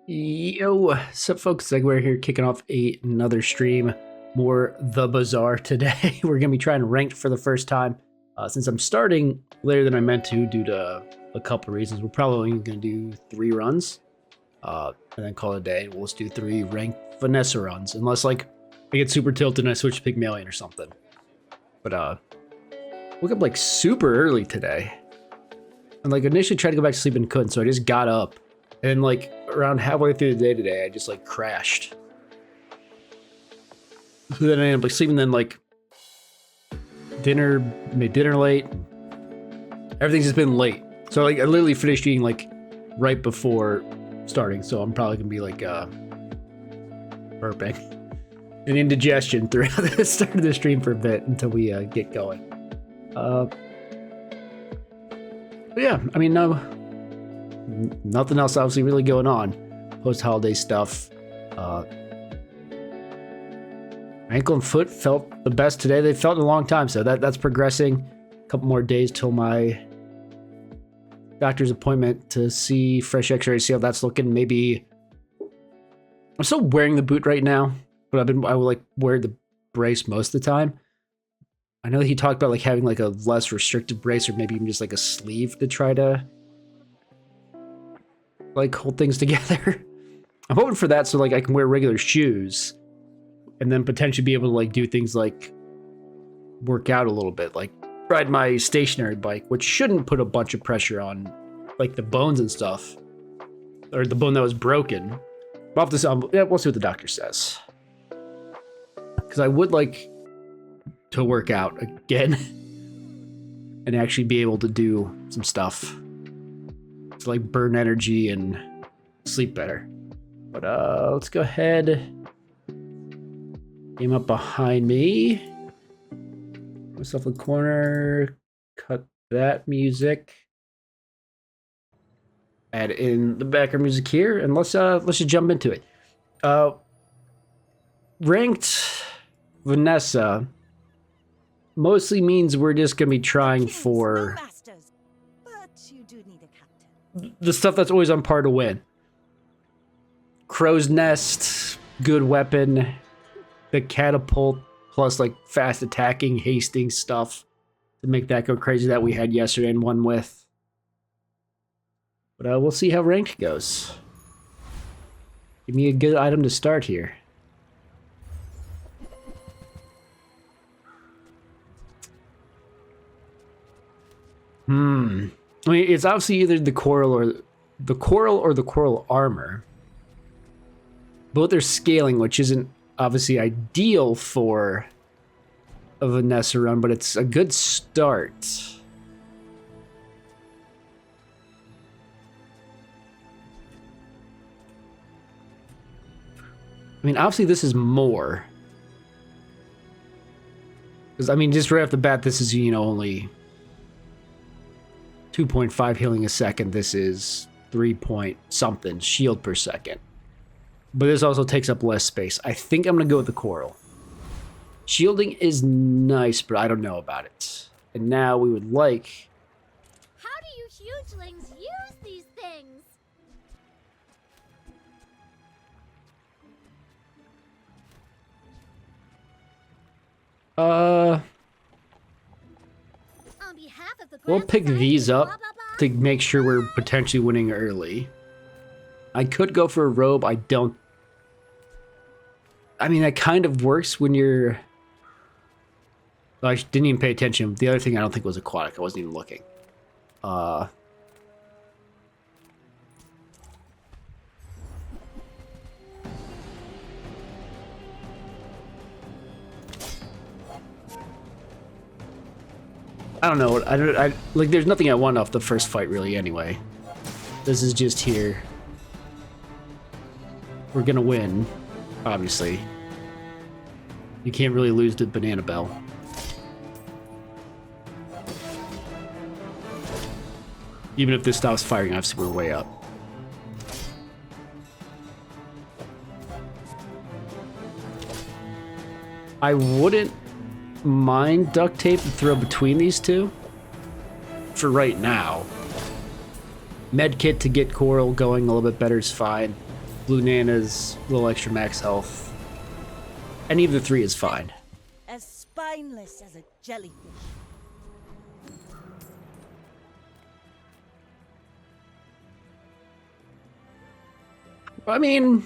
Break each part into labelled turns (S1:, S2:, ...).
S1: Yo, what's up, folks? Like, we're here kicking off another stream, more the Bazaar today. We're gonna be trying ranked for the first time. Since I'm starting later than I meant to due to a couple reasons, we're probably only gonna do 3 runs, and then call it a day. We'll just do 3 ranked Vanessa runs, unless like I get super tilted and I switch to Pygmalion or something. But woke up like super early today, and like initially tried to go back to sleep and couldn't, so I just got up. And like around halfway through the day today, I just like crashed. So then I ended up like sleeping. Then like made dinner late. Everything's just been late. So like I literally finished eating like right before starting. So I'm probably gonna be like burping and indigestion throughout the start of the stream for a bit until we get going. But yeah, I mean nothing else obviously really going on post-holiday stuff. Ankle and foot felt the best today they felt in a long time, so that's progressing. A couple more days till my doctor's appointment to see fresh x-rays, see how that's looking. Maybe I'm still wearing the boot right now, but I will like wear the brace most of the time. I know he talked about like having like a less restrictive brace, or maybe even just like a sleeve to try to like hold things together. I'm hoping for that so like I can wear regular shoes and then potentially be able to like do things like work out a little bit, like ride my stationary bike, which shouldn't put a bunch of pressure on like the bones and stuff, or the bone that was broken. We'll have to, yeah, we'll see what the doctor says, because I would like to work out again and actually be able to do some stuff to like burn energy and sleep better. But let's go ahead. Came up behind me. Myself in the corner. Cut that music. Add in the background music here, and let's just jump into it. Ranked Vanessa mostly means we're just gonna be trying for the stuff that's always on par to win. Crow's Nest, good weapon, the catapult, plus like fast attacking, hasting stuff to make that go crazy that we had yesterday and won with. But we'll see how ranked goes. Give me a good item to start here. I mean, it's obviously either the coral or the coral armor. Both are scaling, which isn't obviously ideal for a Vanessa run, but it's a good start. I mean, obviously this is more. Because, I mean, just right off the bat, this is, you know, only 2.5 healing a second. This is 3 point something shield per second. But this also takes up less space. I think I'm going to go with the coral. Shielding is nice, but I don't know about it. And now we would like...
S2: How do you hugelings use these things?
S1: We'll pick these up to make sure we're potentially winning early. I could go for a robe. I mean, that kind of works when you're... I didn't even pay attention. The other thing I don't think was aquatic. I wasn't even looking. I don't know. I like. There's nothing I want off the first fight, really. Anyway, this is just here. We're gonna win, obviously. You can't really lose to Banana Bell. Even if this stops firing, obviously we're way up. I wouldn't mind duct tape to throw between these two for right now. Med kit to get coral going a little bit better is fine. Blue Nana's a little extra max health. Any of the three is fine.
S3: As spineless as a jellyfish.
S1: I mean,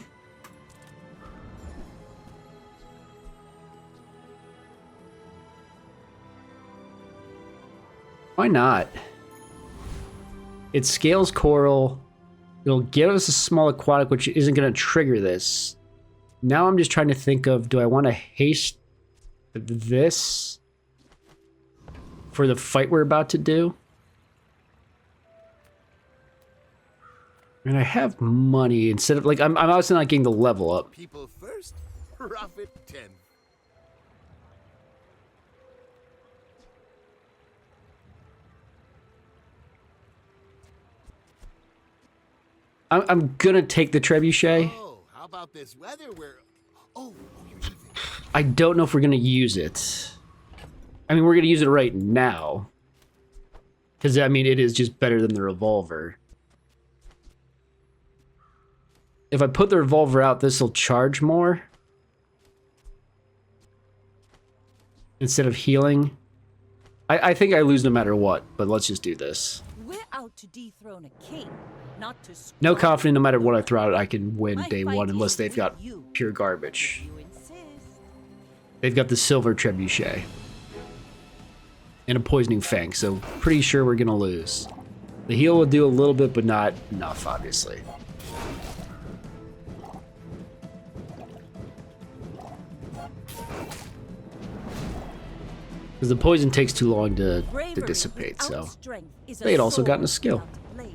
S1: why not? It scales coral. It'll give us a small aquatic, which isn't going to trigger this. Now I'm just trying to think of, do I want to haste this for the fight we're about to do? And I have money instead of, like, I'm obviously not getting the level up.
S4: People first, profit 10.
S1: I'm gonna take the trebuchet.
S4: Oh, how about this weather where... Oh, you're leaving.
S1: I don't know if we're gonna use it. I mean, we're gonna use it right now. Because, I mean, it is just better than the revolver. If I put the revolver out, this will charge more. Instead of healing. I think I lose no matter what, but let's just do this.
S3: We're out to dethrone a king, not to
S1: No
S3: squash
S1: confident no matter what I throw out, I can win
S3: My
S1: day
S3: fight
S1: one unless
S3: is
S1: they've
S3: with
S1: got
S3: you.
S1: pure garbage.
S3: You insist.
S1: They've got the silver trebuchet. And a poisoning fang, so pretty sure we're gonna lose. The heal will do a little bit, but not enough, obviously. Because the poison takes too long to
S3: Bravery
S1: dissipate,
S3: without
S1: so
S3: strength is a
S1: they had also gotten a
S3: sword
S1: skill.
S3: without blade.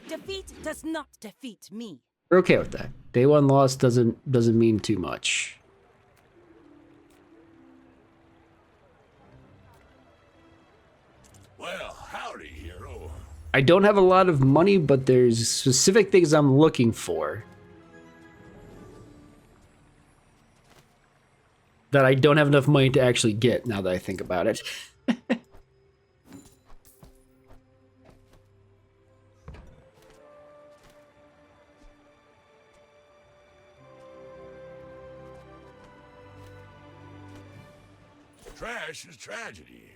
S3: Defeat does not defeat me.
S1: We're okay with that. Day one loss doesn't mean too much.
S4: Well, howdy, hero.
S1: I don't have a lot of money, but there's specific things I'm looking for that I don't have enough money to actually get, now that I think about it.
S4: Trash is tragedy.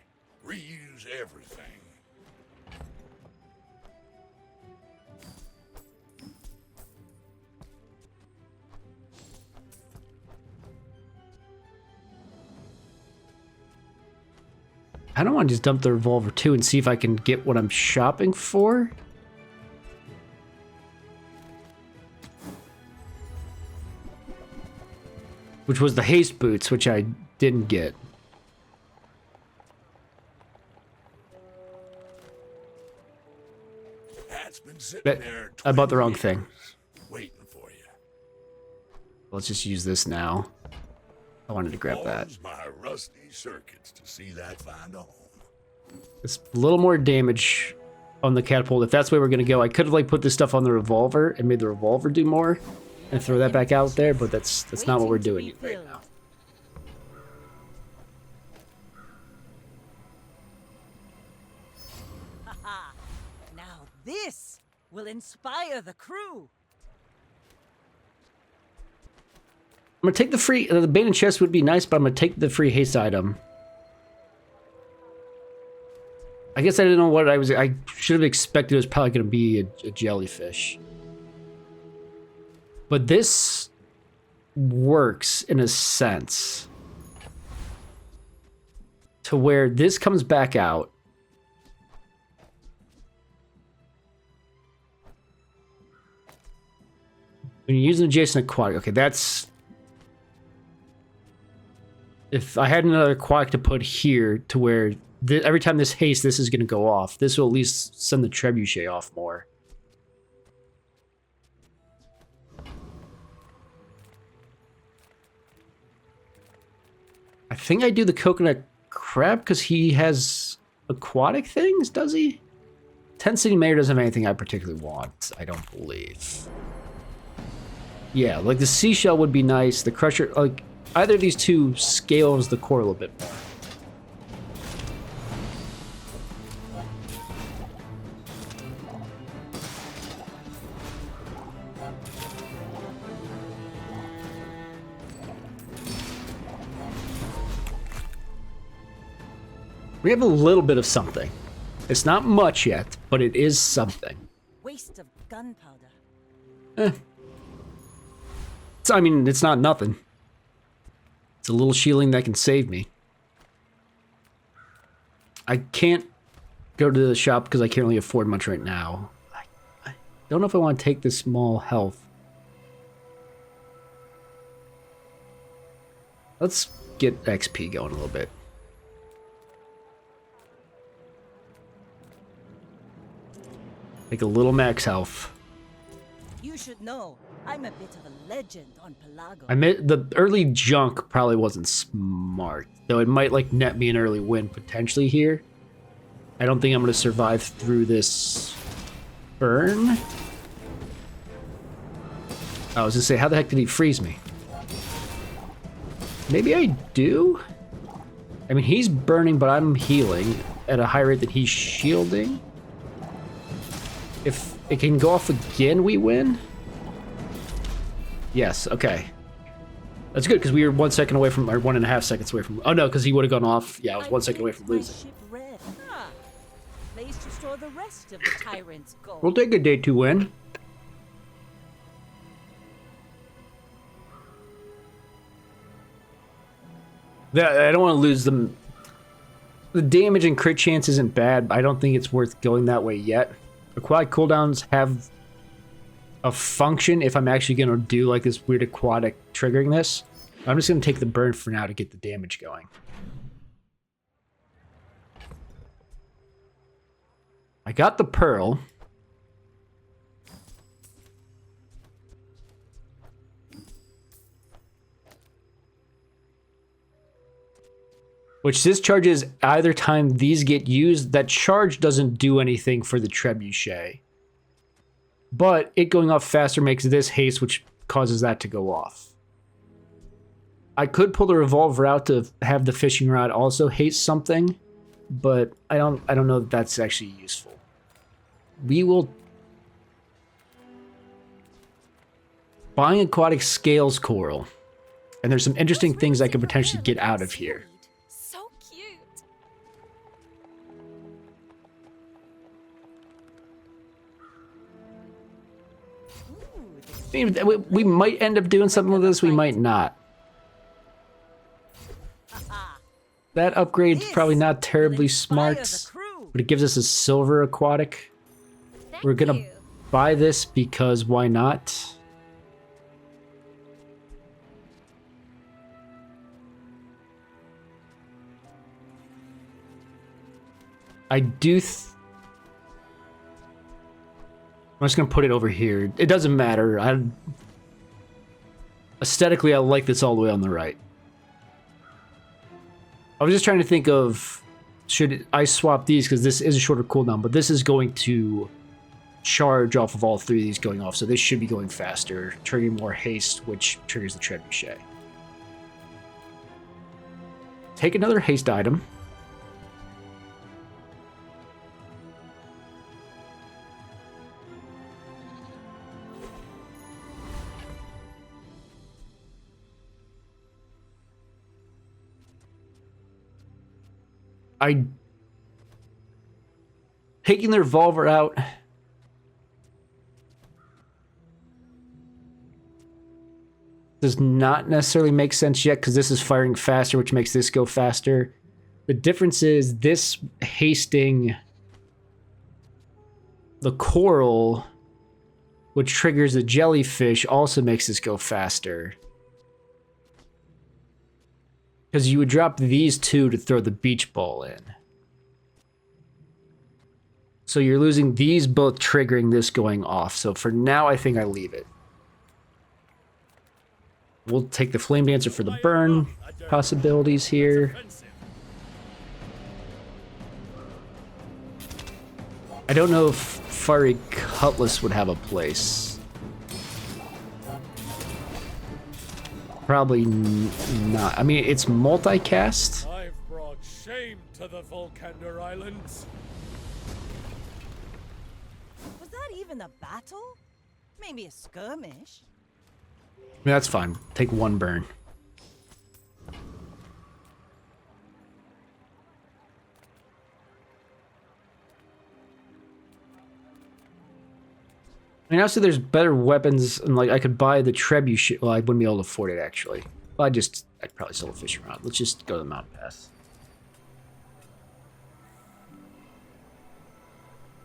S4: Reuse everything.
S1: I don't want to just dump the revolver too and see if I can get what I'm shopping for. Which was the haste boots, which I didn't get.
S4: That's been sitting
S1: But
S4: there
S1: I bought the
S4: 20
S1: wrong thing.
S4: years, waiting for you.
S1: Let's just use this now. I wanted to grab that.
S4: Owns my rusty circuits to see that find a home.
S1: It's a little more damage on the catapult. If that's the way we're gonna go, I could have like put this stuff on the revolver and made the revolver do more and throw that back out there, but that's not what we're doing right now.
S3: Haha. Now this will inspire the crew.
S1: I'm gonna take the free. The Bane chest would be nice, but I'm gonna take the free haste item. I guess I didn't know what I was. I should have expected it was probably gonna be a jellyfish. But this works in a sense to where this comes back out. When you're using adjacent aquatic, okay, that's... If I had another aquatic to put here to where every time this haste, this is going to go off. This will at least send the trebuchet off more. I think I do the coconut crab because he has aquatic things, does he? Tent City Mayor doesn't have anything I particularly want, I don't believe. Yeah, like the seashell would be nice. The crusher, like either of these two scales the core a little bit more. We have a little bit of something. It's not much yet, but it is something.
S3: Waste of gunpowder.
S1: I mean, it's not nothing. It's a little shielding that can save me. I can't go to the shop because I can't really afford much right now. I don't know if I want to take this small health. Let's get XP going a little bit. Make a little max health.
S3: You should know, I'm a bit of a legend on Pelago.
S1: I mean, the early junk probably wasn't smart, though it might like net me an early win potentially here. I don't think I'm going to survive through this burn. I was going to say, how the heck did he freeze me? Maybe I do? I mean, he's burning, but I'm healing at a higher rate than he's shielding. If it can go off again, we win? Yes, okay. That's good, because we were 1 second away from, or 1.5 seconds away from, oh no, because he would have gone off. Yeah, I was 1 second away from losing.
S3: Place to store the rest of the tyrant's gold.
S1: We'll take a day 2 win. I don't want to lose them. The damage and crit chance isn't bad, but I don't think it's worth going that way yet. Aquatic cooldowns have a function if I'm actually going to do like this weird aquatic triggering this. I'm just going to take the burn for now to get the damage going. I got the pearl. Which discharges either time these get used. That charge doesn't do anything for the trebuchet. But it going off faster makes this haste, which causes that to go off. I could pull the revolver out to have the fishing rod also haste something, but I don't know that that's actually useful. We will buying aquatic scales coral, and there's some interesting things I could potentially get out of here.
S2: So cute.
S1: We might end up doing something with this, we might not. That upgrade's probably not terribly smart, but it gives us a silver aquatic.
S2: Thank
S1: We're gonna
S2: you.
S1: buy this because why not? I'm just gonna put it over here. It doesn't matter. Aesthetically, I like this all the way on the right. I was just trying to think of, should I swap these, because this is a shorter cooldown, but this is going to charge off of all 3 of these going off, so this should be going faster, triggering more haste, which triggers the trebuchet. Take another haste item. Taking the revolver out does not necessarily make sense yet because this is firing faster, which makes this go faster. The difference is this hasting the coral, which triggers the jellyfish, also makes this go faster. Because you would drop these 2 to throw the beach ball in. So you're losing these both triggering this going off. So for now, I think I leave it. We'll take the Flame Dancer for the burn possibilities here. I don't know if Fiery Cutlass would have a place. Probably not. I mean, it's multicast.
S5: I've brought shame to the Volcander Islands.
S3: Was that even a battle? Maybe a skirmish?
S1: I mean, that's fine. Take 1 burn. I mean, also there's better weapons, and like I could buy the trebuchet. Well, I wouldn't be able to afford it actually. Well, I'd probably sell a fishing rod. Let's just go to the mountain pass.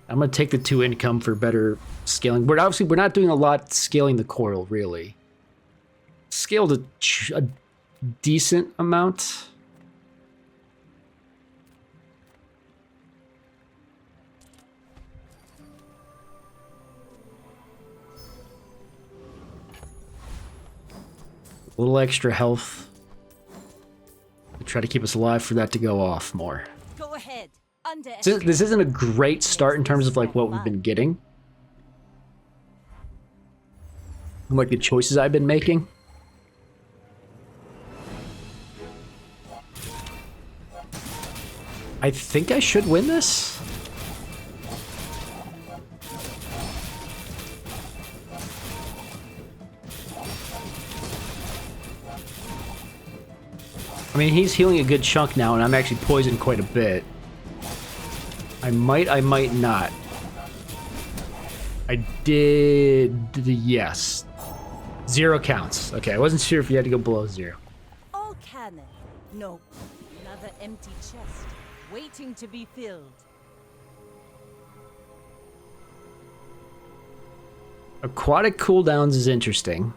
S1: I'm gonna take the 2 income for better scaling. We're not doing a lot scaling the coral really. Scaled a decent amount. A little extra health. We try to keep us alive for that to go off more.
S3: Go ahead.
S1: This isn't a great start in terms of like what we've been getting. And like the choices I've been making. I think I should win this. I mean, he's healing a good chunk now, and I'm actually poisoned quite a bit. I might not. I did, yes. 0 counts. Okay, I wasn't sure if you had to go below 0.
S3: All cannon. No. Another empty chest, waiting to be filled.
S1: Aquatic cooldowns is interesting.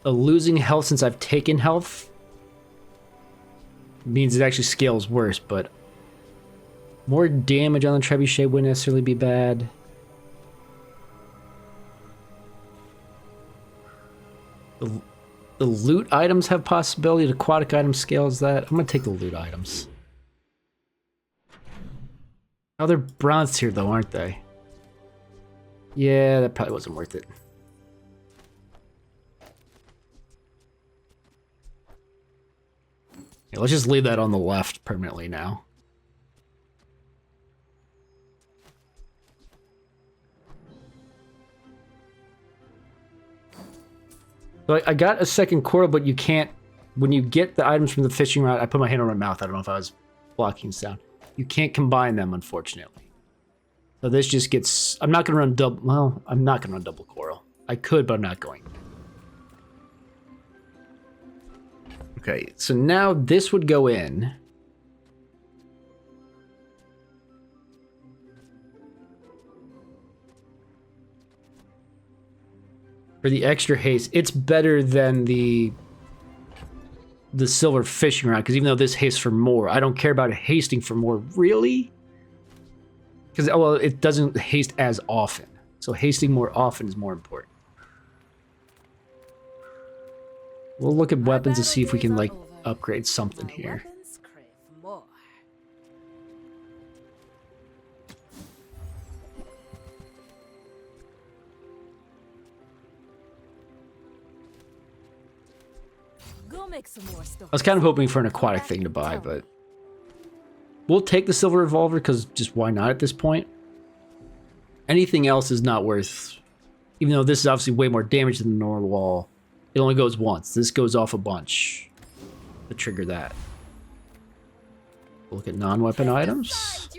S1: Losing health since I've taken health means it actually scales worse, but more damage on the trebuchet wouldn't necessarily be bad. The loot items have possibility. The aquatic item scales that. I'm gonna take the loot items. Oh, they're bronze here though, aren't they? Yeah, that probably wasn't worth it. Yeah, let's just leave that on the left permanently now. So I got a second coral, but you can't, when you get the items from the fishing rod, I put my hand on my mouth. I don't know if I was blocking sound. You can't combine them, unfortunately. So this just gets, I'm not going to run double, well, I'm not going to run double coral. I could, but I'm not going. Okay, so now this would go in. For the extra haste, it's better than the silver fishing rod, because even though this hastes for more, I don't care about hasting for more, really? Because, well, it doesn't haste as often. So hasting more often is more important. We'll look at weapons to see if we can, like, upgrade something here. I was kind of hoping for an aquatic thing to buy, but we'll take the silver revolver because just why not at this point? Anything else is not worth, even though this is obviously way more damage than the normal wall. It only goes once. This goes off a bunch to trigger that. We'll look at non-weapon items.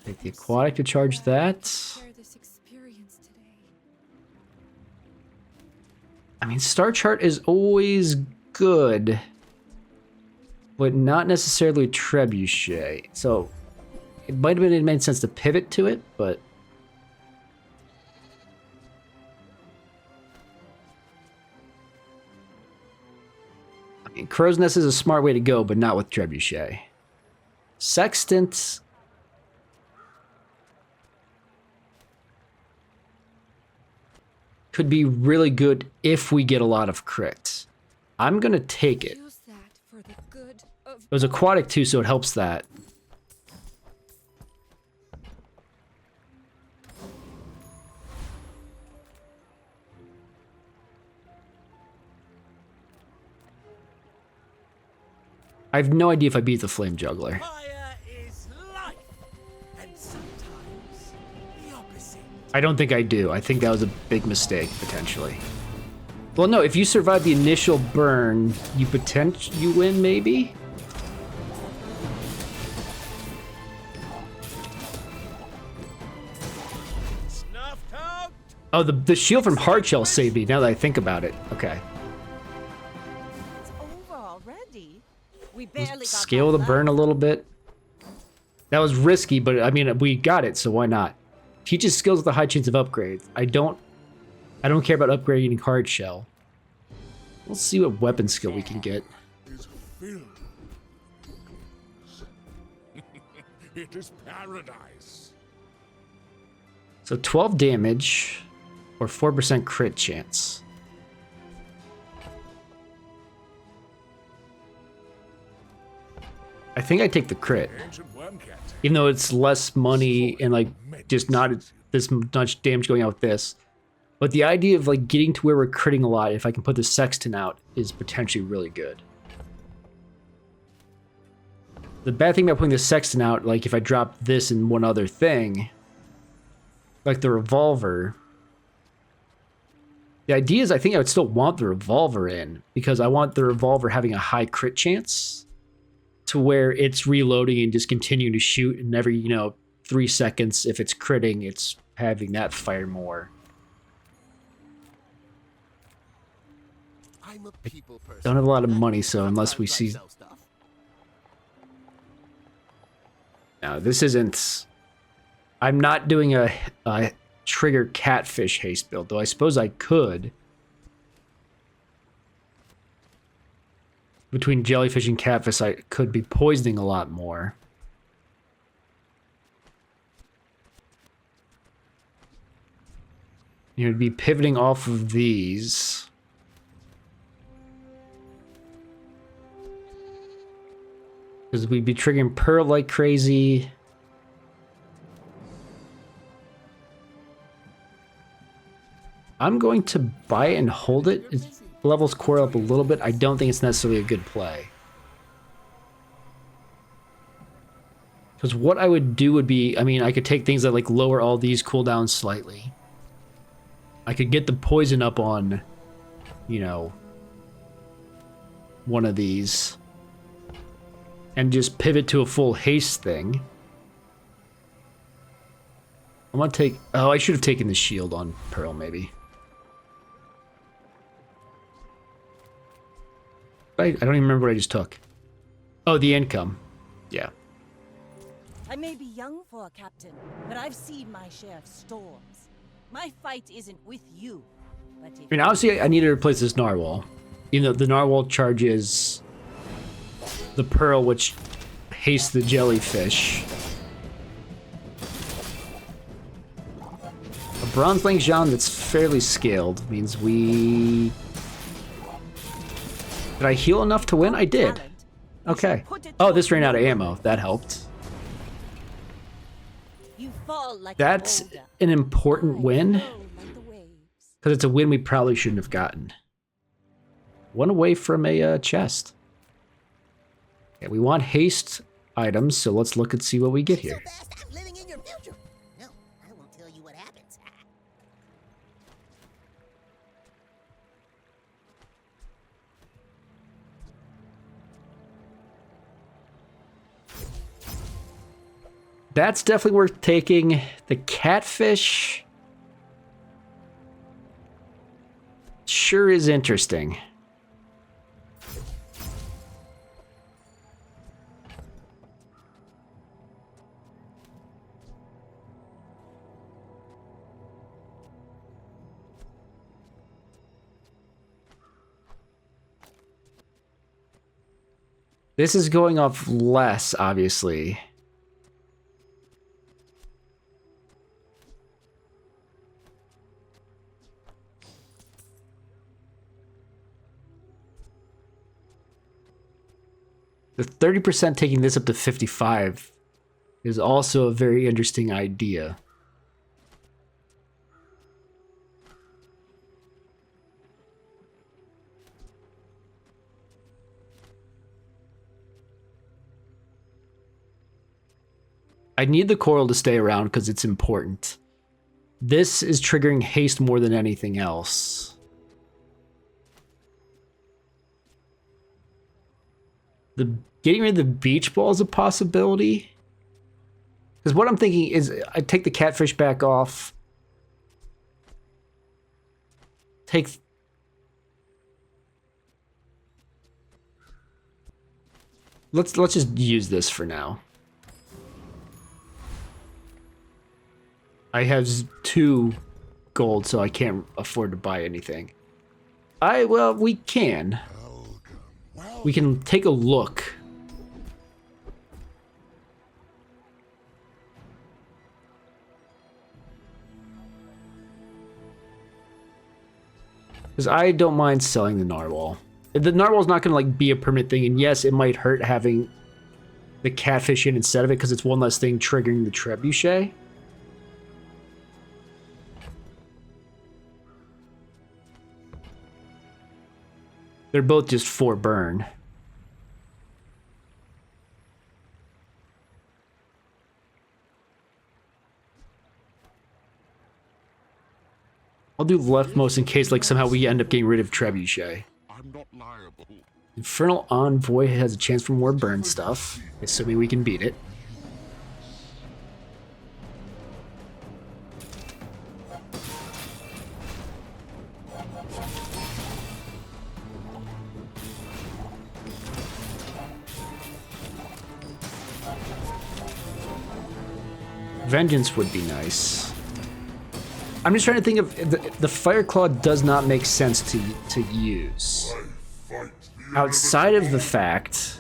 S1: Take the aquatic to charge that. I mean, star chart is always good, but not necessarily trebuchet. So it might have been, it made sense to pivot to it, but I mean, crow's nest is a smart way to go, but not with trebuchet. Sextant. Could be really good if we get a lot of crits. I'm gonna take it. It was aquatic too, so it helps that. I have no idea if I beat the flame juggler.
S3: Fire is life, and sometimes the opposite.
S1: I don't think I do. I think that was a big mistake, potentially. Well, no, if you survive the initial burn, you win, maybe? Oh, the shield from Hardshell saved me, now that I think about it. Okay.
S3: It's over already. We barely got
S1: Scale
S3: that
S1: the burn a
S3: last.
S1: little bit. That was risky, but I mean, we got it, so why not? Teaches skills with a high chance of upgrades. I don't care about upgrading Hardshell. Let's see what weapon skill we can get.
S4: Is filled. It is paradise.
S1: So 12 damage or 4% crit chance. I think I take the crit.
S4: Ancient wormcat.
S1: Even though it's less money and like just not this much damage going out with this. But the idea of like getting to where we're critting a lot, if I can put the Sexton out, is potentially really good. The bad thing about putting the Sexton out, like if I drop this and one other thing, like the revolver. The idea is I think I would still want the revolver in because I want the revolver having a high crit chance to where it's reloading and just continuing to shoot, and every, 3 seconds, if it's critting, it's having that fire more.
S6: I'm a people person.
S1: Don't have a lot of money, so unless we see... No, this isn't... I'm not doing a trigger catfish haste build, though I suppose I could. Between jellyfish and catfish, I could be poisoning a lot more. You'd be pivoting off of these. Because we'd be triggering Pearl like crazy. I'm going to buy it and hold it. It levels core up a little bit. I don't think it's necessarily a good play. Because what I would do would be, I mean, I could take things that like lower all these cooldowns slightly. I could get the poison up on, one of these. And just pivot to a full haste thing. I'm gonna take... Oh, I should have taken the shield on Pearl, maybe. I don't even remember what I just took. Oh, the income. Yeah.
S3: I may be young for a captain, but I've seen my share of storms. My fight isn't with you, but if
S1: I mean, obviously, I need to replace this Narwhal. Even though the Narwhal charges the Pearl, which hastes the jellyfish. A Bronze Link Jean that's fairly scaled means we... Did I heal enough to win? I did.
S3: talent,
S1: Okay.
S3: put it
S1: Oh,
S3: to
S1: this ran out of
S3: good
S1: ammo. That helped.
S3: you fall like a
S1: That's
S3: boulder.
S1: an important
S3: I
S1: win.
S3: flow like the waves.
S1: Because it's a win we probably shouldn't have gotten. One away from a chest. Okay, we want haste items, so let's look and see what we get here.
S6: So fast, I'm living in your future. No, I won't tell you what happens.
S1: That's definitely worth taking. The catfish sure is interesting. This is going off less, obviously. The 30% taking this up to 55 is also a very interesting idea. I need the coral to stay around because it's important. This is triggering haste more than anything else. The getting rid of the beach ball is a possibility. Because what I'm thinking is I take the catfish back off. take... Let's just use this for now. I have 2 gold, so I can't afford to buy anything. Well, we can. We can take a look. Because I don't mind selling the narwhal. The narwhal's not going to like be a permanent thing, and yes, it might hurt having the catfish in instead of it because it's one less thing triggering the trebuchet. They're both just 4 burn. I'll do leftmost in case like somehow we end up getting rid of trebuchet.
S4: I'm not liable.
S1: Infernal Envoy has a chance for more burn stuff, assuming we can beat it. Vengeance would be nice. I'm just trying to think of the Fire Claw does not make sense to use. Outside of the fact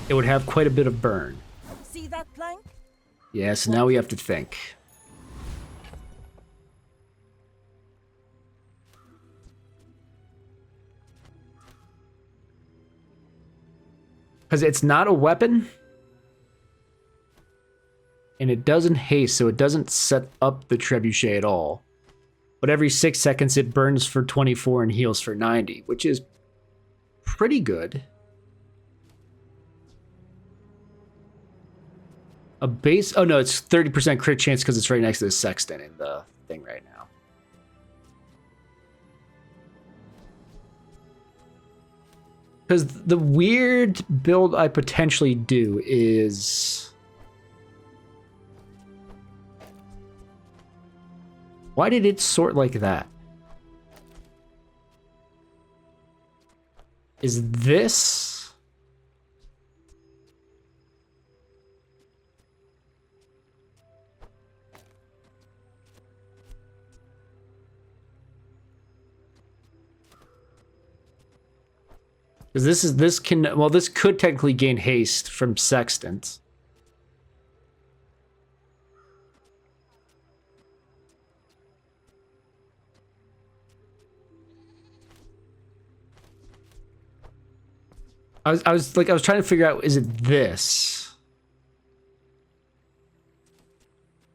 S1: it would have quite a bit of burn.
S3: See that plank?
S1: Yeah, so now we have to think. Because it's not a weapon. And it doesn't haste, so it doesn't set up the trebuchet at all. But every 6 seconds it burns for 24 and heals for 90, which is pretty good. A base... Oh no, it's 30% crit chance because it's right next to the sexton in the thing right now. Because the weird build I potentially do is... Why did it sort like that? Is this... Because this can... Well, this could technically gain haste from sextants. I was trying to figure out, is it this?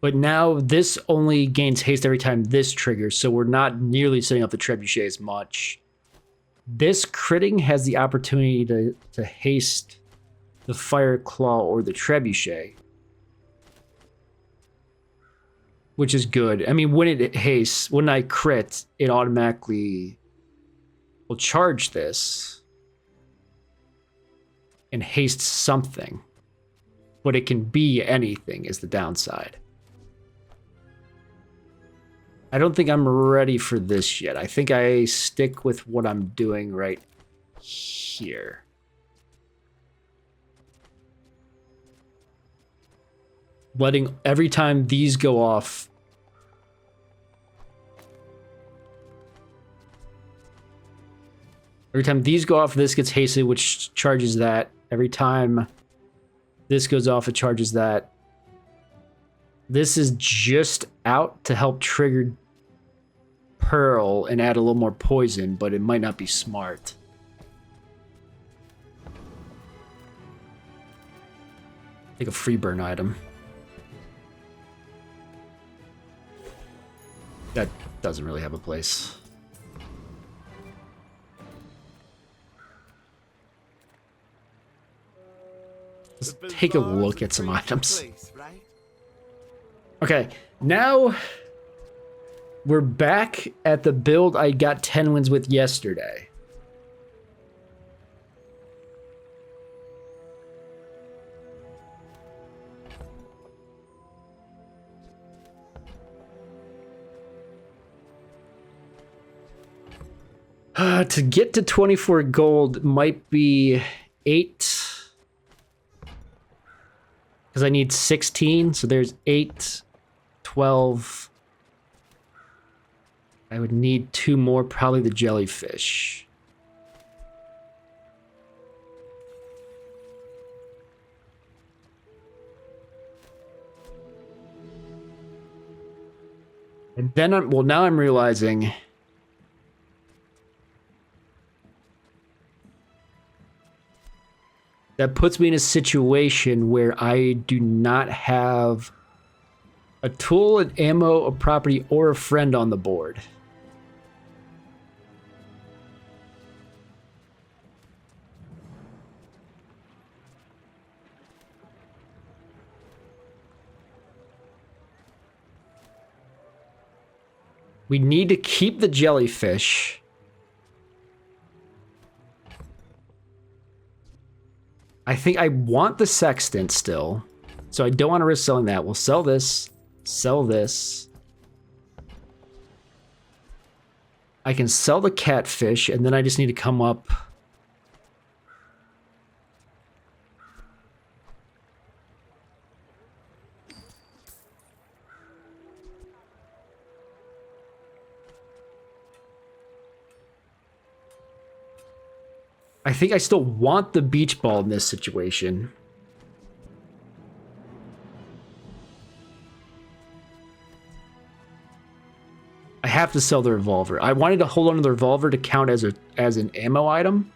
S1: But now this only gains haste every time this triggers, so we're not nearly setting up the trebuchet as much. This critting has the opportunity to haste the Fire Claw or the trebuchet, which is good. I mean, when it hastes, when I crit, it automatically will charge this and haste something, but it can be anything is the downside. I don't think I'm ready for this yet. I think I stick with what I'm doing right here. Letting every time these go off, this gets hasted, which charges that. Every time this goes off, it charges that. This is just out to help trigger Pearl and add a little more poison, but it might not be smart. Take a free burn item. That doesn't really have a place. Let's take a look at some items. Okay, now we're back at the build I got 10 wins with yesterday. To get to 24 gold might be 8. Because I need 16, so there's 8, 12. I would need 2 more, probably the jellyfish. And then now I'm realizing that puts me in a situation where I do not have a tool, an ammo, a property, or a friend on the board. We need to keep the jellyfish. I think I want the sextant still, so I don't want to risk selling that. We'll sell this, sell this. I can sell the catfish, and then I just need to come up. I think I still want the beach ball in this situation. I have to sell the revolver. I wanted to hold on to the revolver to count as an ammo item.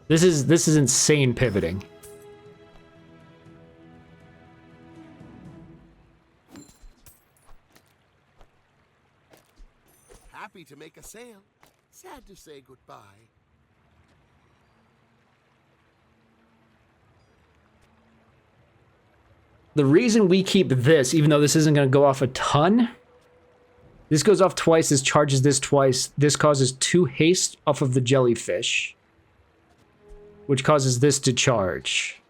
S1: This is insane pivoting.
S7: Happy to make a sale. Sad to say goodbye.
S1: The reason we keep this, even though this isn't going to go off a ton, this goes off twice, this charges this twice, this causes 2 haste off of the jellyfish, which causes this to charge.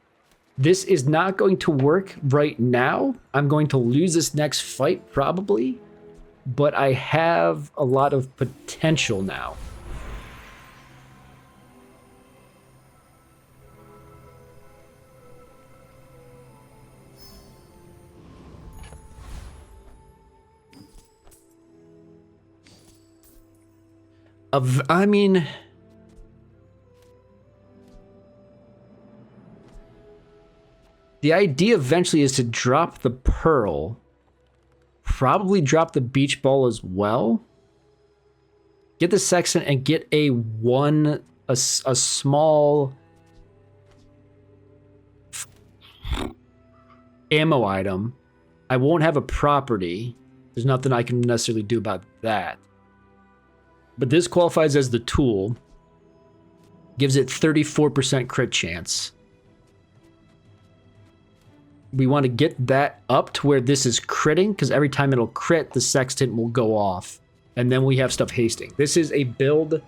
S1: This is not going to work right now. I'm going to lose this next fight, probably. But I have a lot of potential now. I mean... the idea eventually is to drop the pearl. Probably drop the beach ball as well. Get the sextant and get a small ammo item. I won't have a property. There's nothing I can necessarily do about that. But this qualifies as the tool. Gives it 34% crit chance. We want to get that up to where this is critting, because every time it'll crit, the sextant will go off. And then we have stuff hasting. This is a build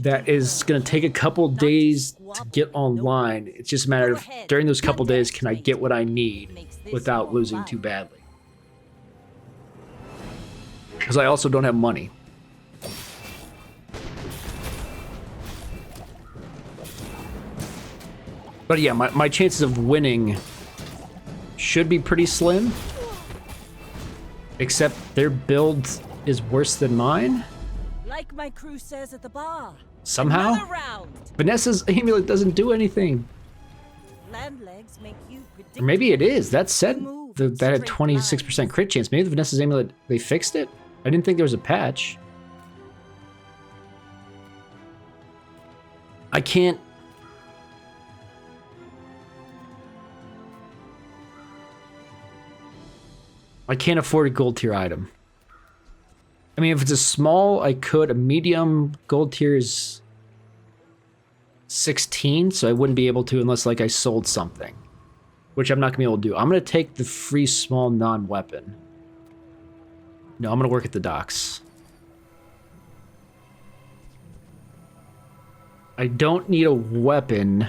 S1: that is going to take a couple days to get online. It's just a matter of, during those couple days, can I get what I need without losing too badly? Because I also don't have money. But yeah, my chances of winning should be pretty slim. Except their build is worse than mine.
S3: Like my crew says at the bar.
S1: Somehow. Vanessa's amulet doesn't do anything.
S3: Land legs make you
S1: Or maybe it is. That said, that had 26% crit chance. Maybe the Vanessa's amulet, they fixed it? I didn't think there was a patch. I can't... I can't afford a gold tier item. I mean, if it's a small, I could. A medium gold tier is 16, so I wouldn't be able to unless, like, I sold something. Which I'm not going to be able to do. I'm going to take the free small non-weapon. No, I'm going to work at the docks. I don't need a weapon.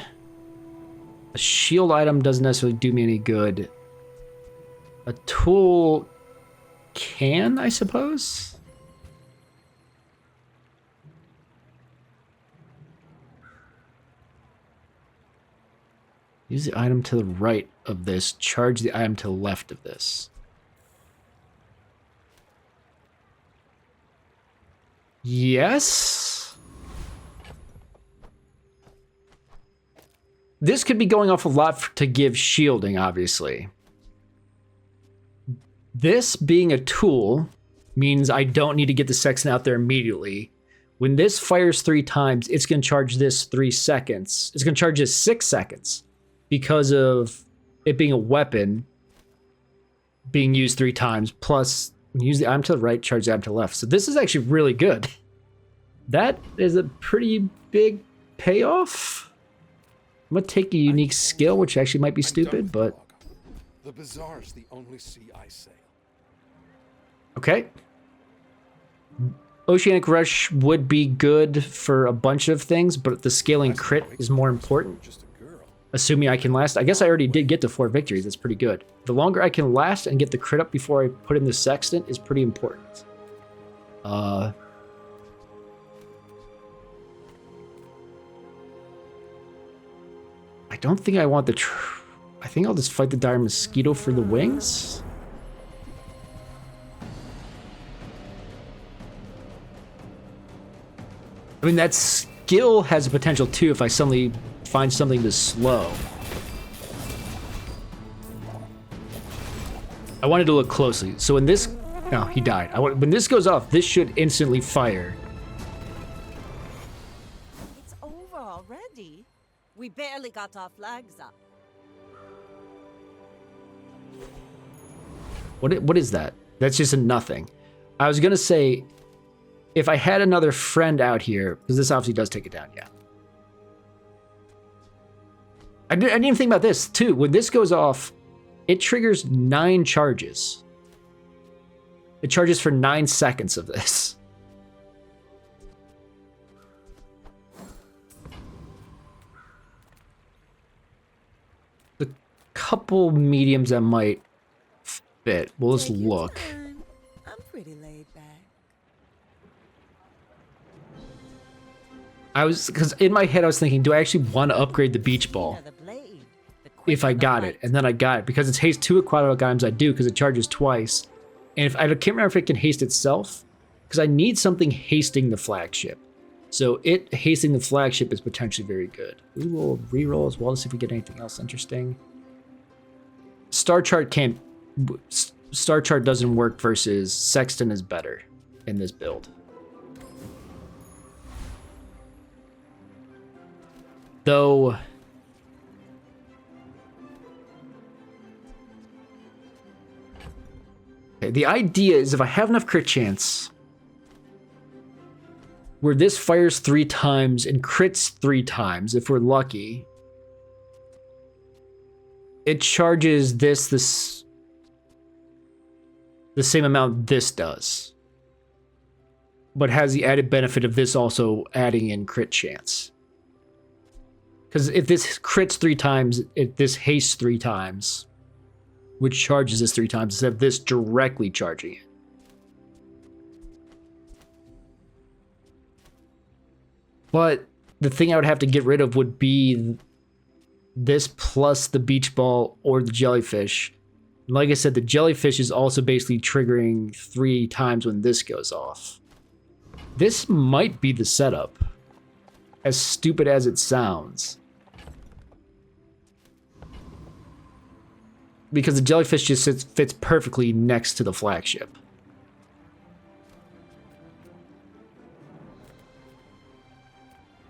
S1: A shield item doesn't necessarily do me any good. A tool can, I suppose? Use the item to the right of this. Charge the item to the left of this. Yes? This could be going off a lot to give shielding, obviously. This being a tool means I don't need to get the sextant out there immediately. When this fires 3 times, it's going to charge this 3 seconds. It's going to charge this 6 seconds because of it being a weapon being used 3 times. Plus, when you use the item to the right, charge the item to the left. So this is actually really good. That is a pretty big payoff. I'm going to take a unique skill, which actually might be stupid, but...
S5: The Bazaar's the only sea I sail.
S1: Okay. Oceanic Rush would be good for a bunch of things, but the scaling crit is more important.
S5: Just a girl.
S1: Assuming I can last. I guess I already did get to 4 victories. That's pretty good. The longer I can last and get the crit up before I put in the sextant is pretty important. I don't think I want the... I think I'll just fight the dire mosquito for the wings. I mean, that skill has a potential too if I suddenly find something to slow. I wanted to look closely. So when this... No, he died. When this goes off, this should instantly fire.
S3: It's over already. We barely got our flags up.
S1: What is that? That's just a nothing. I was gonna say, if I had another friend out here, because this obviously does take it down, yeah. I didn't even think about this too. When this goes off, it triggers 9 charges. It charges for 9 seconds of this. The couple mediums that might fit. We'll just
S3: Take your
S1: look.
S3: time. I'm pretty laid back.
S1: Because in my head I was thinking, do I actually want to upgrade the beach ball?
S3: Now the blade, the
S1: If I
S3: quick
S1: got it, and then I got it. Because it's haste 2 aquatic items, I do, because it charges twice. And if I can't remember if it can haste itself, because I need something hasting the flagship. So it hasting the flagship is potentially very good. We will reroll as well to see if we get anything else interesting. Star chart can't... Star chart doesn't work versus Sexton is better in this build. Though... Okay, the idea is if I have enough crit chance where this fires 3 times and crits 3 times, if we're lucky, it charges this the same amount this does, but has the added benefit of this also adding in crit chance. Because if this crits 3 times, if this hastes 3 times, which charges this 3 times instead of this directly charging it. But the thing I would have to get rid of would be this plus the beach ball or the jellyfish. And like I said, the jellyfish is also basically triggering 3 times when this goes off. This might be the setup, as stupid as it sounds. Because the jellyfish just fits perfectly next to the flagship.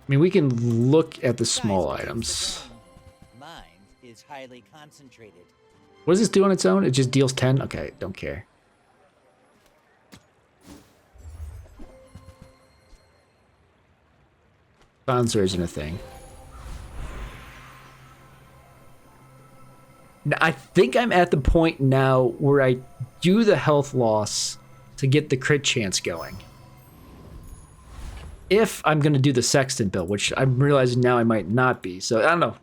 S1: I mean, we can look at the small items.
S8: Mine is highly concentrated.
S1: What does this do on its own? It just deals 10? Okay, don't care. Silencer isn't a thing. I think I'm at the point now where I do the health loss to get the crit chance going. if I'm going to do the Sextant build, which I'm realizing now I might not be. So, I don't know.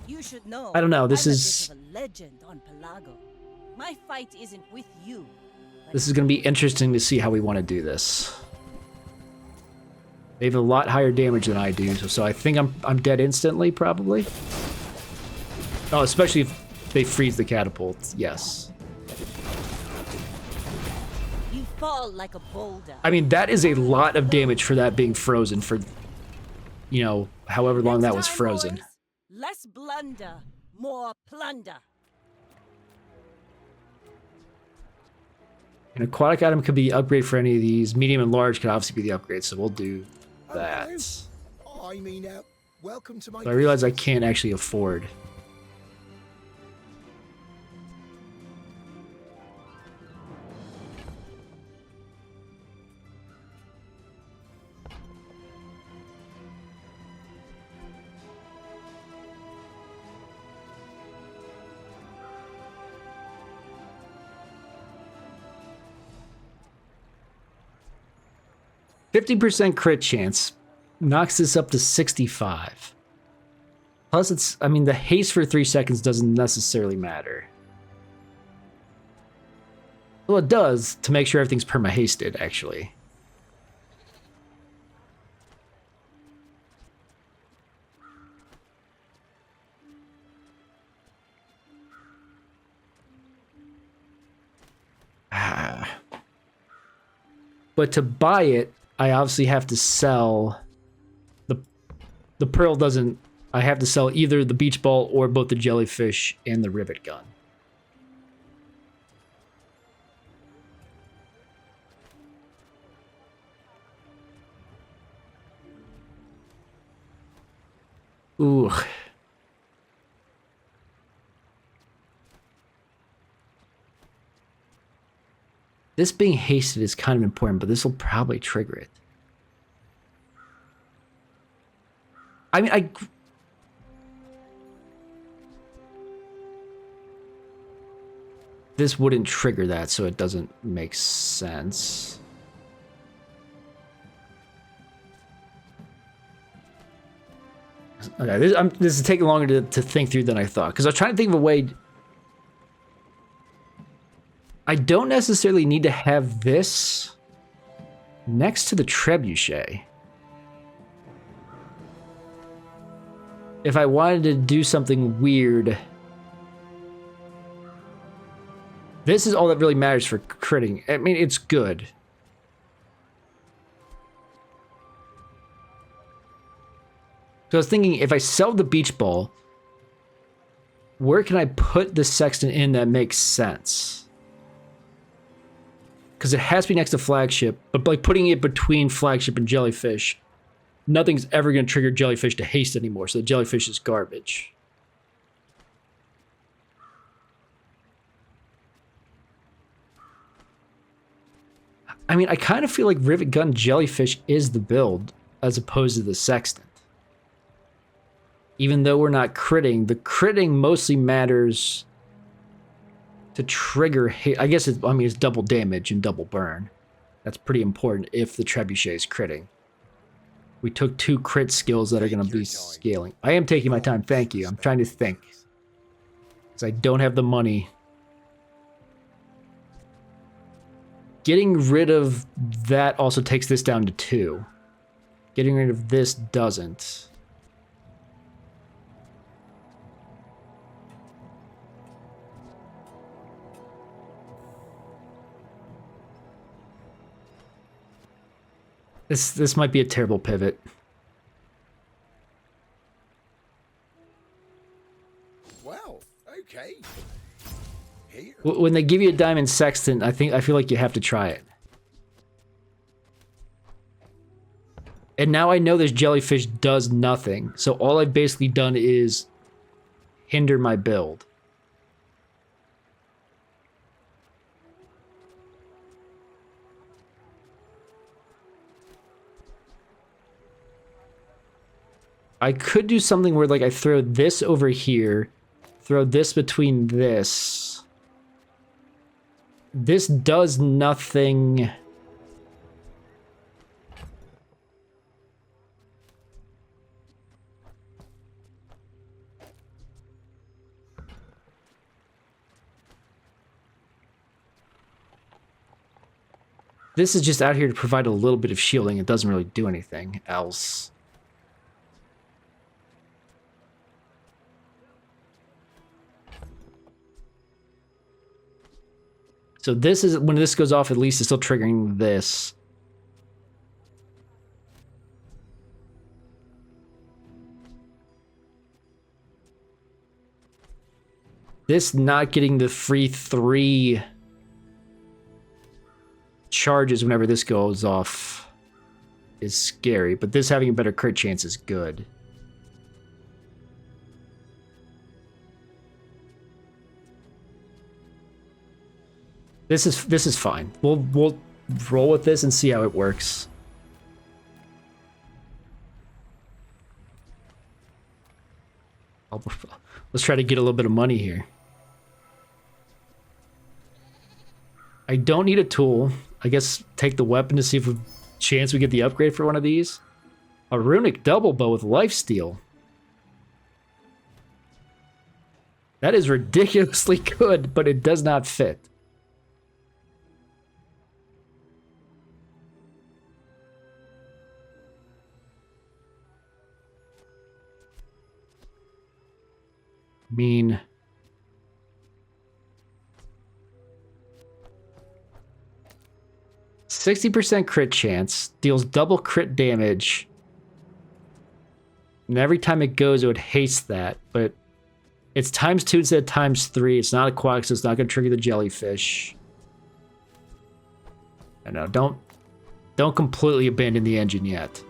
S3: You should know.
S1: I don't know, this
S3: I'm
S1: is-
S3: a bit of a legend on Pelago. My fight isn't with you.
S1: This is going to be interesting to see how we want to do this. They have a lot higher damage than I do, so I think I'm dead instantly, probably. Oh, especially if they freeze the catapult. Yes.
S3: You fall like a boulder.
S1: I mean, that is a lot of damage for that being frozen for, you know, however long that was
S3: Next time,
S1: frozen.
S3: boys, less blunder, more plunder.
S1: An aquatic item could be upgrade for any of these. Medium and large could obviously be the upgrade, so we'll do that.
S7: I mean, welcome to my...
S1: But I realize I can't actually afford. %50 crit chance knocks this up to 65. Plus, it's, I mean, the haste for 3 seconds doesn't necessarily matter. Well, it does to make sure everything's perma-hasted, actually. But to buy it, I obviously have to sell the pearl doesn't. I have to sell either the beach ball or both the jellyfish and the rivet gun. Ooh. This being hasted is kind of important, but this will probably trigger it. I mean, this wouldn't trigger that, so it doesn't make sense. Okay, this is taking longer to think through than I thought, because I was trying to think of a way. I don't necessarily need to have this next to the trebuchet. If I wanted to do something weird, this is all that really matters for critting. I mean, it's good. So I was thinking, if I sell the beach ball, where can I put the sextant in that makes sense? Because it has to be next to flagship, but like putting it between flagship and jellyfish, nothing's ever going to trigger jellyfish to haste anymore, so the jellyfish is garbage. I mean, I kind of feel like rivet gun jellyfish is the build as opposed to the sextant. Even though we're not critting, the critting mostly matters to trigger. I guess I mean it's double damage and double burn. That's pretty important if the trebuchet is critting. We took 2 crit skills that are going to be scaling. I am taking my time. Thank you. I'm trying to think because I don't have the money. Getting rid of that also takes this down to 2. Getting rid of this doesn't. This might be a terrible pivot.
S7: Well, okay. Here.
S1: When they give you a diamond sextant, I feel like you have to try it. And now I know this jellyfish does nothing, so all I've basically done is hinder my build. I could do something where like I throw this over here, throw this between this. This does nothing. This is just out here to provide a little bit of shielding. It doesn't really do anything else. So this is, when this goes off, at least it's still triggering this. This not getting the free 3 charges whenever this goes off is scary, but this having a better crit chance is good. This is fine. We'll roll with this and see how it works. Let's try to get a little bit of money here. I don't need a tool. I guess take the weapon to see if a chance we get the upgrade for one of these. A runic double bow with lifesteal. That is ridiculously good, but it does not fit. Mean 60% crit chance, deals double crit damage, and every time it goes it would haste that, but it's ×2 instead of ×3. It's not aquatic, so it's not going to trigger the jellyfish. I know, don't completely abandon the engine yet.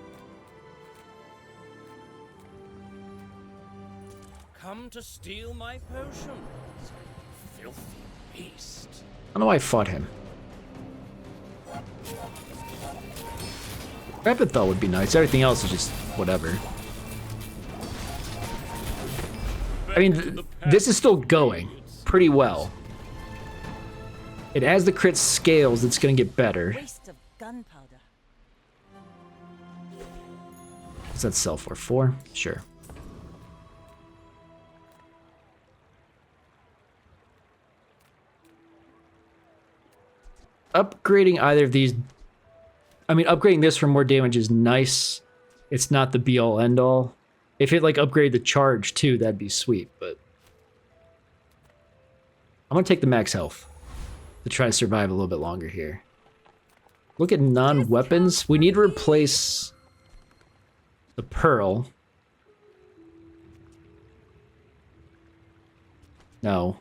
S5: Come to steal my potions, filthy beast.
S1: I don't know why I fought him. Rapid Thought would be nice. Everything else is just whatever. I mean, this is still going pretty well. It has the crit scales, it's going to get better.
S3: Waste of gunpowder.
S1: What's that sell for? 4? Sure. Upgrading either of these, I mean, upgrading this for more damage is nice. It's not the be-all, end-all. If it, like, upgrade the charge, too, that'd be sweet, but... I'm gonna take the max health to try to survive a little bit longer here. Look at non-weapons. We need to replace the pearl. No.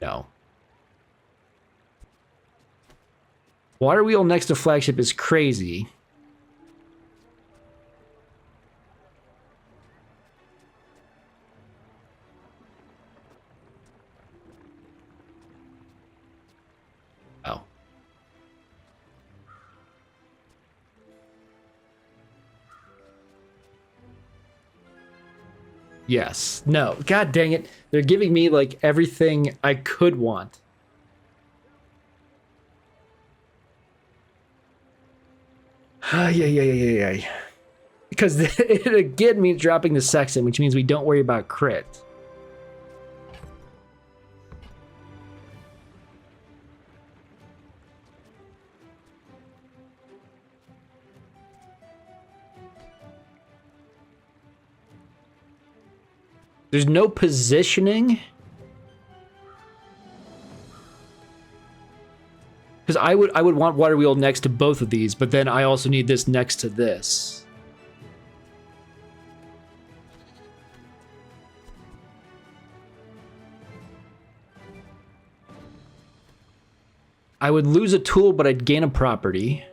S1: No. Water wheel next to flagship is crazy. Oh. Yes. No. God dang it. They're giving me, like, everything I could want. Yeah. Because it again means dropping the sexton, which means we don't worry about crit. There's no positioning. Because I would want water wheel next to both of these, but then I also need this next to this. I would lose a tool, but I'd gain a property.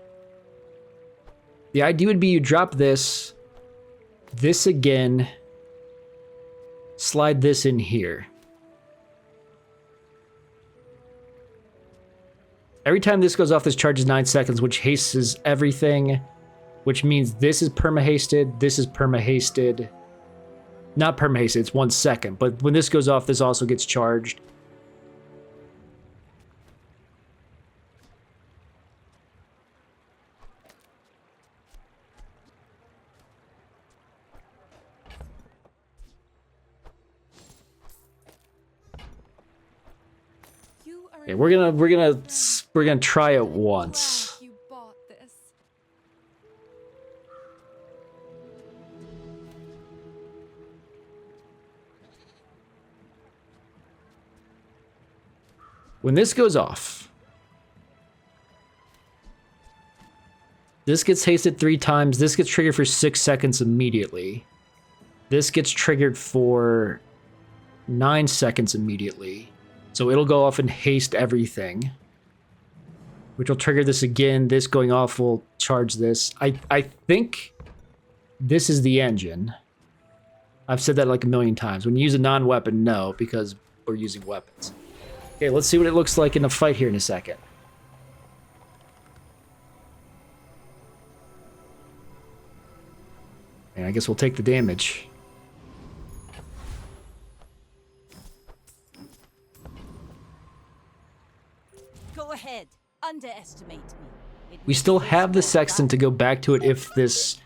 S1: The idea would be you drop this again, slide this in here. Every time this goes off, this charge is 9 seconds, which hastes everything, which means this is perma-hasted, this is perma-hasted. Not perma-hasted, it's 1 second, but when this goes off, this also gets charged. Okay, we're gonna try it once.
S2: You bought this.
S1: When this goes off, this gets hasted 3 times. This gets triggered for 6 seconds immediately. This gets triggered for 9 seconds immediately. So it'll go off and haste everything, which will trigger this again. This going off will charge this. I think this is the engine. I've said that like a million times. When you use a non-weapon, no, because we're using weapons. Okay, let's see what it looks like in a fight here in a second. And I guess we'll take the damage.
S3: Go ahead. Underestimate me.
S1: We still have the sextant to go back to it if this...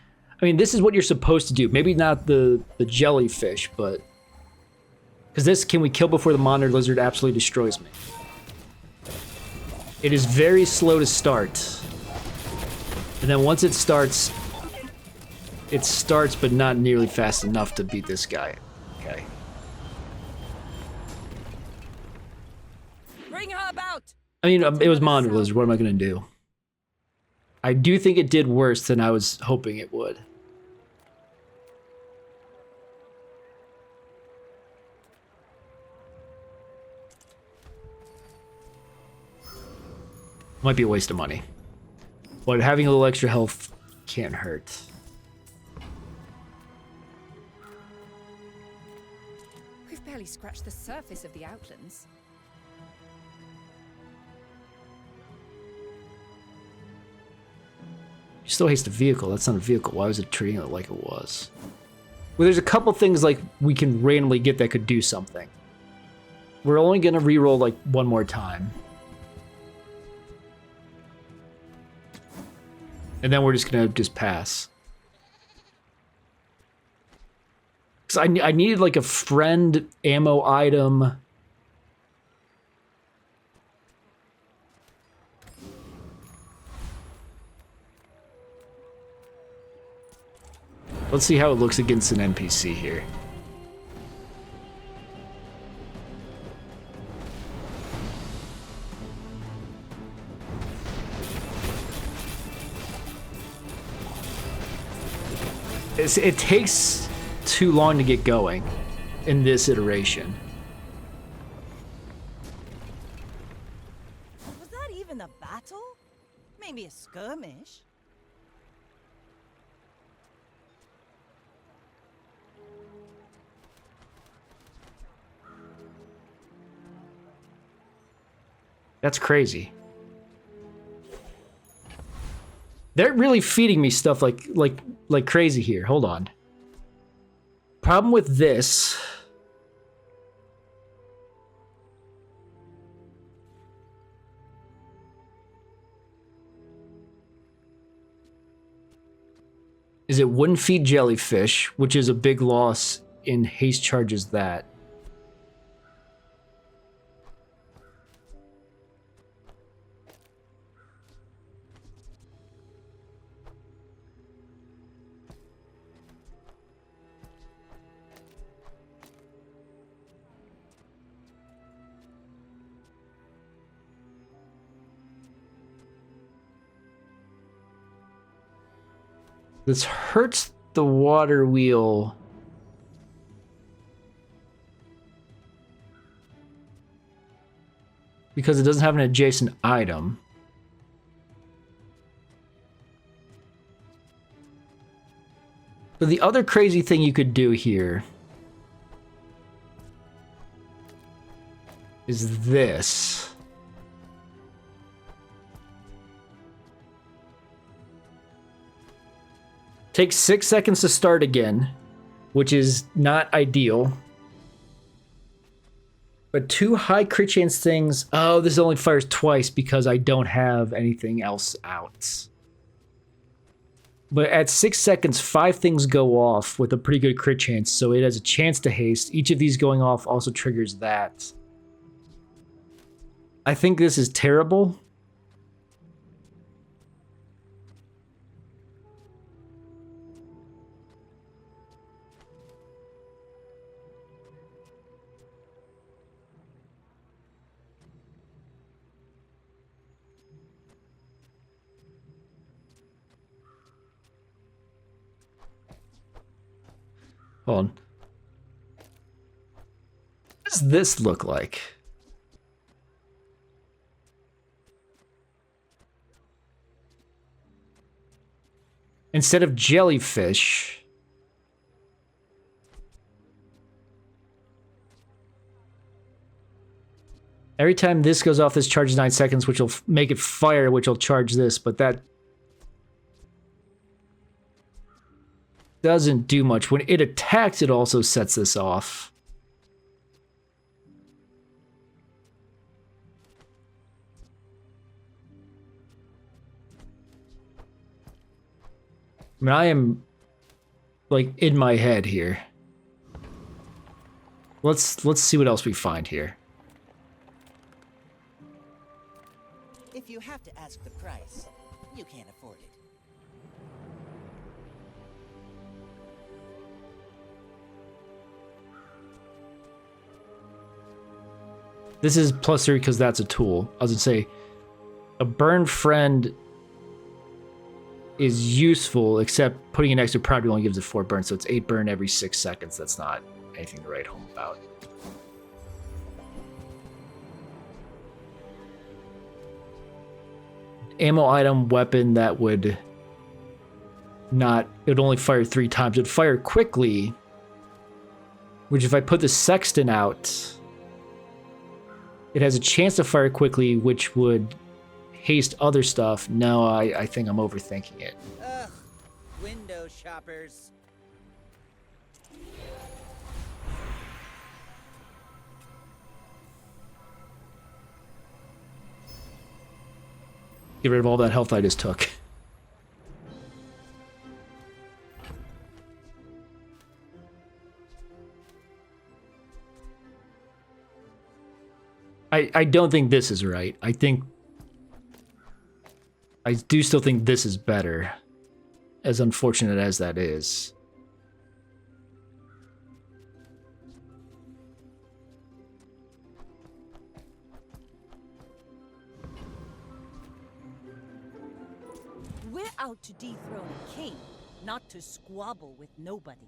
S1: I mean, this is what you're supposed to do. Maybe not the jellyfish, but... Because this, can we kill before the monitor lizard absolutely destroys me? It is very slow to start. And then once it starts but not nearly fast enough to beat this guy. Okay.
S3: Bring her about.
S1: I mean, it was monitor lizard. What am I going to do? I do think it did worse than I was hoping it would. Might be a waste of money. But having a little extra health can't hurt.
S2: We've barely scratched the surface of the Outlands.
S1: You still haste a vehicle. That's not a vehicle. Why was it treating it like it was? Well, there's a couple things like we can randomly get that could do something. We're only going to reroll like one more time. And then we're just going to pass. Because I needed like a friend ammo item. Let's see how it looks against an NPC here. It takes too long to get going in this iteration.
S3: Was that even a battle? Maybe a skirmish.
S1: That's crazy. They're really feeding me stuff like crazy here. Hold on. Problem with this is it wouldn't feed jellyfish, which is a big loss in haste charges that. This hurts the water wheel. Because it doesn't have an adjacent item. But the other crazy thing you could do here is this. Takes 6 seconds to start again, which is not ideal. But 2 high crit chance things. Oh, this only fires twice because I don't have anything else out. But at 6 seconds, 5 things go off with a pretty good crit chance, so it has a chance to haste. Each of these going off also triggers that. I think this is terrible. Hold on. What does this look like? Instead of jellyfish, every time this goes off, this charges 9 seconds, which will make it fire, which will charge this, but that doesn't do much. When it attacks, it also sets this off. I mean, I am like in my head here. Let's see what else we find here.
S8: If you have to ask the price, you can't afford it.
S1: This is +3 because that's a tool. I was gonna say, a burn friend is useful, except putting an extra probably only gives it 4 burn, so it's 8 burn every 6 seconds. That's not anything to write home about. Ammo item weapon that would not, it would only fire 3 times. It would fire quickly, which if I put the sexton out, it has a chance to fire quickly, which would haste other stuff. No, I think I'm overthinking it.
S8: Ugh, window shoppers.
S1: Get rid of all that health I just took. I don't think this is right. I do still think this is better, as unfortunate as that is.
S3: We're out to dethrone a king, not to squabble with nobodies.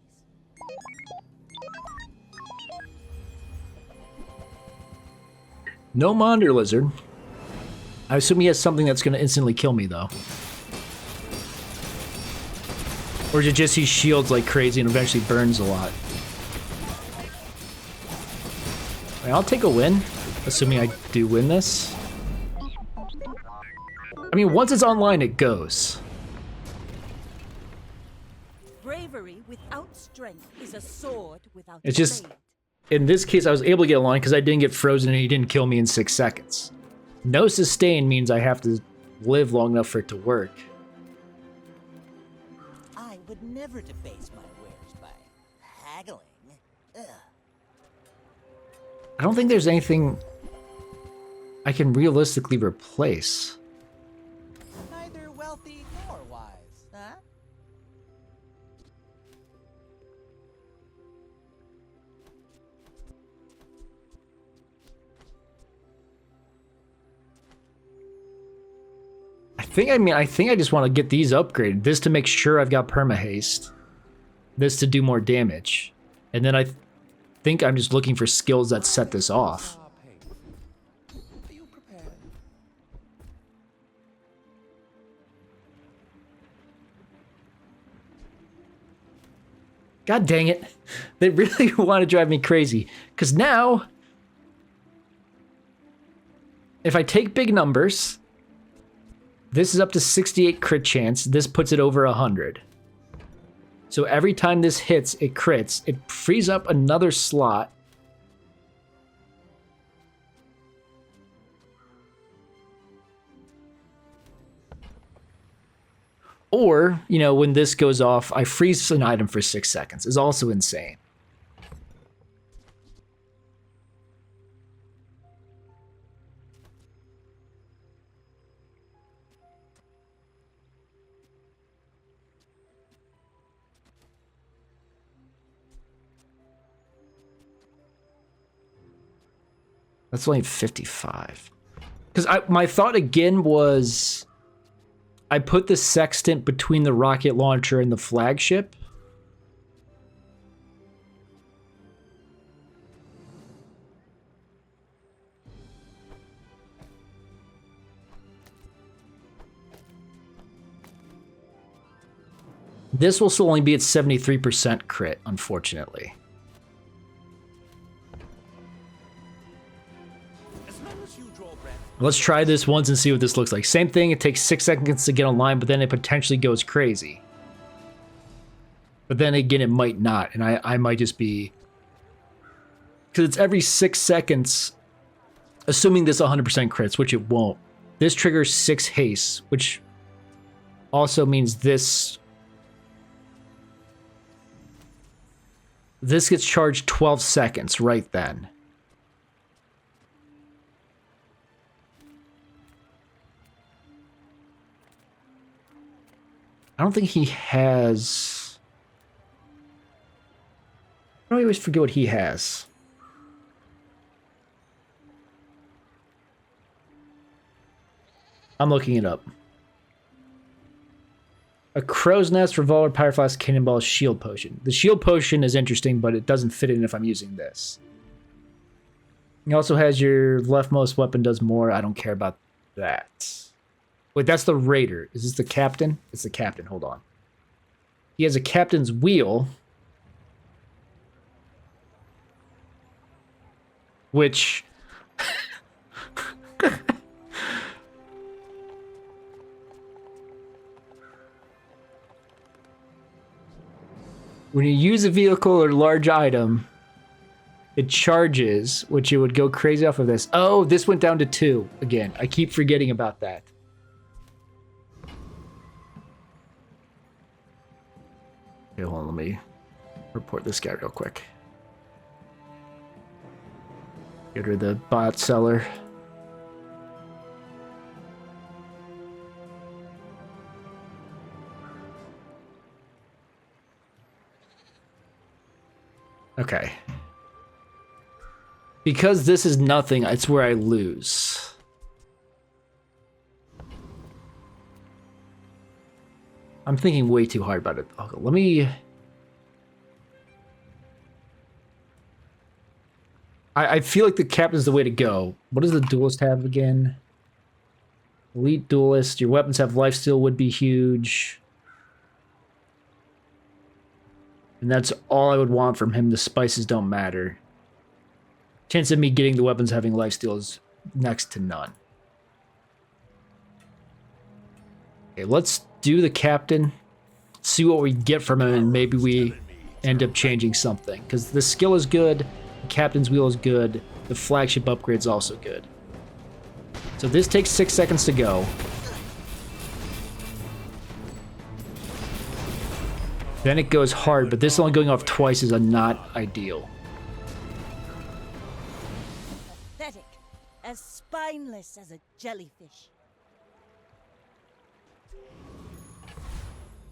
S1: No Monder Lizard. I assume he has something that's going to instantly kill me, though. Or is it just he shields like crazy and eventually burns a lot? I'll take a win, assuming I do win this. I mean, once it's online, it goes.
S3: Bravery without strength is a sword without
S1: It's just,
S3: blade.
S1: in this case, I was able to get online because I didn't get frozen and he didn't kill me in 6 seconds. No sustain means I have to live long enough for it to work.
S8: I would never debase my wares by haggling. Ugh.
S1: I don't think there's anything I can realistically replace.
S8: Neither wealthy nor wise, huh?
S1: I think I just want to get these upgraded. This to make sure I've got perma haste. This to do more damage. And then I think I'm just looking for skills that set this off.
S7: Are you prepared?
S1: God dang it. They really want to drive me crazy. Because now, if I take big numbers, this is up to 68 crit chance. This puts it over 100. So every time this hits, it crits. It frees up another slot. Or, you know, when this goes off, I freeze an item for 6 seconds. Is also insane. That's only 55. Because my thought again was I put the sextant between the rocket launcher and the flagship. This will still only be at 73% crit, unfortunately. Let's try this once and see what this looks like. Same thing, it takes 6 seconds to get online, but then it potentially goes crazy. But then again, it might not, and I might just be... Because it's every 6 seconds, assuming this 100% crits, which it won't. This triggers 6 haste, which also means this gets charged 12 seconds right then. I don't think he has... I always forget what he has. I'm looking it up. A crow's nest, revolver, pyro flask, cannonball, shield potion. The shield potion is interesting, but it doesn't fit in if I'm using this. He also has your leftmost weapon does more. I don't care about that. Wait, that's the raider. Is this the captain? It's the captain. Hold on. He has a captain's wheel, which... When you use a vehicle or large item, it charges, which it would go crazy off of this. Oh, this went down to 2 again. I keep forgetting about that. Okay, hold on, let me report this guy real quick. Get rid of the bot seller. Okay. Because this is nothing, it's where I lose. I'm thinking way too hard about it. Okay, let me... I feel like the captain's the way to go. What does the duelist have again? Elite duelist. Your weapons have lifesteal would be huge. And that's all I would want from him. The spices don't matter. Chance of me getting the weapons having lifesteal is next to none. Okay, let's do the captain. See what we get from him, and maybe we end up changing something. Because the skill is good, the captain's wheel is good, the flagship upgrade's also good. So this takes 6 seconds to go. Then it goes hard, but this only going off twice is not ideal.
S3: Pathetic. As spineless as a jellyfish.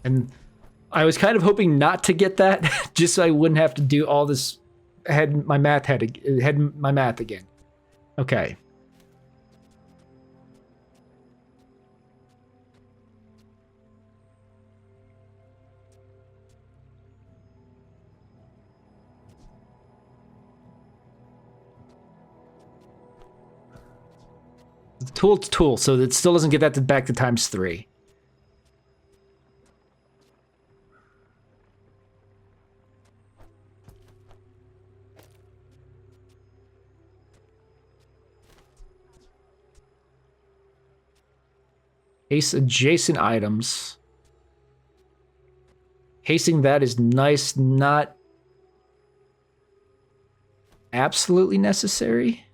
S1: And I was kind of hoping not to get that, just so I wouldn't have to do all this. Had my math again. Okay. Tool's tool, so it still doesn't get that back to times 3. Haste adjacent items. Hasting that is nice, not absolutely necessary.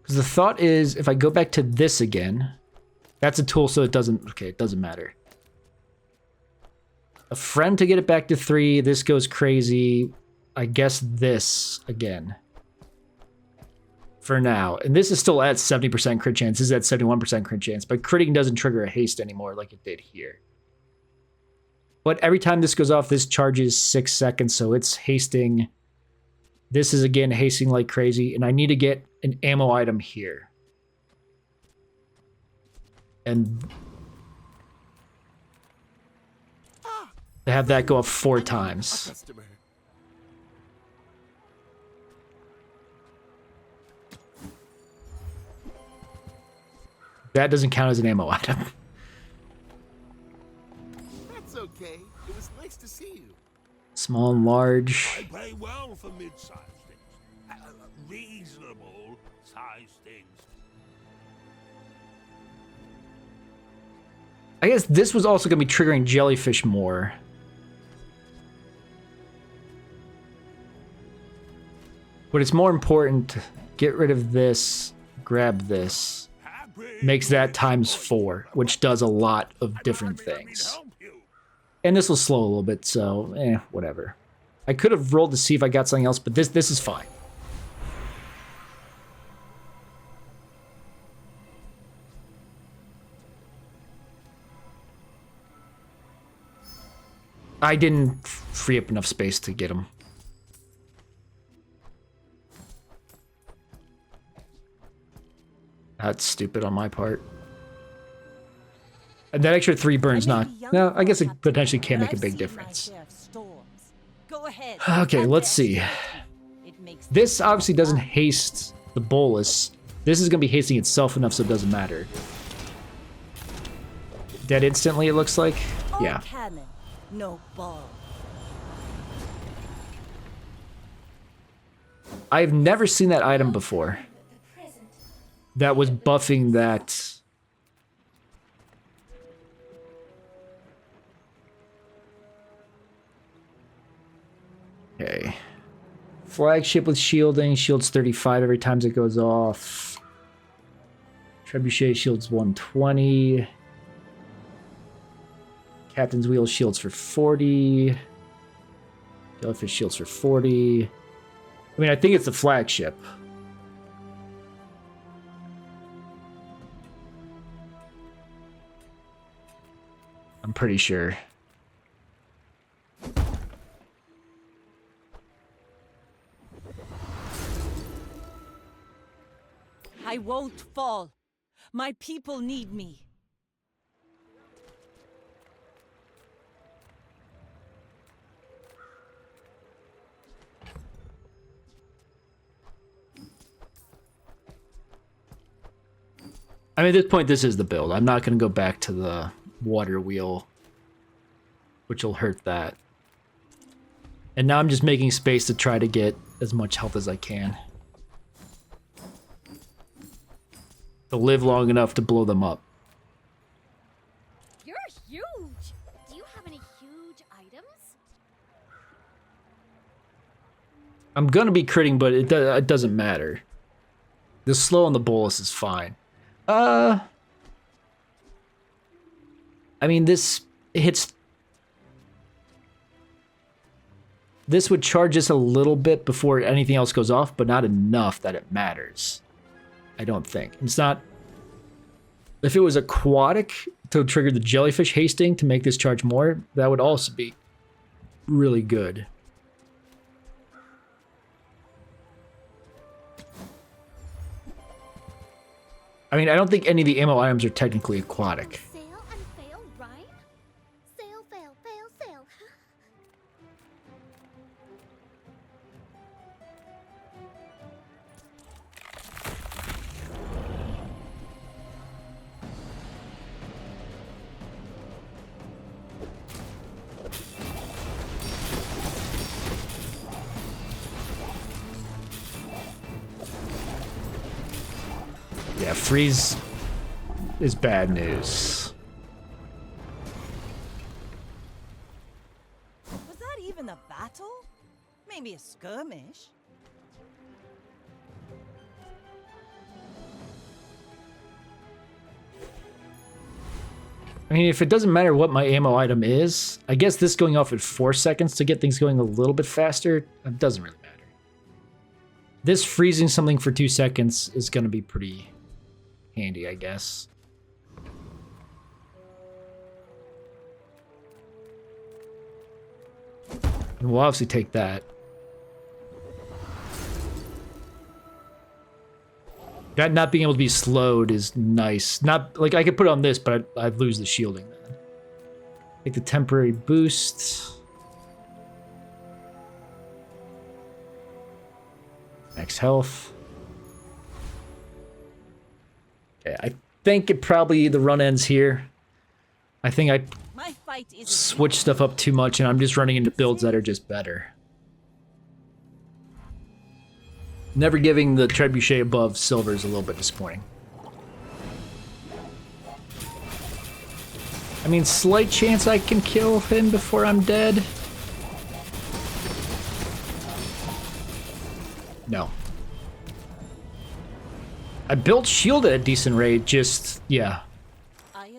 S1: Because the thought is, if I go back to this again, that's a tool, so it doesn't, okay, it doesn't matter. A friend to get it back to 3, this goes crazy. I guess this again. For now. And this is still at 70% crit chance. This is at 71% crit chance, but critting doesn't trigger a haste anymore like it did here. But every time this goes off, this charges 6 seconds, so it's hasting This is again hasting like crazy, and I need to get an ammo item here. And to have that go up 4 times.
S7: Customer.
S1: That doesn't count as an ammo item.
S7: That's okay. It was nice to see you.
S1: Small and large.
S4: I pay well for mid-sized things. Reasonable sized things.
S1: I guess this was also going to be triggering jellyfish more. But it's more important to get rid of this, grab this. Makes that times 4, which does a lot of different things. And this will slow a little bit, so, whatever. I could have rolled to see if I got something else, but this is fine. I didn't free up enough space to get him. That's stupid on my part. And that extra 3 burns not. No, I guess it potentially can make a big difference.
S3: Go ahead.
S1: Okay, let's see. This obviously doesn't haste the bolus. This is going to be hasting itself enough so it doesn't matter. Dead instantly, it looks like. Yeah.
S3: Cannon, no ball.
S1: I've never seen that item before. That was buffing that. Okay. Flagship with shielding. Shields 35 every time it goes off. Trebuchet shields 120. Captain's wheel shields for 40. Jellyfish shields for 40. I mean, I think it's the flagship. I'm pretty sure.
S3: I won't fall. My people need me.
S1: I mean, at this point, this is the build. I'm not going to go back to the water wheel, which will hurt that. And now I'm just making space to try to get as much health as I can. To live long enough to blow them up.
S2: You're huge. Do you have any huge items?
S1: I'm going to be critting, but it doesn't matter. The slow on the bolus is fine. I mean, this hits... This would charge us a little bit before anything else goes off, but not enough that it matters. I don't think. It's not... If it was aquatic to trigger the jellyfish hasting to make this charge more, that would also be really good. I mean, I don't think any of the ammo items are technically aquatic.
S2: Sail and fail, rhyme? Sail, fail, fail, sail.
S1: Yeah, freeze is bad news.
S3: Was that even a battle? Maybe a skirmish.
S1: I mean, if it doesn't matter what my ammo item is, I guess this going off at 4 seconds to get things going a little bit faster, it doesn't really matter. This freezing something for 2 seconds is going to be pretty handy, I guess. And we'll obviously take that. That not being able to be slowed is nice. Not like I could put it on this, but I'd lose the shielding then. Take the temporary boost. Max health. Okay, I think it probably the run ends here. I think I
S3: My fight isn't
S1: switch stuff up too much and I'm just running into builds that are just better. Never giving the trebuchet above silver is a little bit disappointing. I mean, slight chance I can kill him before I'm dead. No. I built shield at a decent rate, just, yeah.
S3: I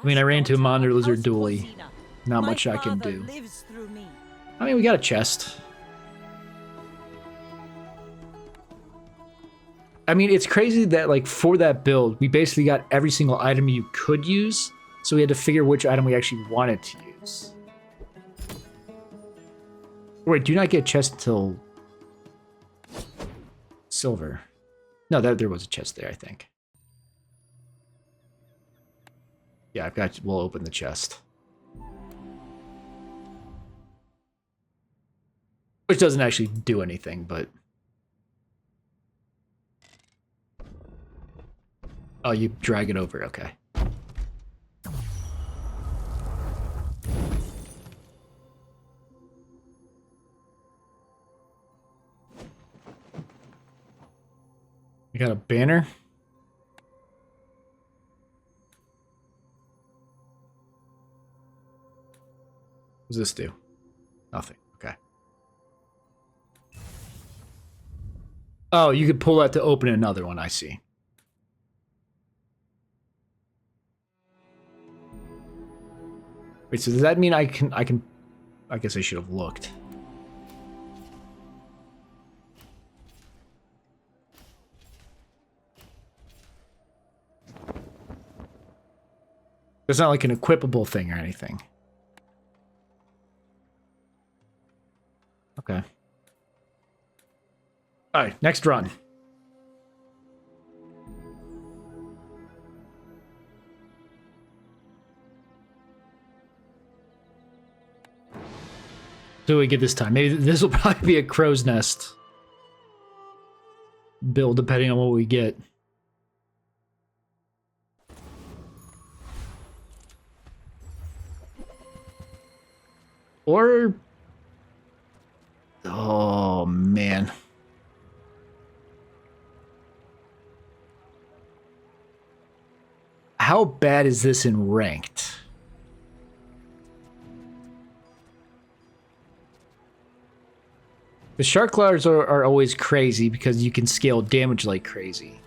S1: mean, I ran into a Monitor Lizard
S3: House
S1: dually.
S3: Corsina.
S1: Not
S3: My
S1: much I can
S3: father
S1: do.
S3: lives through me.
S1: I mean, we got a chest. I mean, it's crazy that, like, for that build, we basically got every single item you could use, so we had to figure which item we actually wanted to use. Wait, do you not get a chest until silver? No, there was a chest there, I think. Yeah, we'll open the chest. Which doesn't actually do anything, but... Oh, you drag it over, okay. You got a banner? What does this do? Nothing, okay. Oh, you could pull that to open another one, I see. Wait, so does that mean I guess I should have looked. It's not like an equipable thing or anything. Okay. Alright, next run. So we get this time. Maybe this will probably be a crow's nest build, depending on what we get. Or... Oh, man. How bad is this in ranked? The Shark Claws are always crazy because you can scale damage like crazy.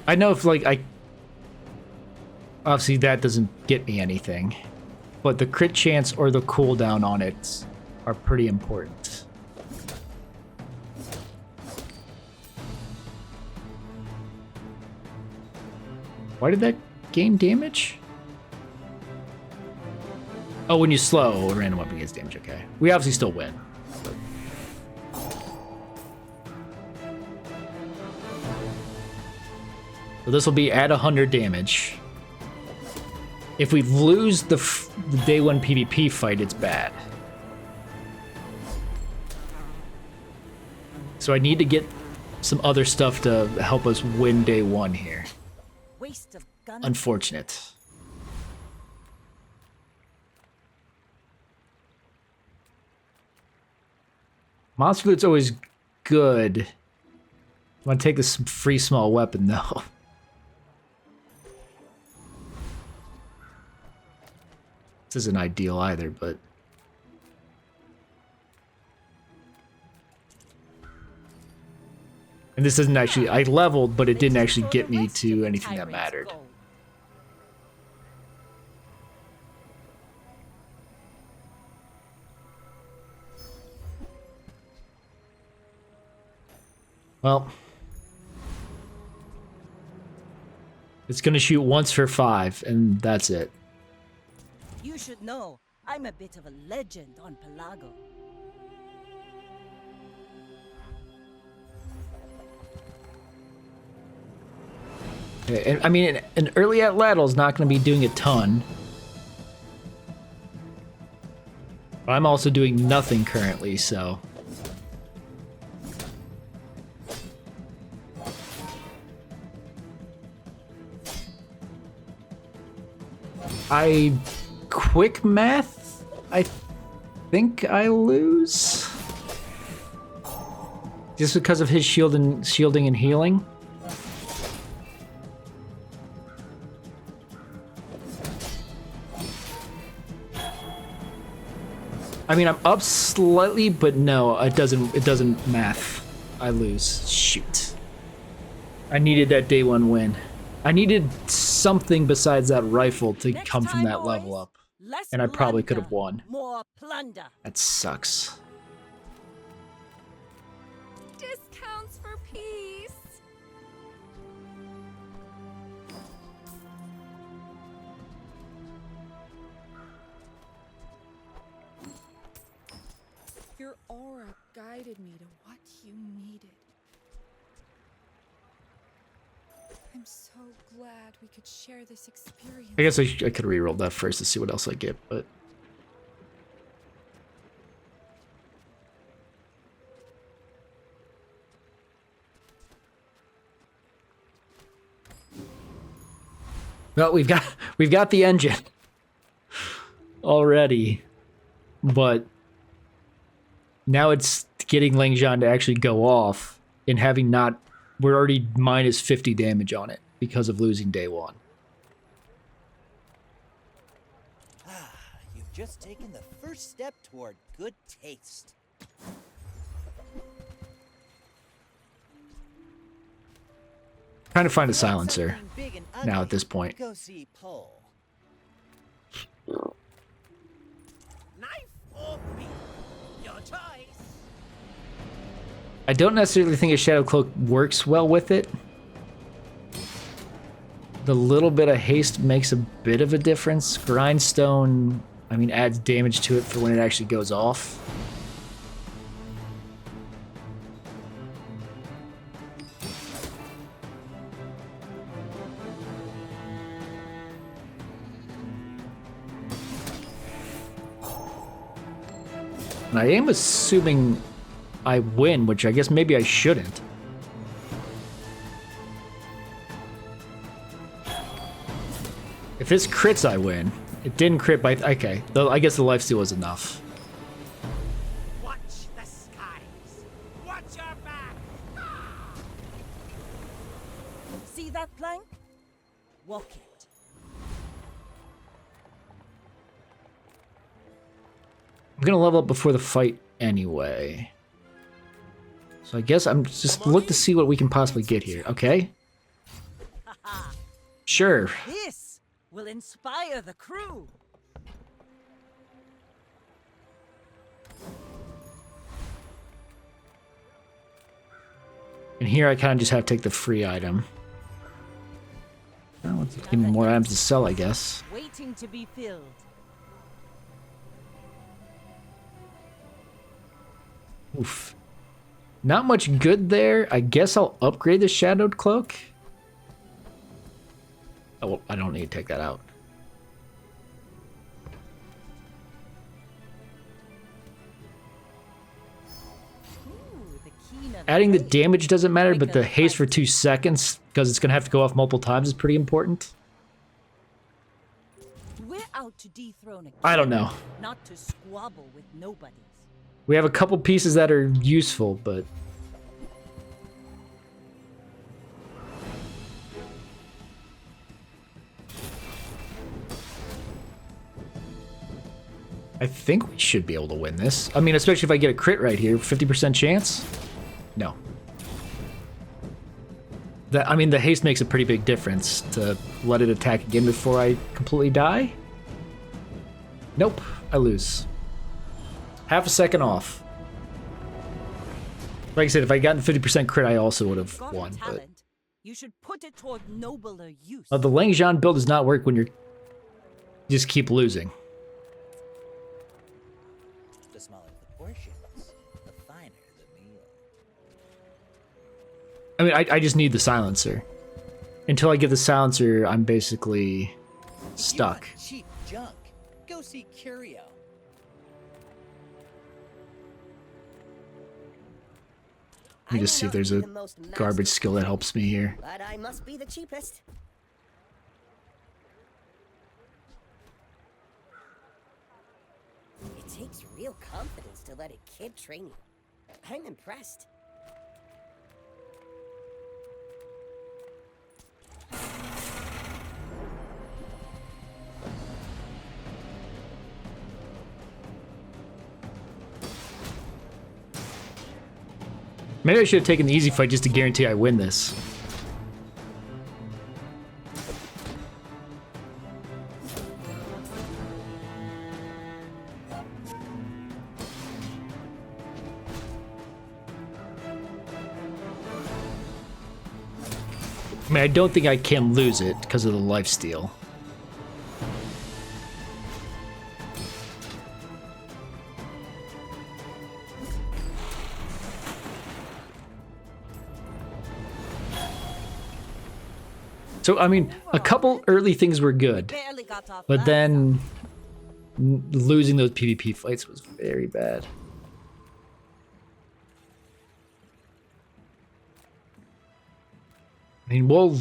S1: I know if, like, obviously that doesn't get me anything, but the crit chance or the cooldown on it are pretty important. Why did that gain damage? Oh, when you slow, a random weapon gets damage, okay. We obviously still win. But... So this will be at 100 damage. If we lose the day one PvP fight, it's bad. So I need to get some other stuff to help us win day one here.
S3: Waste of gun.
S1: Unfortunate. Monster loot's always good. I want to take this free small weapon though. This isn't ideal either, but... And this isn't actually... I leveled, but it didn't actually get me to anything that mattered. Well, it's gonna shoot once for 5, and that's it.
S3: You should know, I'm a bit of a legend on Pelago.
S1: Okay, and, I mean, an early Atlatl is not gonna be doing a ton. But I'm also doing nothing currently, so. Quick math, I think I lose. Just because of his shielding and healing. I mean, I'm up slightly, but no, it doesn't math. I lose. Shoot. I needed that day 1 win. I needed something besides that rifle to
S3: Next
S1: come from
S3: time,
S1: that
S3: boys,
S1: level up.
S3: less
S1: And I probably could
S3: blunder,
S1: have won.
S3: More plunder.
S1: That sucks.
S2: Discounts for peace.
S9: Your aura guided me to what you needed. I'm so glad we could share this experience.
S1: I guess I could reroll that first to see what else I get, but. Well, we've got the engine already, but now it's getting Langzhan to actually go off and having not. We're already minus 50 damage on it because of losing day 1.
S8: You've just taken the first step toward good taste.
S1: Trying to find a silencer
S8: Something big and
S1: now
S8: ugly,
S1: at this point.
S8: Go see Pole.
S6: Knife or beef? Your choice.
S1: I don't necessarily think a Shadow Cloak works well with it. The little bit of haste makes a bit of a difference. Grindstone, I mean, adds damage to it for when it actually goes off. And I am assuming I win, which I guess maybe I shouldn't. If this crits, I win. It didn't crit by... Okay, though I guess the lifesteal was enough.
S6: Watch the skies. Watch your back.
S3: See that plank? Walk it.
S1: I'm gonna level up before the fight anyway. So I guess I'm just look to see what we can possibly get here, okay? Sure.
S3: This will inspire the crew.
S1: And here I kind of just have to take the free item. Well, let's give me more items to sell, I guess.
S3: Waiting to be filled.
S1: Oof. Not much good there. I guess I'll upgrade the Shadowed Cloak. Oh, well, I don't need to take that out.
S3: Ooh, the keen of
S1: Adding the
S3: blade.
S1: damage doesn't matter, but the
S3: Quicker
S1: haste for
S3: fight.
S1: 2 seconds, because it's going to have to go off multiple times, is pretty important.
S3: We're out to dethrone a
S1: I don't
S3: king,
S1: know.
S3: not to squabble with nobodies.
S1: We have a couple pieces that are useful, but... I think we should be able to win this. I mean, especially if I get a crit right here. 50% chance? No. I mean, the haste makes a pretty big difference to let it attack again before I completely die. Nope, I lose. Half a second off. Like I said, if I gotten 50% crit, I also would have
S3: Got
S1: won.
S3: a
S1: But
S3: talent. You should put it toward nobler use.
S1: the Lang Zhan build does not work when you just keep losing.
S8: The smaller the portions, the finer the meal.
S1: I mean, I just need the silencer. Until I get the silencer, I'm basically stuck.
S8: You want cheap junk? Go see Curio.
S1: Let me just see if there's a garbage skill that helps me here.
S6: But I must be the cheapest. It takes real confidence to let a kid train you. I'm impressed.
S1: Maybe I should have taken the easy fight just to guarantee I win this. I mean, I don't think I can lose it because of the lifesteal. So, I mean, a couple early things were good,
S3: Barely got off
S1: but
S3: last
S1: then losing those PvP fights was very bad. I mean, well,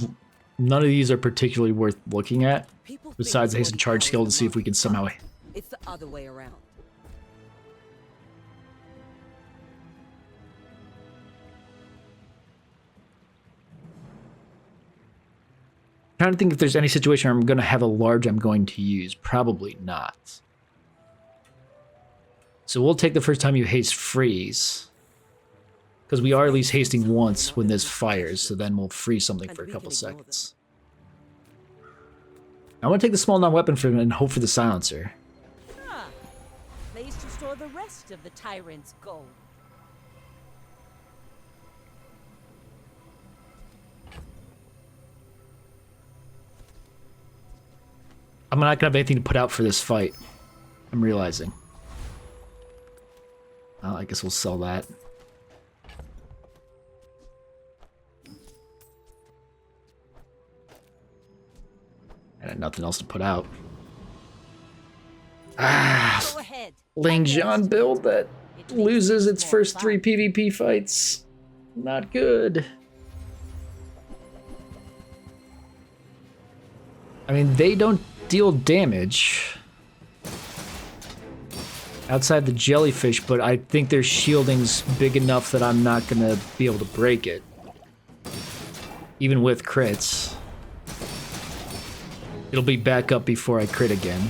S1: none of these are particularly worth looking at,
S3: People
S1: besides the
S3: think
S1: haste and charge
S3: power
S1: skill to
S3: is
S1: see if we can somehow...
S3: It's the other way around.
S1: Trying to think if there's any situation where I'm going to have a large I'm going to use. Probably not. So we'll take the first time you haste freeze. Because we are at least hasting once when this fires, so then we'll freeze something for a couple seconds. I want to take the small non-weapon for him and hope for the silencer.
S3: Ah, place to store the rest of the tyrant's gold.
S1: I'm not going to have anything to put out for this fight. I'm realizing. Well, I guess we'll sell that. And nothing else to put out. Ah,
S3: Go ahead.
S1: Lang Zhan build that
S3: It
S1: loses
S3: makes
S1: its
S3: more
S1: first
S3: fun.
S1: 3 PvP fights. Not good. I mean, they don't deal damage outside the jellyfish, but I think their shielding's big enough that I'm not gonna be able to break it. Even with crits. It'll be back up before I crit again.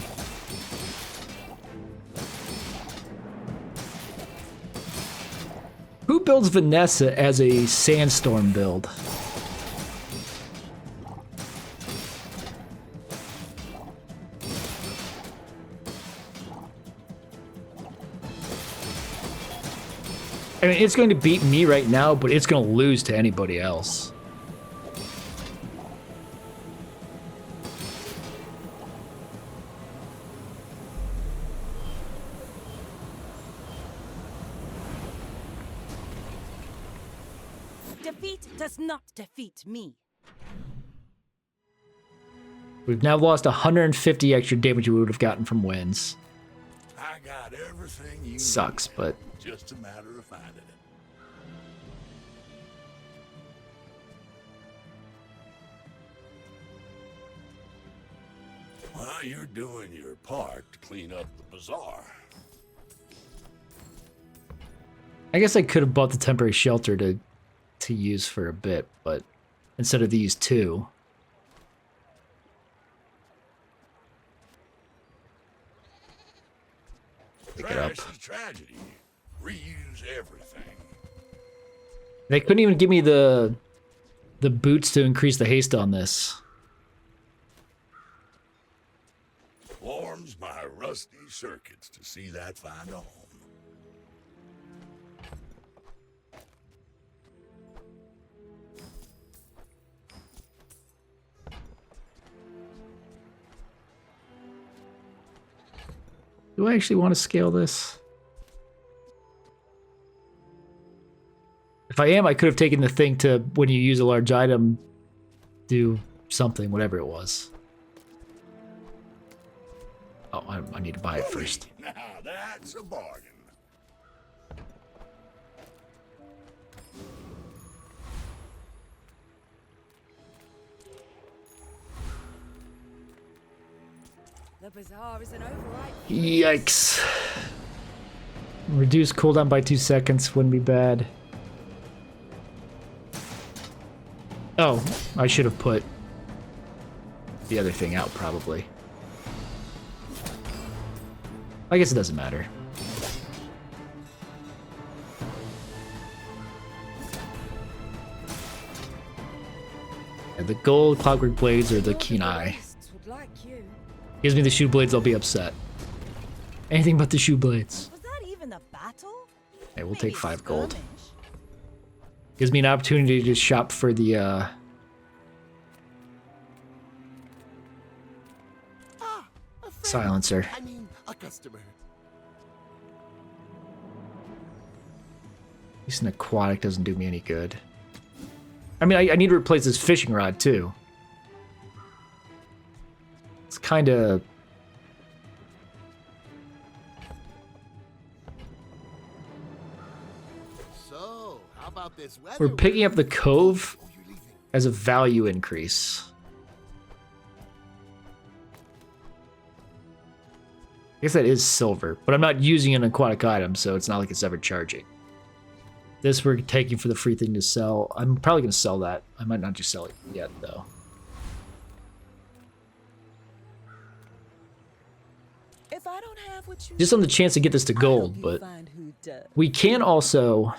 S1: Who builds Vanessa as a sandstorm build? I mean, it's going to beat me right now, but it's going to lose to anybody else.
S3: Defeat does not defeat me.
S1: We've now lost 150 extra damage we would have gotten from wins.
S4: I got everything you
S1: Sucks,
S4: need.
S1: but...
S4: Just a matter of finding it. Well, you're doing your part to clean up the bazaar.
S1: I guess I could have bought the temporary shelter to use for a bit, but instead of these two. Pick it up.
S4: Trash is tragedy. Reuse everything.
S1: They couldn't even give me the boots to increase the haste on this.
S4: Warms my rusty circuits to see that find a home.
S1: Do I actually want to scale this? If I am, I could have taken the thing to, when you use a large item, do something, whatever it was. Oh, I need to buy it first.
S4: Now that's a bargain.
S9: The bazaar is an overripe.
S1: Yikes. Reduce cooldown by 2 seconds wouldn't be bad. Oh, I should have put the other thing out, probably. I guess it doesn't matter. And the gold clockwork blades or the keen eye.
S9: Would like you.
S1: Gives me the shoe blades, I'll be upset. Anything but the shoe blades.
S3: Was that even a battle?
S1: Hey, we'll
S3: Maybe
S1: take
S3: a
S1: 5 gold.
S3: skirmish.
S1: Gives me an opportunity to shop for the
S7: A friend.
S1: silencer.
S7: I mean, a customer.
S1: At least an aquatic doesn't do me any good. I mean, I need to replace this fishing rod too. It's kind of...
S7: So, how about this weather?
S1: We're picking up the cove
S7: Oh, you're leaving.
S1: as a value increase. I guess that is silver, but I'm not using an aquatic item, so it's not like it's ever charging. This we're taking for the free thing to sell. I'm probably going to sell that. I might not just sell it yet, though.
S3: If I don't have what you
S1: Just on the chance to get this to
S3: I hope
S1: gold,
S3: you
S1: but
S3: find who does.
S1: we can also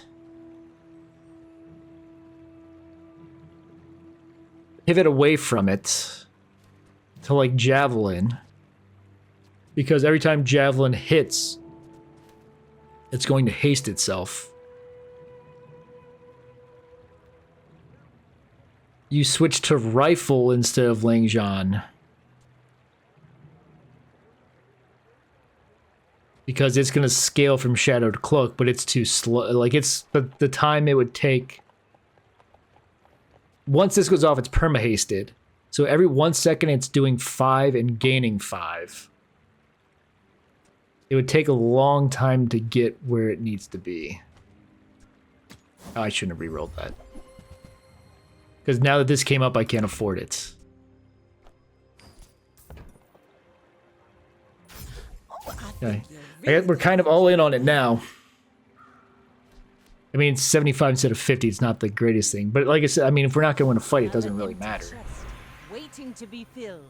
S1: pivot away from it to like javelin, because every time javelin hits, it's going to haste itself. You switch to rifle instead of Langjan, because it's going to scale from shadowed cloak, but it's too slow. Like, it's the time it would take. Once this goes off, it's perma-hasted. So every 1 second, it's doing 5 and gaining 5. It would take a long time to get where it needs to be. Oh, I shouldn't have re-rolled that. Because now that this came up, I can't afford it. Okay. I guess we're kind of all in on it now. I mean, it's 75 instead of 50. It's not the greatest thing. But like I said, I mean, if we're not going to win a fight, it doesn't really matter.
S3: Chest, waiting to be filled.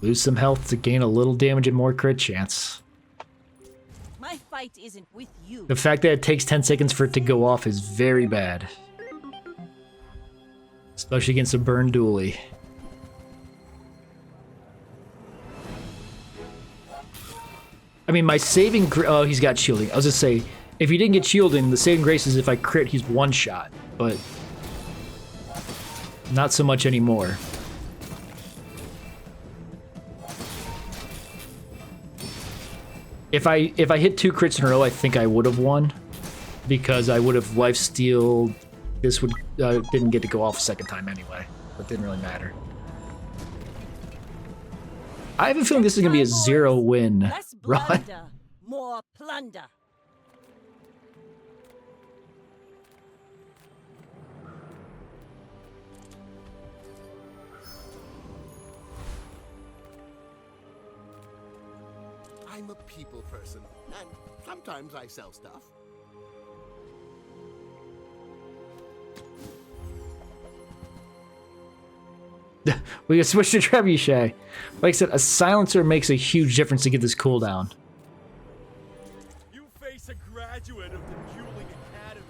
S1: Lose some health to gain a little damage and more crit chance.
S3: My fight isn't with you.
S1: The fact that it takes 10 seconds for it to go off is very bad. Especially against a burn dually. I mean, my saving... Oh, he's got shielding. I was just say, if he didn't get shielding, the saving grace is if I crit, he's one shot. But... not so much anymore. If I hit 2 crits in a row, I think I would have won. Because I would have lifestealed... This would didn't get to go off a second time anyway. But didn't really matter. I have a feeling this is going to be a 0-win
S3: Less
S1: run.
S3: blunder, more plunder.
S7: I'm a people person, and sometimes I sell stuff.
S1: We can switch to trebuchet. Like I said, a silencer makes a huge difference to get this cooldown.
S5: You face a graduate of the Dueling Academy.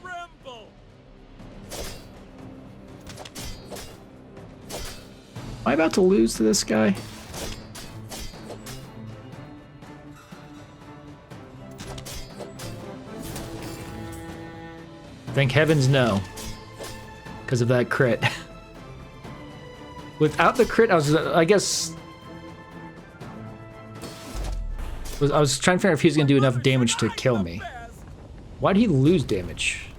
S5: Tremble!
S1: Am I about to lose to this guy? Thank heavens no. because of that crit. Without the crit, I was trying to figure out if he was gonna do enough damage to kill me. Why'd he lose damage?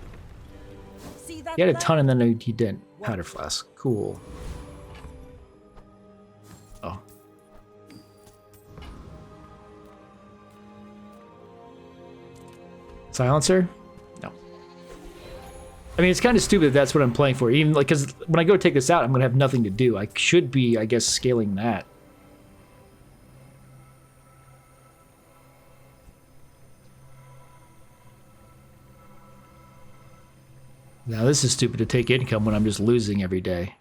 S3: See that
S1: He had a
S3: blood?
S1: ton and then he didn't. Powder flask. Cool. Oh. Silencer? No. I mean, it's kind of stupid that's what I'm playing for. Even like, because when I go take this out, I'm going to have nothing to do. I should be, I guess, scaling that. Now this is stupid to take income when I'm just losing every day.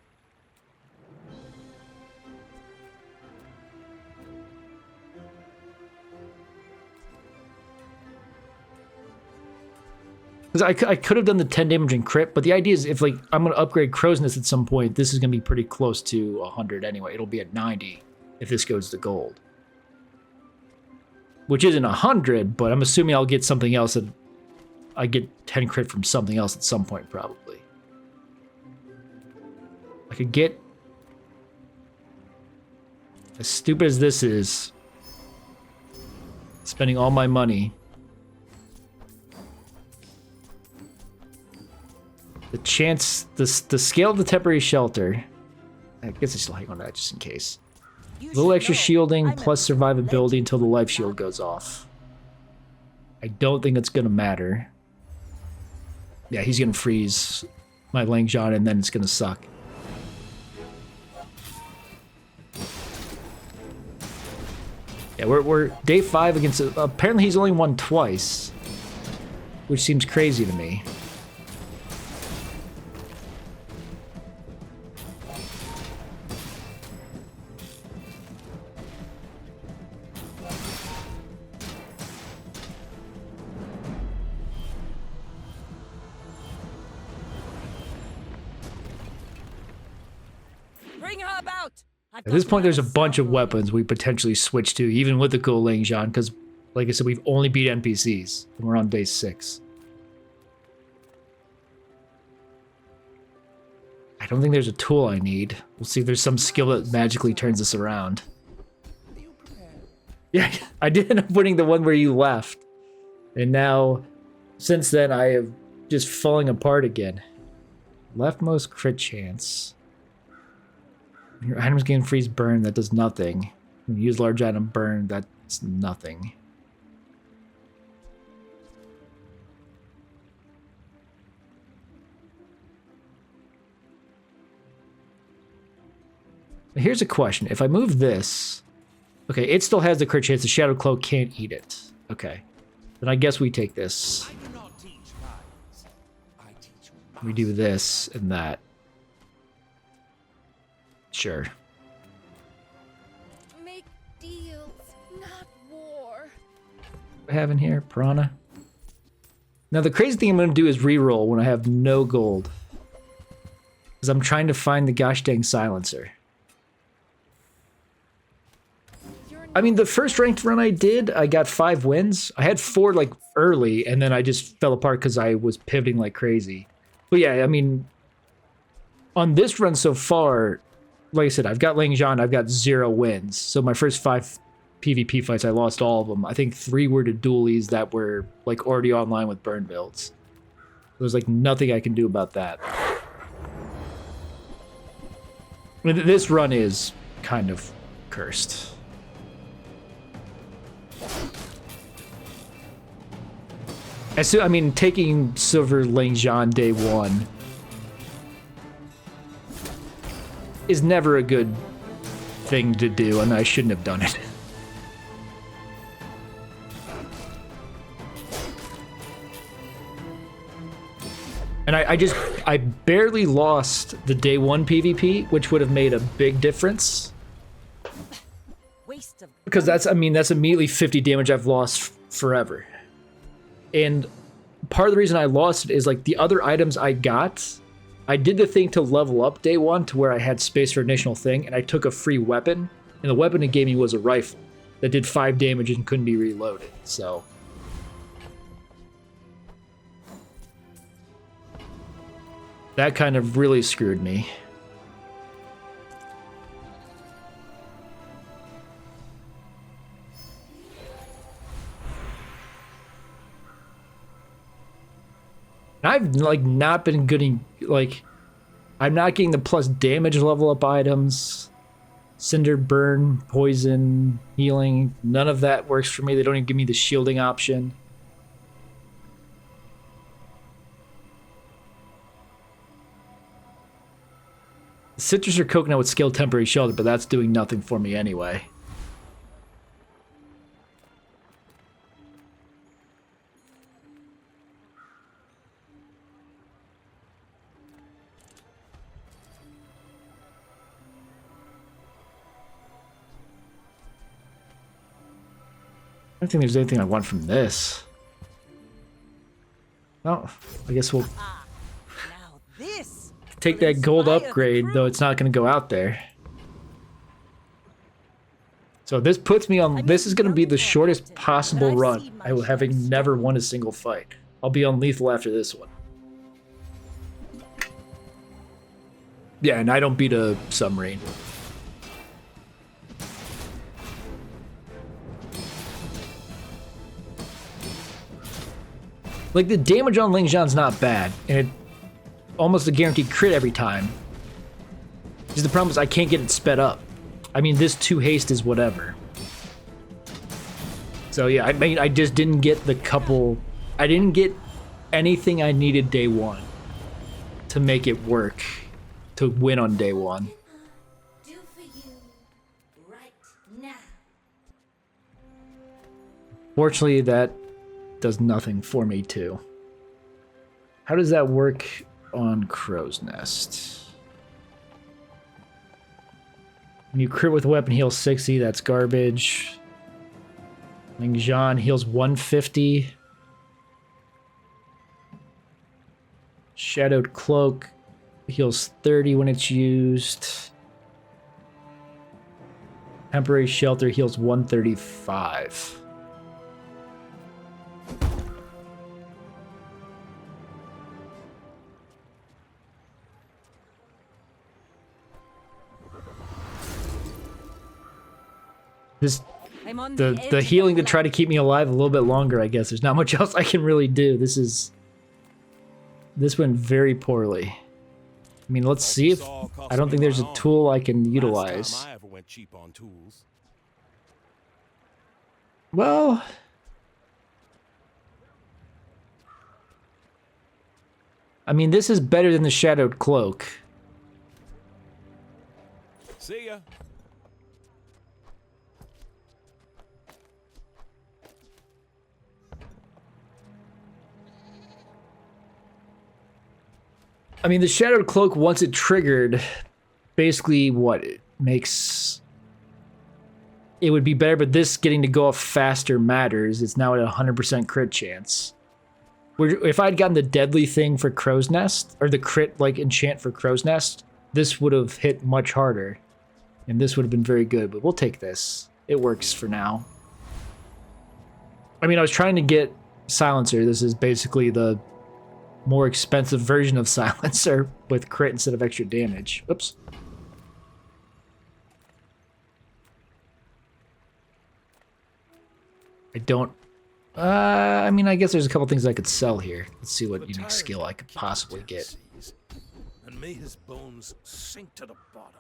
S1: Because I could have done the 10 damage and crit, but the idea is if like I'm going to upgrade Crow's Nest at some point, this is going to be pretty close to 100 anyway. It'll be at 90 if this goes to gold. Which isn't 100, but I'm assuming I'll get something else that I get 10 crit from something else at some point, probably. I could get... As stupid as this is, spending all my money. The chance... The scale of the temporary shelter... I guess I still hang on to that just in case. A little extra shielding plus survivability until the life shield goes off. I don't think it's going to matter. Yeah, he's gonna freeze my Lang John and then it's gonna suck. Yeah, we're day 5 against... apparently he's only won twice. Which seems crazy to me.
S3: Bring her about.
S1: At this point, there's a bunch of weapons we potentially switch to, even with the cool Lang John, because, like I said, we've only beat NPCs, and we're on day 6. I don't think there's a tool I need. We'll see if there's some skill that magically turns this around. Yeah, I did end up winning the one where you left. And now, since then, I have just falling apart again. Leftmost crit chance. Your items gain freeze burn, that does nothing. When you use large item burn, that's nothing. Here's a question. If I move this... Okay, it still has the crit chance. The Shadow Cloak can't eat it. Okay. Then I guess we take this. We do this and that. Sure.
S9: Make deals, not war.
S1: What I have in here? Piranha? Now the crazy thing I'm going to do is reroll when I have no gold. Because I'm trying to find the gosh dang silencer. I mean, the first ranked run I did, I got 5 wins. I had 4 like early, and then I just fell apart because I was pivoting like crazy. But yeah, I mean, on this run so far, like I said, I've got Lang John, I've got 0 wins. So my first 5 PvP fights, I lost all of them. I think 3 were to dualies that were like already online with burn builds. There's like nothing I can do about that. I mean, this run is kind of cursed. I mean, taking Silver Lang John day 1 is never a good thing to do, and I shouldn't have done it. And I barely lost the day 1 PvP, which would have made a big difference.
S3: Waste of
S1: Because that's immediately 50 damage I've lost forever. And part of the reason I lost it is like the other items I got, I did the thing to level up day 1 to where I had space for additional thing, and I took a free weapon, and the weapon it gave me was a rifle that did 5 damage and couldn't be reloaded, so. That kind of really screwed me. I've like not been getting like I'm not getting the plus damage level up items. Cinder, burn, poison, healing. None of that works for me. They don't even give me the shielding option. Citrus or coconut would scale temporary shelter, but that's doing nothing for me anyway. I don't think there's anything I want from this. Oh, I guess we'll
S3: Now this
S1: take
S3: will
S1: that gold
S3: inspire the
S1: upgrade,
S3: crew.
S1: though it's not going to go out there. So this puts me on, this is going to be the shortest possible run, having never won a single fight. I'll be on lethal after this one. Yeah, and I don't beat a submarine. Like, the damage on Ling Zhan's not bad, and it almost a guaranteed crit every time. Just the problem is I can't get it sped up. I mean, this 2 haste is whatever. So yeah, I mean, I just didn't get the couple... I didn't get anything I needed day 1 to make it work, to win on day 1.
S2: Do for you right now.
S1: Fortunately, that does nothing for me too. How does that work on Crow's Nest? When you crit with a weapon, heals 60. That's garbage. Ling Zhan heals 150. Shadowed Cloak heals 30 when it's used. Temporary Shelter heals 135. This
S3: I'm on
S1: the
S3: edge of
S1: healing to
S3: life.
S1: try to keep me alive a little bit longer, I guess. There's not much else I can really do. This went very poorly. I mean, let's see if I don't think there's a tool I can utilize.
S5: Last time I ever went cheap on tools.
S1: Well, I mean, this is better than the Shadowed Cloak.
S5: See ya.
S1: I mean, the Shadowed Cloak, once it triggered, basically what it makes... It would be better, but this getting to go off faster matters. It's now at a 100% crit chance. If I'd gotten the deadly thing for Crow's Nest, or the crit, like, enchant for Crow's Nest, this would have hit much harder. And this would have been very good, but we'll take this. It works for now. I mean, I was trying to get Silencer. This is basically the more expensive version of Silencer with crit instead of extra damage. Oops. I don't... I mean, I guess there's a couple things I could sell here. Let's see what unique skill I could possibly get.
S4: And may his bones sink to the bottom.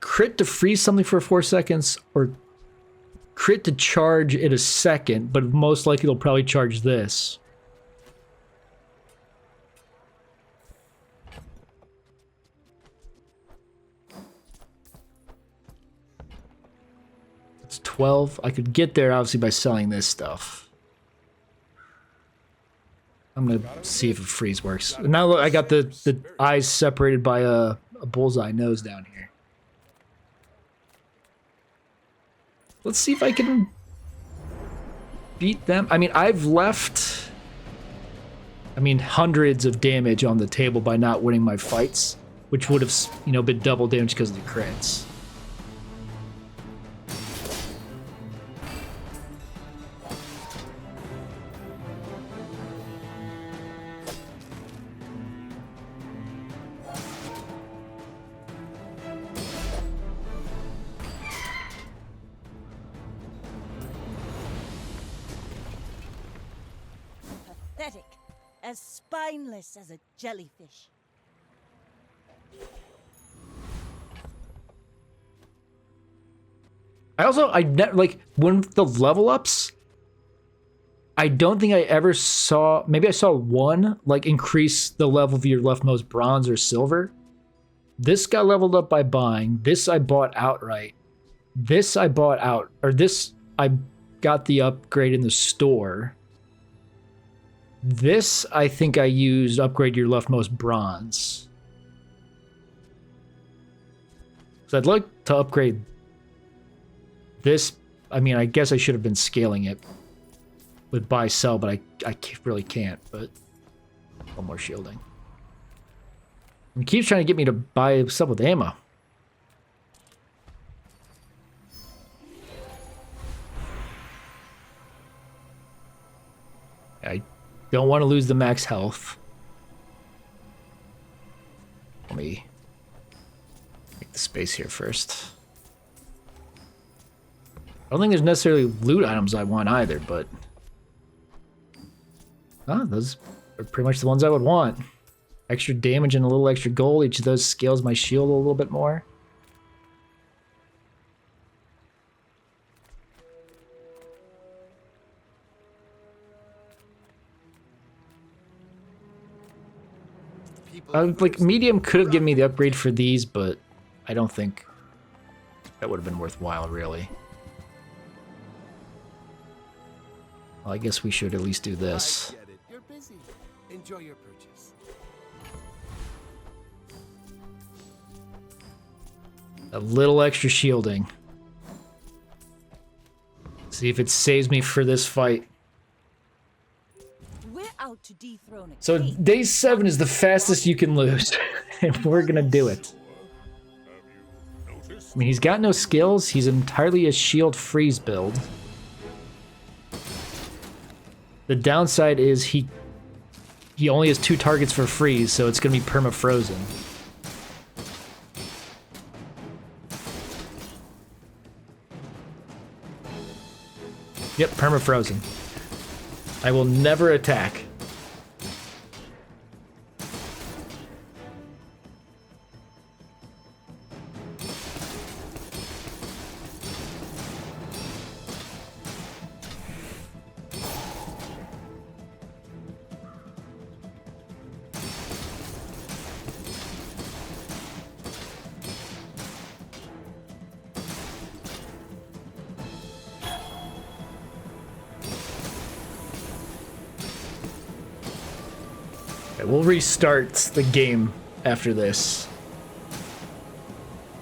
S1: Crit to freeze something for 4 seconds, or crit to charge in a second, but most likely it'll probably charge this. It's 12. I could get there obviously by selling this stuff. I'm gonna see if a freeze works. Now look, I got the eyes separated by a bullseye nose down here. Let's see if I can beat them. I mean, I've left, hundreds of damage on the table by not winning my fights, which would have, been double damage because of the crits.
S3: pathetic, as spineless as a jellyfish.
S1: I never, like, when the level ups, I don't think I ever saw, maybe I saw one, like, increase the level of your leftmost bronze or silver. This got leveled up by buying. This I bought outright. This I bought out, or this I got the upgrade in the store. This I think I used upgrade your leftmost bronze. So I'd like to upgrade this. I mean, I guess I should have been scaling it with buy sell, but I really can't. But one more shielding. He keeps trying to get me to buy stuff with ammo. I don't want to lose the max health. Let me make the space here first. I don't think there's necessarily loot items I want either, but... those are pretty much the ones I would want. Extra damage and a little extra gold. Each of those scales my shield a little bit more. Like, medium could have given me the upgrade for these, but I don't think that would have been worthwhile, really. Well, I guess we should at least do this.
S7: I get it. You're busy. Enjoy your purchase.
S1: A little extra shielding. See if it saves me for this fight.
S3: We're out to dethrone a
S1: So
S3: king.
S1: day 7 is the fastest you can lose, and we're gonna do it. I mean, he's got no skills. He's entirely a shield freeze build. The downside is he only has 2 targets for freeze, so it's gonna be perma-frozen. Yep, perma-frozen. I will never attack. We'll restart the game after this.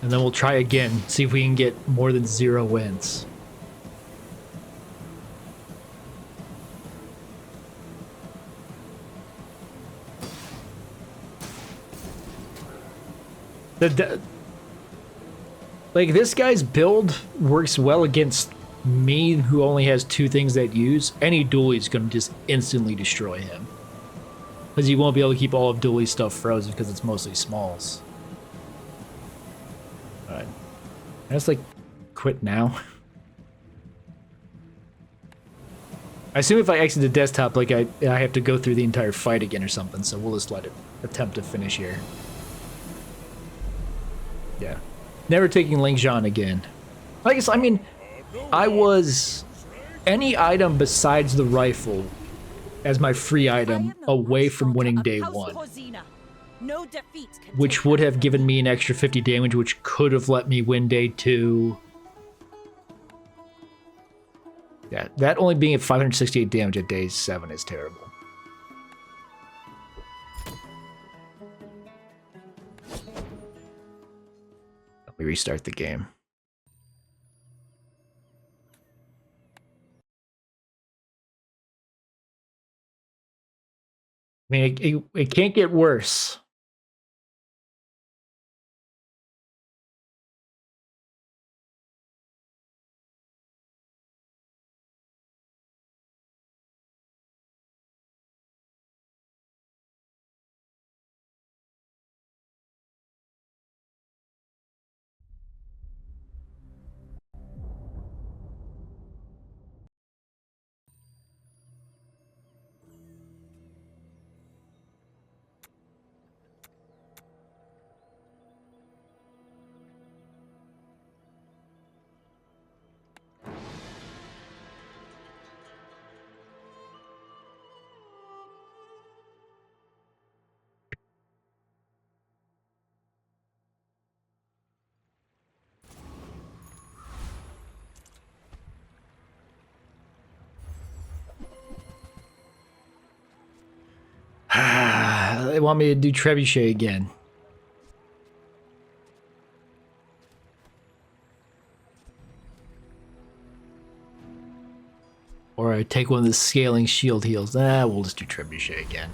S1: And then we'll try again, see if we can get more than 0 wins. Like, this guy's build works well against me, who only has 2 things that use. Any duelie's gonna just instantly destroy him. Because you won't be able to keep all of Dooley's stuff frozen because it's mostly smalls. Alright. I just, like, quit now. I assume if I exit the desktop, like, I have to go through the entire fight again or something, so we'll just let it attempt to finish here. Yeah. Never taking Ling Zhan again. I guess, I mean, I was... Any item besides the rifle as my free item away from winning day 1,
S3: No defeats can
S1: which would have given me an extra 50 damage, which could have let me win day 2. Yeah, that only being at 568 damage at day 7 is terrible. Let me restart the game. I mean, it can't get worse. they want me to do trebuchet again. Or I take one of the scaling shield heals. We'll just do trebuchet again.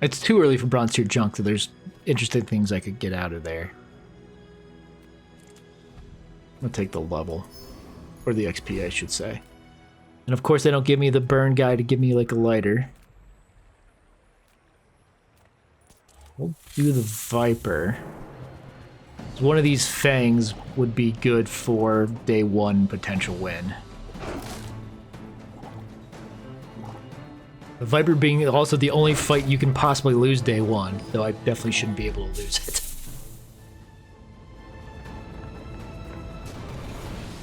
S1: It's too early for bronze tier junk, so there's interesting things I could get out of there. I'm gonna take the level. Or the XP, I should say. And of course they don't give me the burn guy to give me like a lighter. We'll do the Viper. One of these fangs would be good for day one potential win. The Viper being also the only fight you can possibly lose day one, though I definitely shouldn't be able to lose it.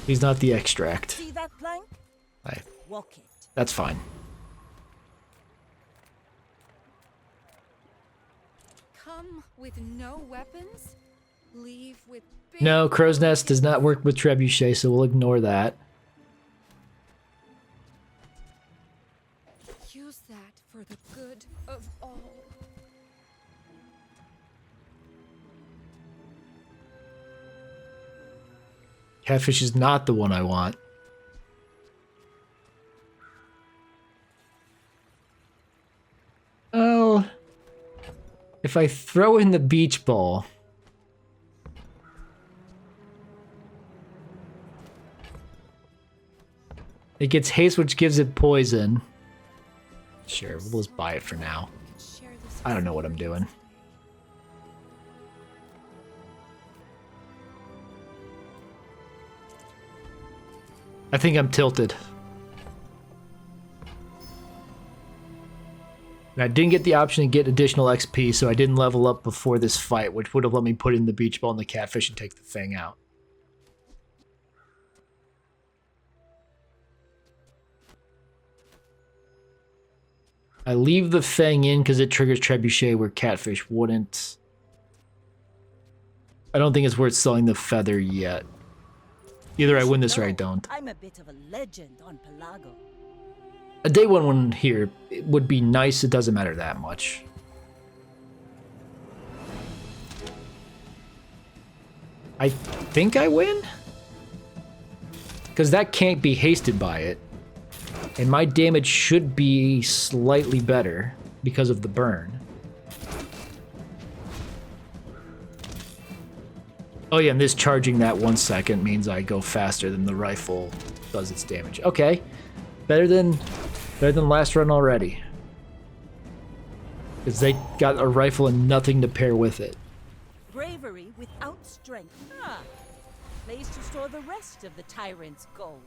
S1: He's not the extract.
S3: See that plank? Walk it.
S1: That's fine.
S9: Come with no weapons? Leave with big
S1: No, Crow's Nest does not work with trebuchet, so we'll ignore that.
S9: Use that for the good of all.
S1: Catfish is not the one I want. Oh. If I throw in the beach ball. It gets haste, which gives it poison. Sure, we'll just buy it for now. I don't know what I'm doing. I think I'm tilted. And I didn't get the option to get additional XP, so I didn't level up before this fight, which would have let me put in the beach ball and the catfish and take the thing out. I leave the Fang in because it triggers Trebuchet where Catfish wouldn't. I don't think it's worth selling the feather yet. Either I win this or I don't.
S3: I'm a bit of a legend on Pelago.
S1: A day one here it would be nice. It doesn't matter that much. I think I win? Because that can't be hasted by it. And my damage should be slightly better because of the burn. Oh yeah, and this charging that 1 second means I go faster than the rifle does its damage. Okay, better than last run already. Because they got a rifle and nothing to pair with it.
S3: Bravery without strength. Ah, place to store the rest of the tyrant's gold.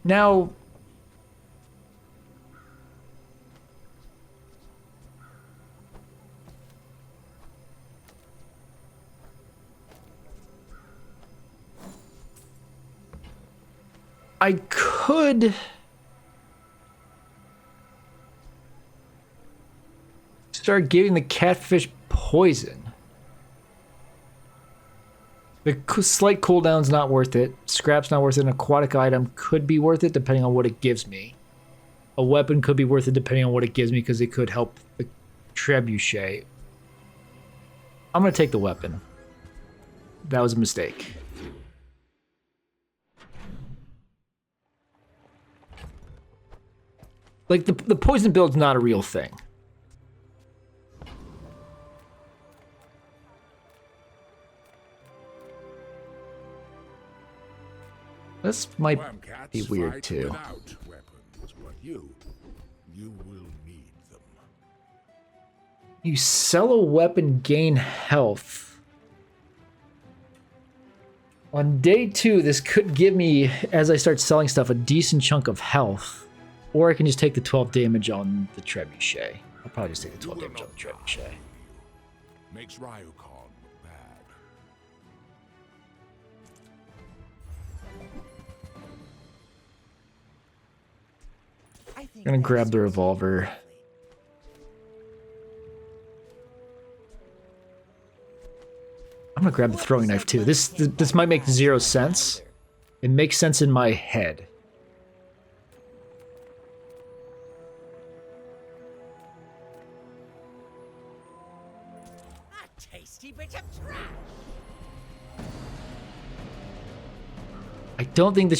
S1: Now, I could start giving the catfish poison. The slight cooldown's not worth it. Scrap's not worth it. An aquatic item could be worth it depending on what it gives me. A weapon could be worth it depending on what it gives me because it could help the trebuchet. I'm going to take the weapon. That was a mistake. Like, the poison build's not a real thing. This might be weird too.
S4: Weapons, but you will need them.
S1: You sell a weapon, gain health. On day 2, this could give me, as I start selling stuff, a decent chunk of health. Or I can just take the 12 damage on the trebuchet. I'll probably just take the 12 damage on the trebuchet.
S4: Makes Ryukon look bad.
S1: I'm gonna grab the revolver. gonna grab the throwing knife too. This might make 0 sense. It makes sense in my head.
S8: A tasty bit of trash.
S1: I don't think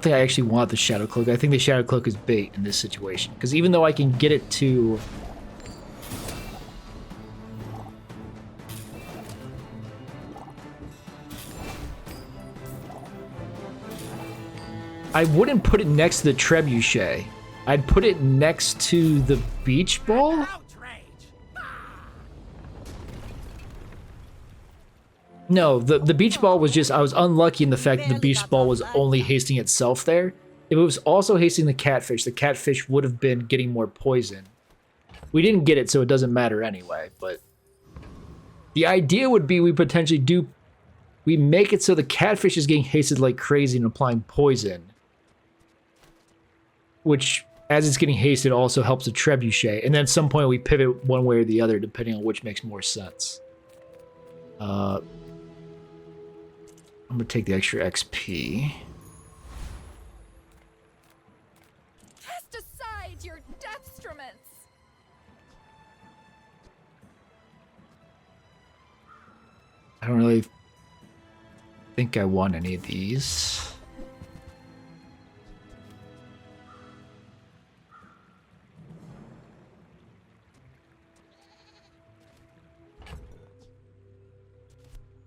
S1: I actually want the shadow cloak. I think the shadow cloak is bait in this situation. Because even though I can get it to... I wouldn't put it next to the trebuchet. I'd put it next to the beach ball.
S8: Outrage.
S1: No, the beach ball was just, I was unlucky in the fact that the beach ball was only hasting itself there. If it was also hasting the catfish would have been getting more poison. We didn't get it, so it doesn't matter anyway, but... The idea would be we potentially we make it so the catfish is getting hasted like crazy and applying poison. Which, as it's getting hasted, also helps the trebuchet. And then at some point we pivot one way or the other, depending on which makes more sense. I'm gonna take the extra XP.
S9: Cast aside your deathstruments.
S1: I don't really think I want any of these.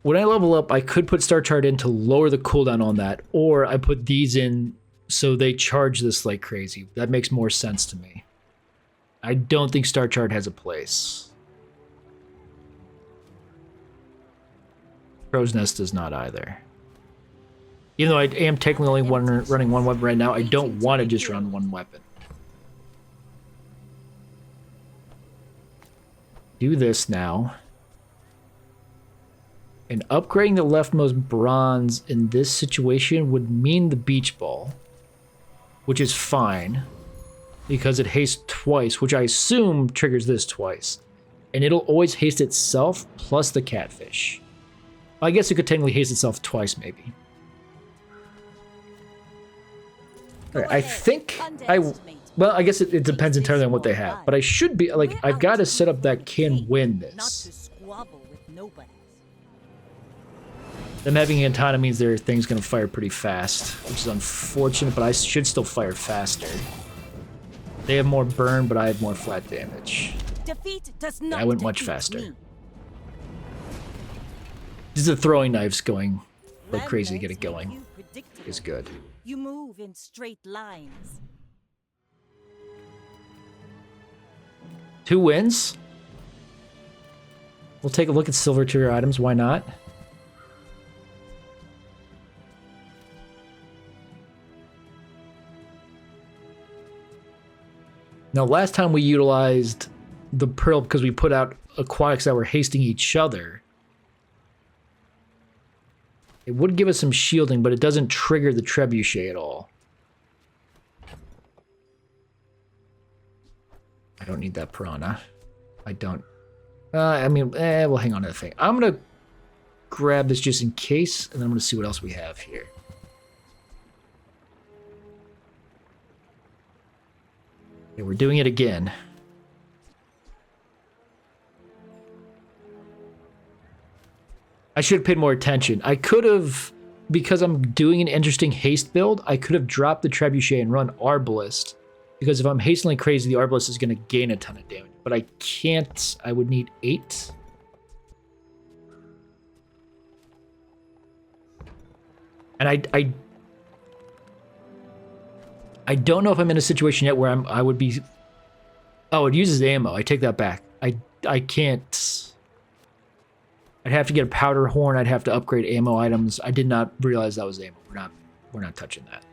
S1: When I level up, I could put Star Chart in to lower the cooldown on that, or I put these in so they charge this like crazy. That makes more sense to me. I don't think Star Chart has a place. Crow's Nest does not either. Even though I am technically only running one weapon right now, I don't want to just run one weapon. Do this now. And upgrading the leftmost bronze in this situation would mean the beach ball, which is fine because it hastes twice, which I assume triggers this twice. And it'll always haste itself plus the catfish. I guess it could technically haste itself twice, maybe. Alright, I think well, I guess it depends entirely on what they have, but I should be, like, I've got to set up that can win this.
S3: Not to squabble with nobody.
S1: Them having Antana means their thing's gonna fire pretty fast, which is unfortunate, but I should still fire faster. They have more burn, but I have more flat damage.
S3: Defeat does not
S1: I went much
S3: defeat
S1: faster.
S3: me.
S1: These are throwing knives going like crazy to get it
S3: Landmails make
S1: going.
S3: you predictable.
S1: Is good.
S3: You move in straight lines.
S1: 2 wins. We'll take a look at silver tier items, why not? Now, last time we utilized the pearl because we put out aquatics that were hasting each other. It would give us some shielding, but it doesn't trigger the trebuchet at all. I don't need that piranha. I don't. We'll hang on to the thing. I'm going to grab this just in case, and then I'm going to see what else we have here. Okay, we're doing it again. I should have paid more attention. I could have, because I'm doing an interesting haste build, I could have dropped the trebuchet and run Arbalist. Because if I'm hastily crazy, the Arbalist is going to gain a ton of damage. But I can't. I would need 8. And I don't know if I'm in a situation yet where I would be... Oh, it uses ammo. I take that back. I can't... I'd have to get a powder horn. I'd have to upgrade ammo items. I did not realize that was ammo. We're not touching that.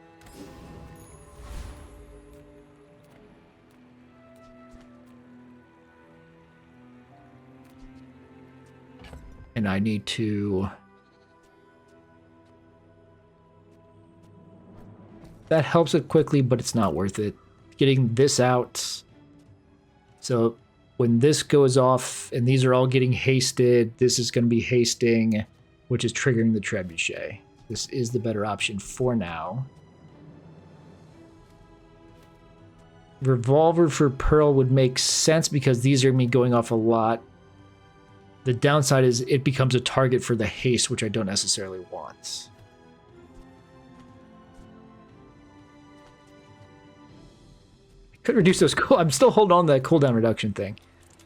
S1: And I need to... That helps it quickly, but it's not worth it. Getting this out. So when this goes off, and these are all getting hasted, this is going to be hasting. which is triggering the trebuchet. This is the better option for now. Revolver for Pearl would make sense because these are me going off a lot. The downside is it becomes a target for the haste, which I don't necessarily want. I could reduce those I'm still holding on to that cooldown reduction thing.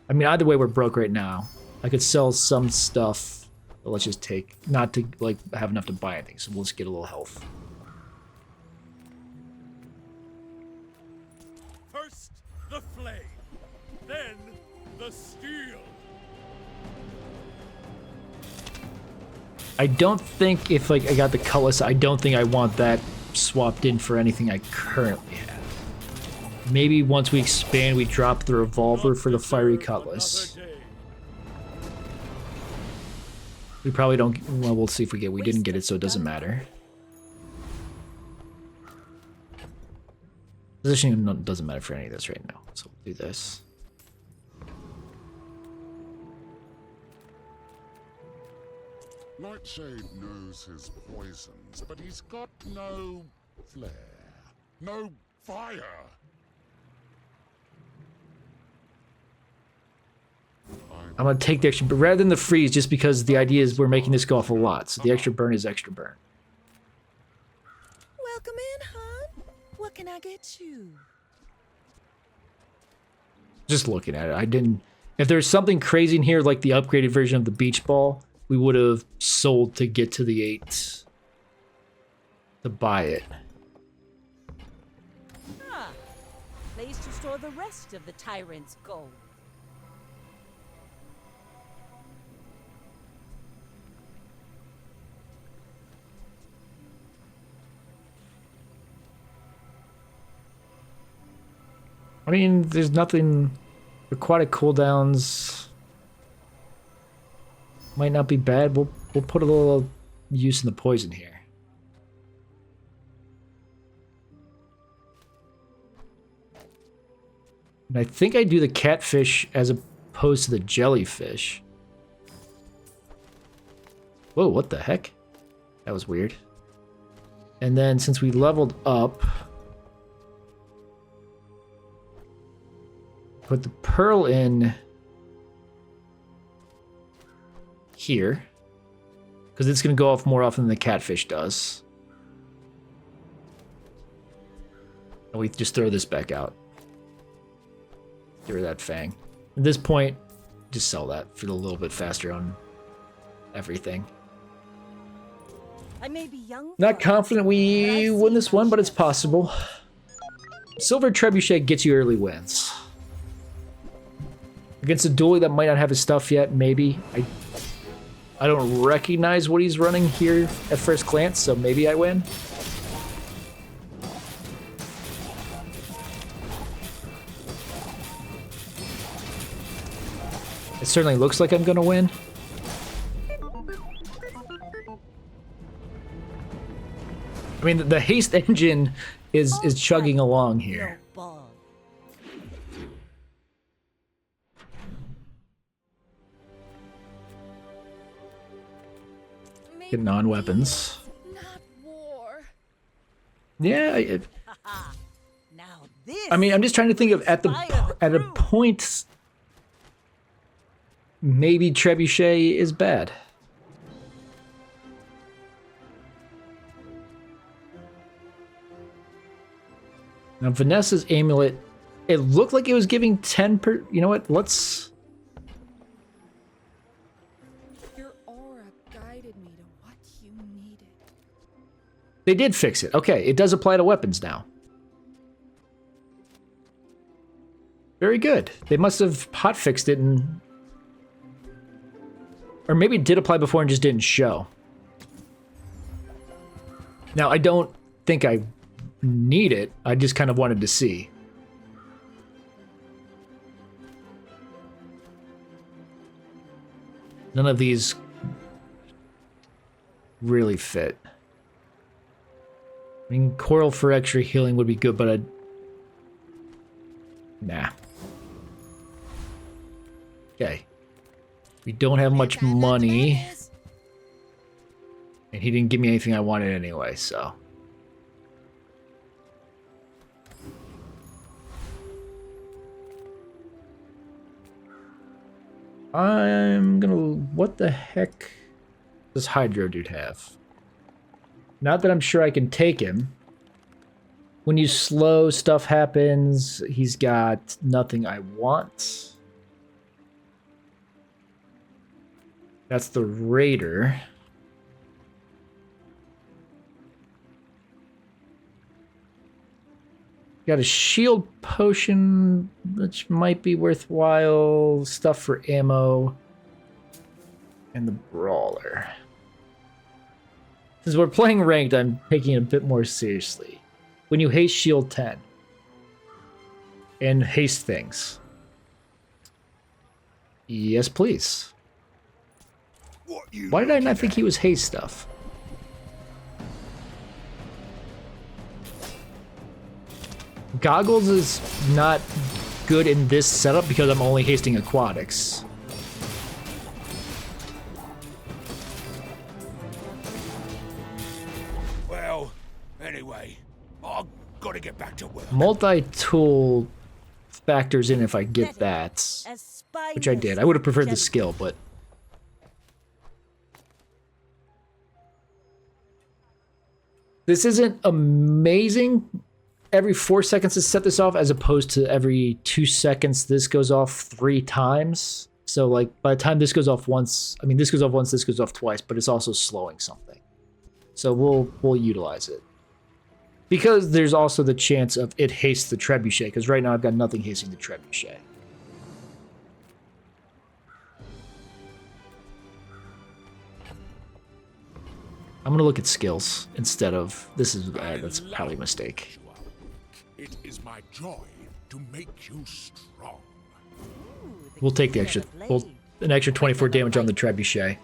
S1: I mean, either way, we're broke right now. I could sell some stuff, but let's just take, not to like have enough to buy anything, so we'll just get a little health.
S5: First the flame, then the steel.
S1: I don't think if like I got the cutlass, I don't think I want that swapped in for anything I currently have. Maybe once we expand, we drop the revolver for the fiery cutlass. We probably don't, well, we'll see if we get, we didn't get it, so it doesn't matter. Positioning doesn't matter for any of this right now, so we'll do this.
S4: Nightshade knows his poisons, but he's got no flair, no fire.
S1: I'm gonna take the extra, but rather than the freeze, just because the idea is we're making this go off a lot, so the extra burn is extra burn.
S3: Welcome in, hon. What can I get you?
S1: Just looking at it, I didn't. If there's something crazy in here, like the upgraded version of the beach ball, we would have sold to get to the 8 to buy it.
S3: Ah, place to store the rest of the tyrant's gold.
S1: I mean, there's nothing. Aquatic cooldowns might not be bad. We'll put a little use in the poison here. And I think I do the catfish as opposed to the jellyfish. Whoa, what the heck? That was weird. And then since we leveled up, put the pearl in here, because it's going to go off more often than the catfish does. And we just throw this back out. Get rid of that fang. At this point, just sell that for a little bit faster on everything.
S3: I may be young.
S1: Not confident we win this one, but it's possible. Silver Trebuchet gets you early wins. Against a duelie that might not have his stuff yet, maybe. I don't recognize what he's running here at first glance, so maybe I win. It certainly looks like I'm gonna win. I mean, the haste engine is chugging along here. Get non-weapons.
S9: Not war.
S1: Yeah,
S3: Now this.
S1: I mean, I'm just trying to think of at a point, maybe Trebuchet is bad. Now Vanessa's amulet, it looked like it was giving 10 per. You know what? Let's.
S9: Your aura guided me to what you needed.
S1: They did fix it. Okay, it does apply to weapons now. Very good. They must have hotfixed it and... Or maybe it did apply before and just didn't show. Now, I don't think I need it. I just kind of wanted to see. None of these really fit. I mean, coral for extra healing would be good, but I'd... Nah. Okay. We don't have much money. And he didn't give me anything I wanted anyway, so. I'm gonna... What the heck does Hydro Dude have? Not that I'm sure I can take him. When you slow, stuff happens. He's got nothing I want. That's the Raider. Got a shield potion, which might be worthwhile. Stuff for ammo. And the Brawler. Since we're playing ranked, I'm taking it a bit more seriously. When you haste shield 10. And haste things. Yes, please. Why did I not think he was haste stuff? Goggles is not good in this setup because I'm only hasting aquatics.
S5: Well, anyway, I've got to get back to work.
S1: Multi-tool factors in if I get that, which I did. I would have preferred the skill, but... This isn't amazing. Every 4 seconds to set this off, as opposed to every 2 seconds this goes off 3 times. So like by the time this goes off once, I mean this goes off once, this goes off twice, but it's also slowing something. So we'll utilize it. Because there's also the chance of it haste the trebuchet, because right now I've got nothing hasting the trebuchet. I'm gonna look at skills instead of this is that's probably a mistake.
S4: It is my joy to make you strong.
S1: We'll take the extra, an extra 24 damage on the trebuchet.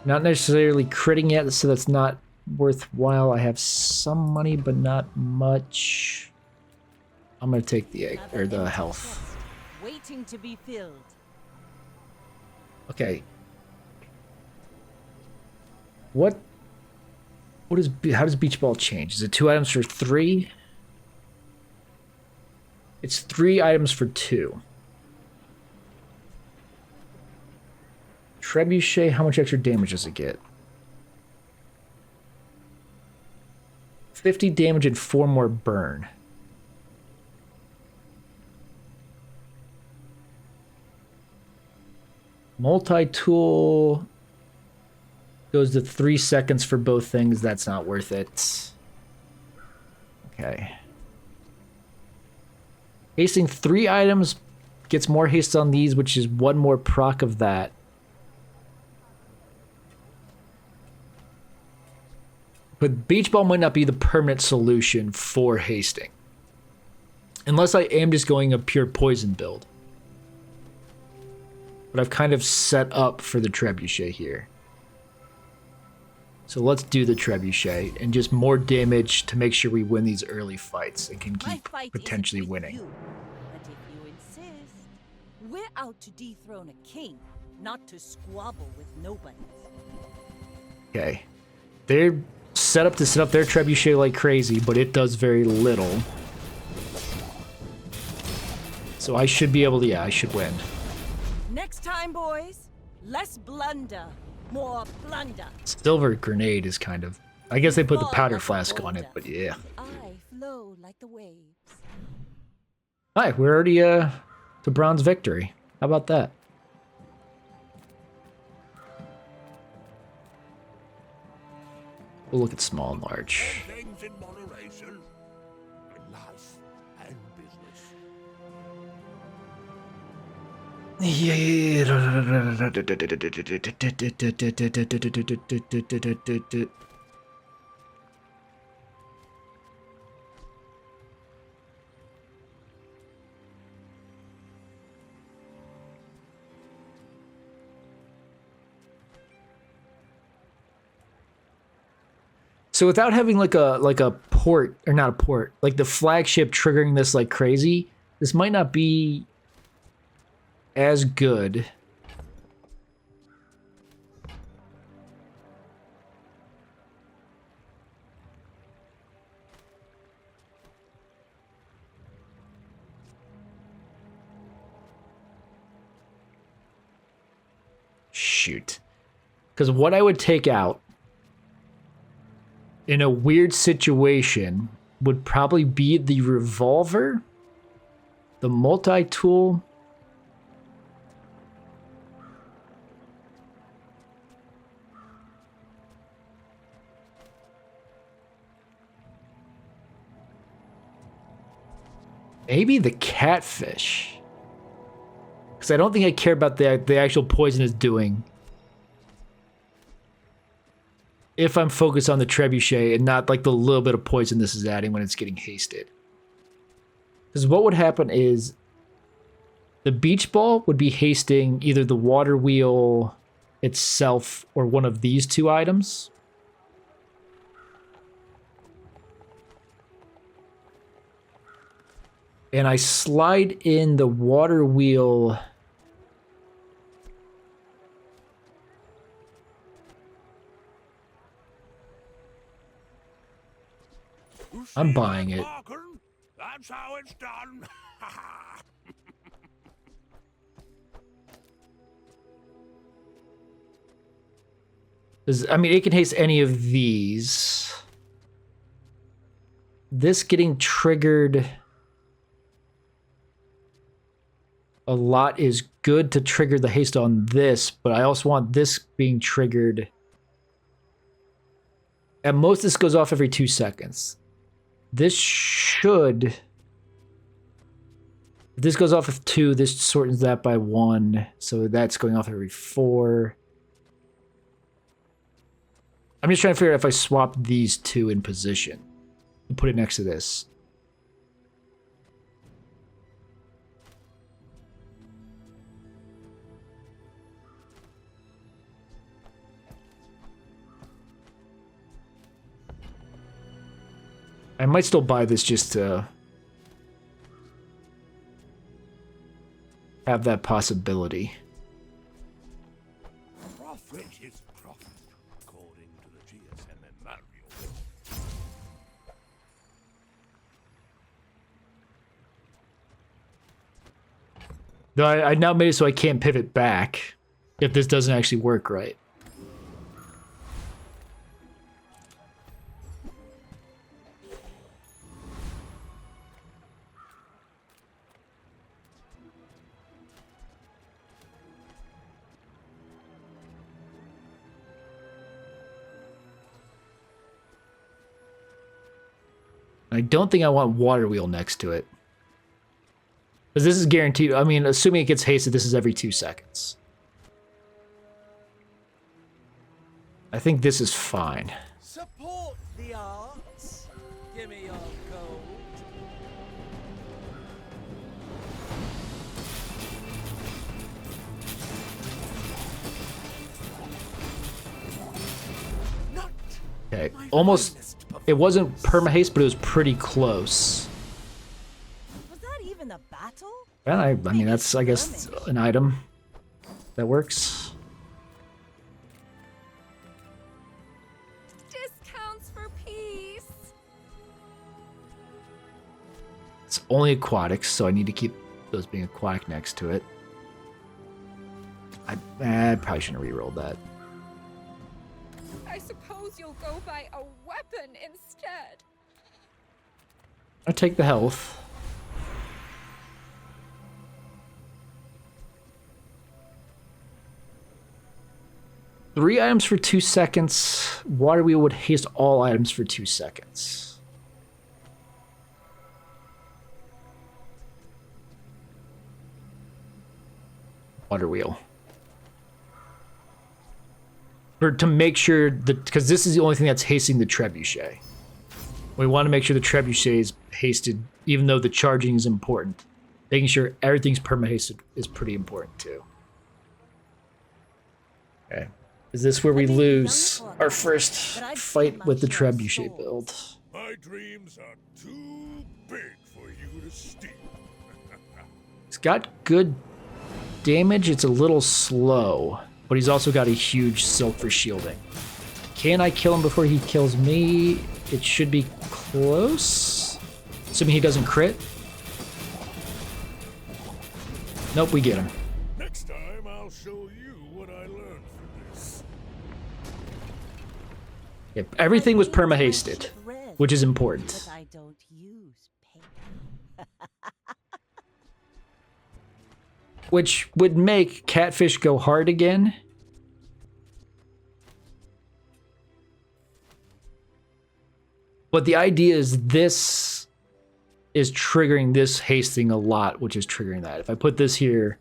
S1: Not necessarily critting yet, so that's not worthwhile. I have some money, but not much. I'm gonna take the egg or the health.
S3: Waiting to be filled.
S1: Okay. What is how does beach ball change? Is it 2 items for 3? It's 3 items for 2. Trebuchet, how much extra damage does it get? 50 damage and 4 more burn. Multi-tool goes to 3 seconds for both things. That's not worth it. Okay. Hasting 3 items gets more haste on these, which is 1 more proc of that. But Beach Ball might not be the permanent solution for hasting. Unless I am just going a pure poison build. But I've kind of set up for the trebuchet here. So let's do the trebuchet and just more damage to make sure we win these early fights and can keep potentially winning.
S3: But if you insist, we're out to dethrone a king, not to squabble with nobody.
S1: Okay. They're set up to set up their trebuchet like crazy, but it does very little. So I should be able to, yeah, I should win.
S3: Next time, boys, less blunder, more plunder.
S1: Silver grenade is kind of... I guess they put the powder flask on it, but yeah.
S3: I flow like the waves.
S1: Hi, we're already to bronze victory. How about that? We'll look at small and large.
S4: Things in moderation. Life and business.
S1: So without having like a port, or not a port, like the flagship triggering this like crazy, this might not be as good shoot. Because what I would take out in a weird situation would probably be the revolver, the multi-tool, maybe the catfish. Because I don't think I care about the actual poison it's doing. If I'm focused on the trebuchet and not like the little bit of poison this is adding when it's getting hasted. Because what would happen is the beach ball would be hasting either the water wheel itself or one of these two items. And I slide in the water wheel. I'm buying it.
S5: That's how it's done.
S1: I mean, it can haste any of these. This getting triggered a lot is good to trigger the haste on this, but I also want this being triggered. At most, this goes off every 2 seconds. This should... If this goes off of 2, this shortens that by 1. So that's going off every 4. I'm just trying to figure out if I swap these two in position and put it next to this. I might still buy this just to have that possibility.
S5: Profit is profit, according to the GSM manual.
S1: Though I now made it so I can't pivot back if this doesn't actually work right. I don't think I want water wheel next to it. Because this is guaranteed. I mean, assuming it gets hasted, this is every 2 seconds. I think this is fine.
S8: Support the arts. Give me your gold. Not
S1: Okay, almost. It wasn't perma-haste, but it was pretty close.
S3: Was that even a battle?
S1: And I mean, that's, I guess, an item that works.
S9: Discounts for peace.
S1: It's only aquatics, so I need to keep those being aquatic next to it. I probably shouldn't have re-rolled that.
S9: I suppose you'll go buy a weapon instead.
S1: I'll take the health. Three items for 2 seconds. Water wheel would haste all items for 2 seconds. Water wheel. To make sure that, because this is the only thing that's hasting the trebuchet. We want to make sure the trebuchet is hasted, even though the charging is important. Making sure everything's perma-hasted is pretty important too. Okay. Is this where we lose our first fight with the trebuchet build?
S5: My dreams are too big for you to steal.
S1: He's got good damage. It's a little slow, but he's also got a huge silk for shielding. Can I kill him before he kills me? It should be close. Assuming he doesn't crit. Nope, we get him.
S5: Next time I'll show you what I learned
S1: Yep, everything was
S3: I use my
S1: perma-hasted,
S3: ship red,
S1: which is important.
S3: But I don't use paint.
S1: Which would make Catfish go hard again. But the idea is this is triggering this hasting a lot, which is triggering that. If I put this here,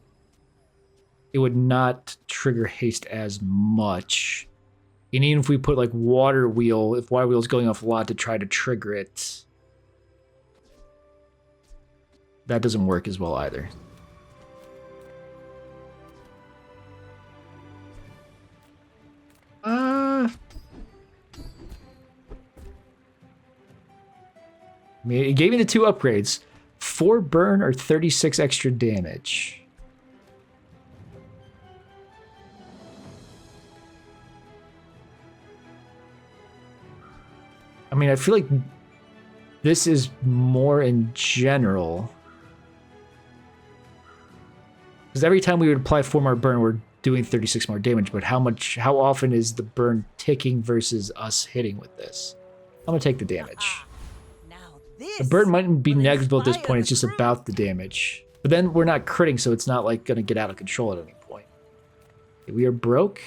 S1: it would not trigger haste as much. And even if we put like water wheel, if water wheel is going off a lot to try to trigger it, that doesn't work as well either. I mean, it gave me the 2 upgrades. 4 burn or 36 extra damage. I mean, I feel like this is more in general. Because every time we would apply 4 more burn, we're doing 36 more damage. But how often is the burn ticking versus us hitting with this? I'm going to take the damage. The burn might be negligible at this point, it's just about the damage. But then we're not critting, so it's not like gonna get out of control at any point. Okay, we are broke.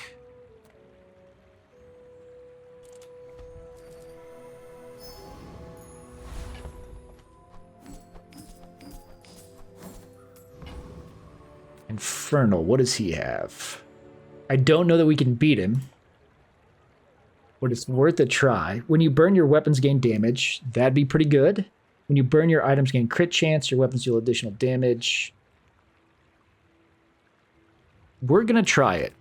S1: Infernal, what does he have? I don't know that we can beat him, but it's worth a try. When you burn, your weapons gain damage. That'd be pretty good. When you burn, your items gain crit chance. Your weapons deal additional damage. We're gonna try it.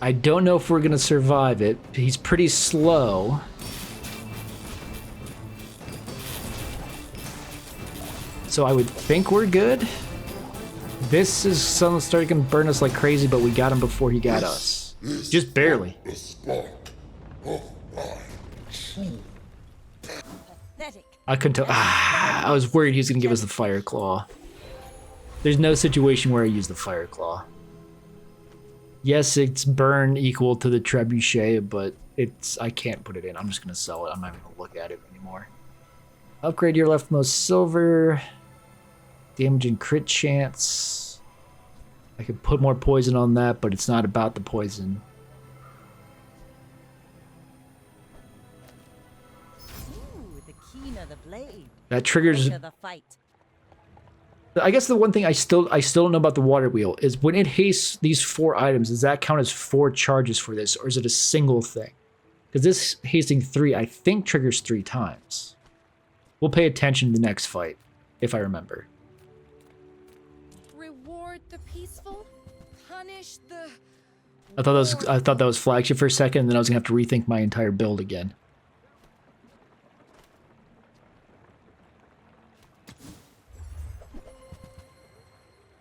S1: I don't know if we're gonna survive it. He's pretty slow. So I would think we're good. This is someone starting to burn us like crazy, but we got him before he got us. Just barely. I couldn't tell. I was worried he was going to give us the Fire Claw. There's no situation where I use the Fire Claw. Yes, it's burn equal to the Trebuchet, but I can't put it in. I'm just going to sell it. I'm not even going to look at it anymore. Upgrade your leftmost silver. Damage and crit chance. I could put more poison on that, but it's not about the poison.
S3: Ooh, the keener the blade,
S1: That triggers.
S3: the fight.
S1: I guess the one thing I still don't know about the water wheel is when it hastes these 4 items, does that count as 4 charges for this, or is it a single thing? Because this hasting 3, I think, triggers 3 times. We'll pay attention to the next fight, if I remember.
S9: Reward the peaceful, punish the...
S1: I thought that was flagship for a second, and then I was gonna have to rethink my entire build again.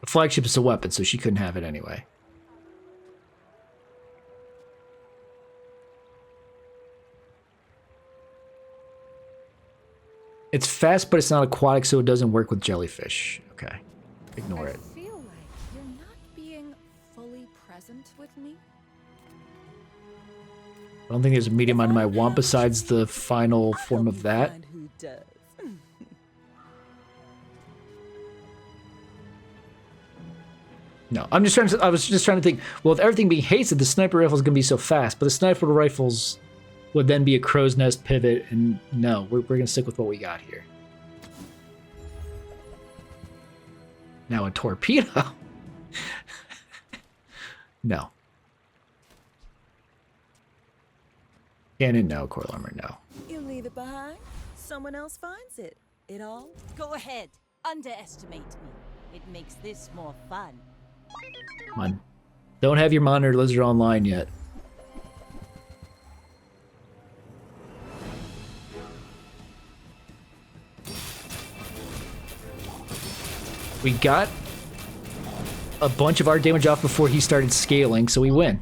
S1: The flagship is a weapon, so she couldn't have it anyway. It's fast, but it's not aquatic, so it doesn't work with jellyfish. Okay, ignore it.
S9: I feel like you're not being fully present with me.
S1: I don't think there's a medium item I want besides the final form of that.
S3: Who does?
S1: No, I was just trying to think, well, with everything being hasted, the sniper rifle is going to be so fast, but the sniper rifles would then be a crow's nest pivot, and no, we're going to stick with what we got here. Now a torpedo? No. Cannon, no. Coil armor, no.
S3: You leave it behind. Someone else finds it. It all. Go ahead. Underestimate me. It makes this more fun.
S1: Come on. Don't have your monitor lizard online yet. We got a bunch of our damage off before he started scaling, so we win.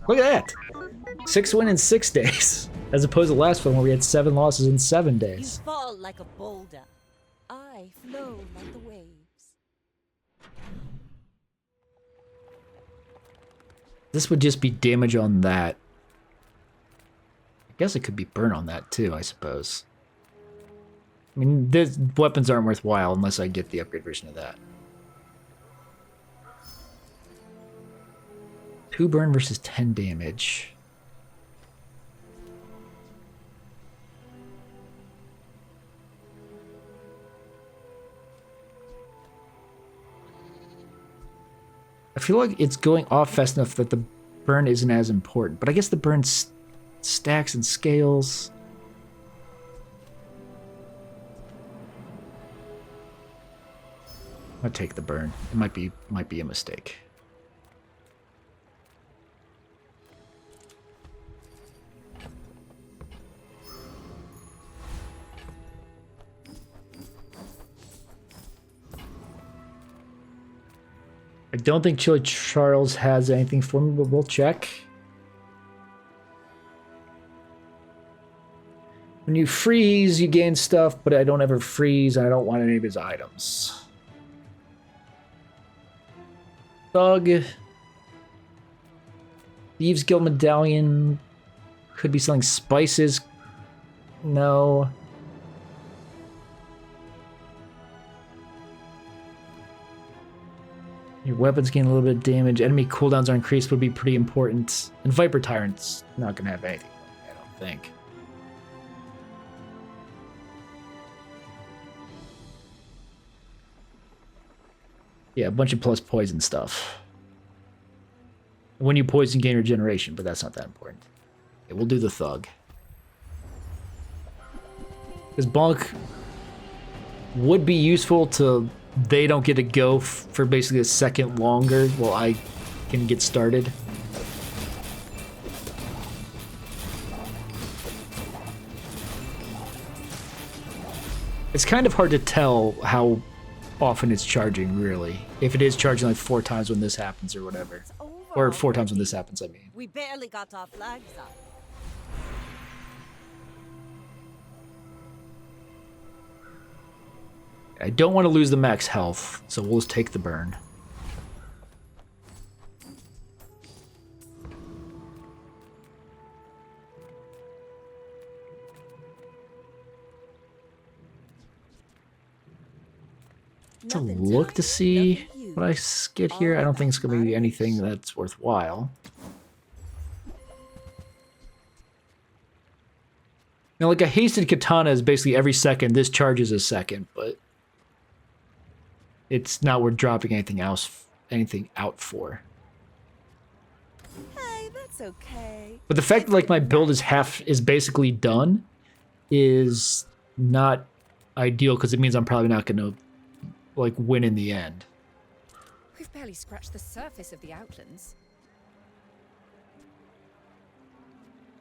S1: Look at that. 6 wins in 6 days. As opposed to the last one where we had 7 losses in 7 days.
S3: You fall like a boulder. I flow like the waves.
S1: This would just be damage on that. I guess it could be burn on that too, I suppose. I mean, these weapons aren't worthwhile unless I get the upgrade version of that. 2 burn versus 10 damage. I feel like it's going off fast enough that the burn isn't as important, but I guess the burn stacks and scales. I'll take the burn. It might be a mistake. I don't think Chili Charles has anything for me, but we'll check. When you freeze, you gain stuff, but I don't ever freeze, and I don't want any of his items. Thug. Thieves Guild Medallion. Could be selling spices. No. Your weapons gain a little bit of damage. Enemy cooldowns are increased would be pretty important. And Viper Tyrant's not going to have anything, I don't think. Yeah, a bunch of plus poison stuff. When you poison, gain regeneration, but that's not that important. Okay, we'll do the Thug. Because Bonk would be useful to... They don't get to go for basically a second longer while I can get started. It's kind of hard to tell how often it's charging, really. If it is charging like 4 times when this happens or whatever. Or 4 times when this happens, I mean.
S3: We barely got our flags up.
S1: I don't want to lose the max health, so we'll just take the burn. To look to see what I get here. I don't think it's going to be anything that's worthwhile. Now, like a hasted katana is basically every second. This charges a second, but it's not worth dropping anything else, anything out for.
S3: Hey, that's okay.
S1: But the fact that like my build is basically done is not ideal because it means I'm probably not going to like win in the end.
S9: We've barely scratched the surface of the Outlands.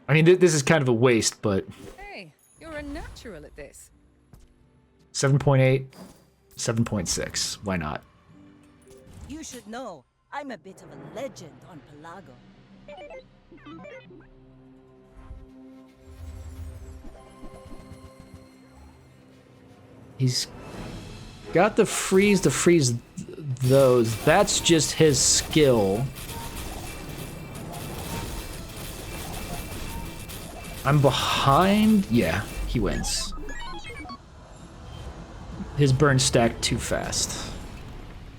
S1: I mean, this is kind of a waste, but
S9: Hey, you're a natural at this.
S1: 7.8, 7.6. Why not?
S3: You should know, I'm a bit of a legend on Pelago.
S1: He's got the freeze to freeze those. That's just his skill. I'm behind. Yeah, he wins. His burn stacked too fast.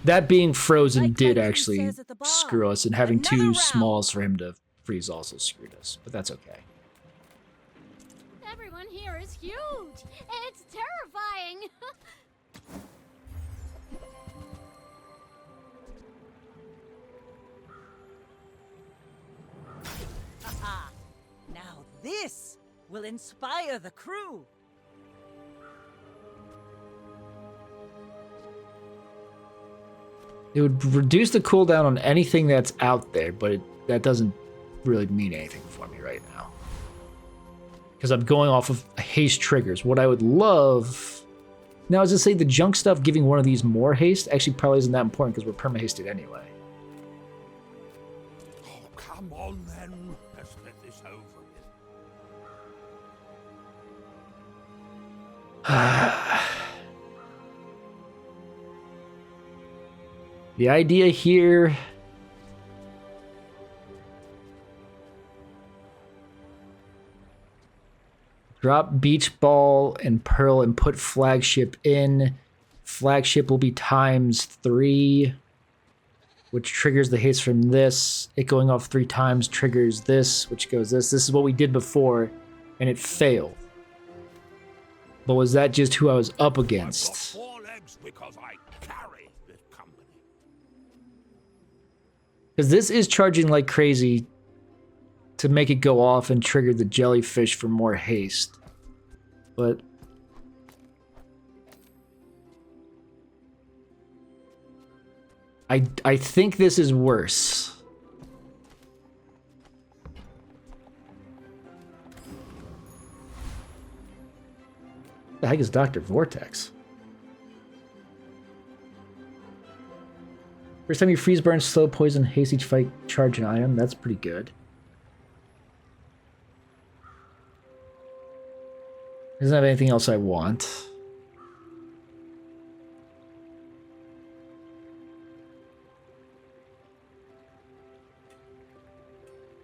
S1: That being frozen did actually screw us, and having 2 smalls for him to freeze also screwed us, but that's okay.
S2: Everyone here is huge. It's terrifying.
S3: Haha. Now this will inspire the crew.
S1: It would reduce the cooldown on anything that's out there, but that doesn't really mean anything for me right now. Because I'm going off of haste triggers. What I would love... Now, as I say, the junk stuff giving one of these more haste actually probably isn't that important because we're perma-hasted anyway.
S5: Oh, come on then. Let's get this over with.
S1: The idea here Drop beach ball and pearl and put flagship in. Flagship will be ×3, which triggers the haste from this. It going off 3 times triggers this, which goes this. This is what we did before, and it failed. But was that just who I was up against?
S5: 4 legs because I carry this company.
S1: Because this is charging like crazy to make it go off and trigger the jellyfish for more haste. But I think this is worse. The heck is Dr. Vortex? First time you freeze, burn, slow, poison, haste each fight, charge an item. That's pretty good. Doesn't have anything else I want.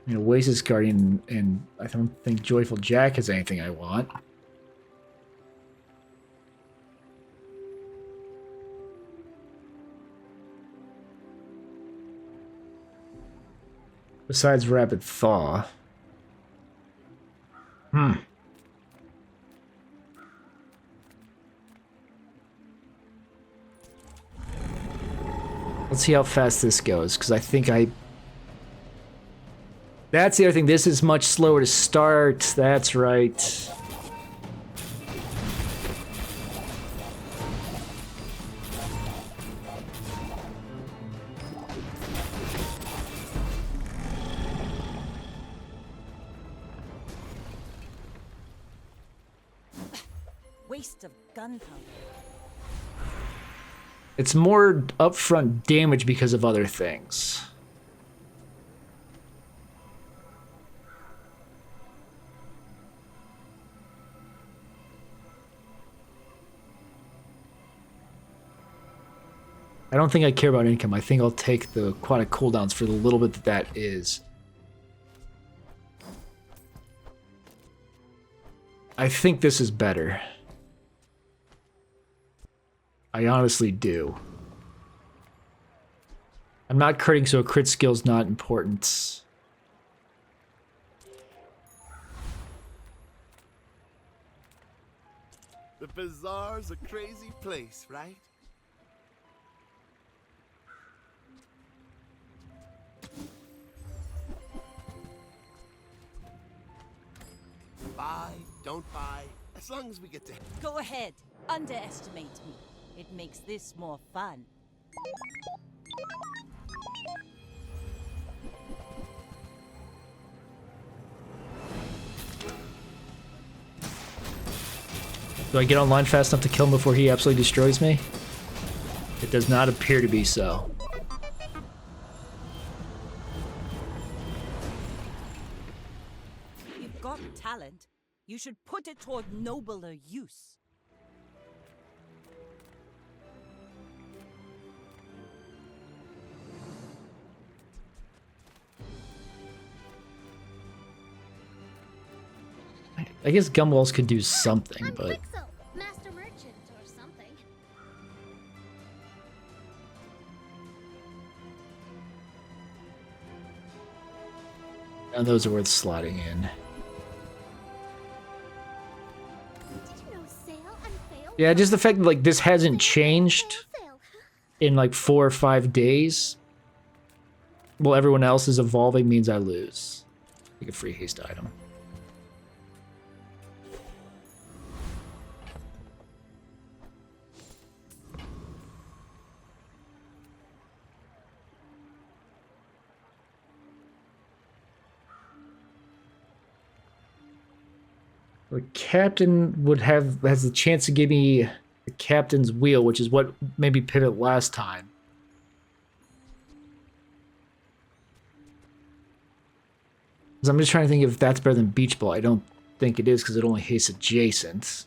S1: You know, Oasis Guardian, and I don't think Joyful Jack has anything I want. Besides Rapid Thaw. Let's see how fast this goes, because I think That's the other thing, this is much slower to start, that's right.
S3: Waste of gunpowder.
S1: It's more upfront damage because of other things. I don't think I care about income. I think I'll take the aquatic cooldowns for the little bit that is. I think this is better. I honestly do. I'm not critting, so a crit skill's not important.
S7: The Bazaar's a crazy place, right? Buy, don't buy, as long as we get to...
S3: Go ahead, underestimate me. It makes this more fun.
S1: Do I get online fast enough to kill him before he absolutely destroys me? It does not appear to be so.
S3: You've got talent. You should put it toward nobler use.
S1: I guess Gumballs could do something, but...
S2: Master Merchant or something.
S1: None of those are worth slotting in.
S2: Did you know sail and fail?
S1: Yeah, just the fact that like this hasn't changed
S2: Sail.
S1: in like 4 or 5 days while everyone else is evolving means I lose. Take a free haste item. The captain has the chance to give me the captain's wheel, which is what made me pivot last time. So I'm just trying to think if that's better than Beach Ball. I don't think it is because it only hastes adjacent.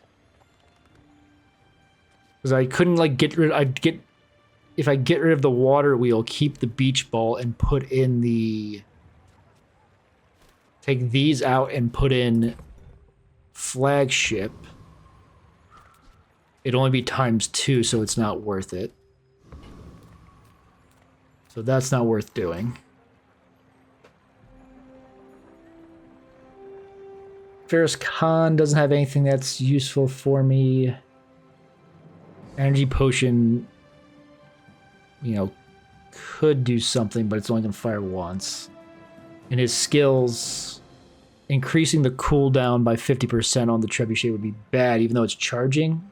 S1: Because I couldn't like if I get rid of the water wheel, keep the beach ball and put in the take these out and put in flagship, it'd only be ×2, so it's not worth it. So that's not worth doing. Ferris Khan doesn't have anything that's useful for me. Energy potion, you know, could do something, but it's only going to fire once. And his skills, increasing the cooldown by 50% on the trebuchet would be bad, even though it's charging.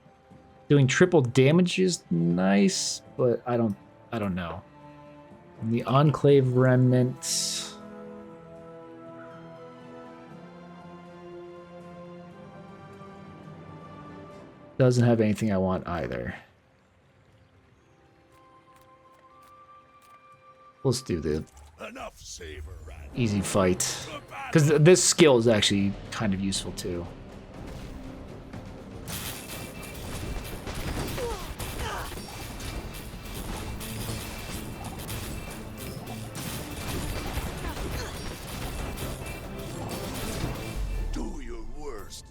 S1: Doing triple damage is nice, but I don't know. And the Enclave Remnant. Doesn't have anything I want either. Let's do the easy fight. Because this skill is actually kind of useful too.
S5: Do your worst,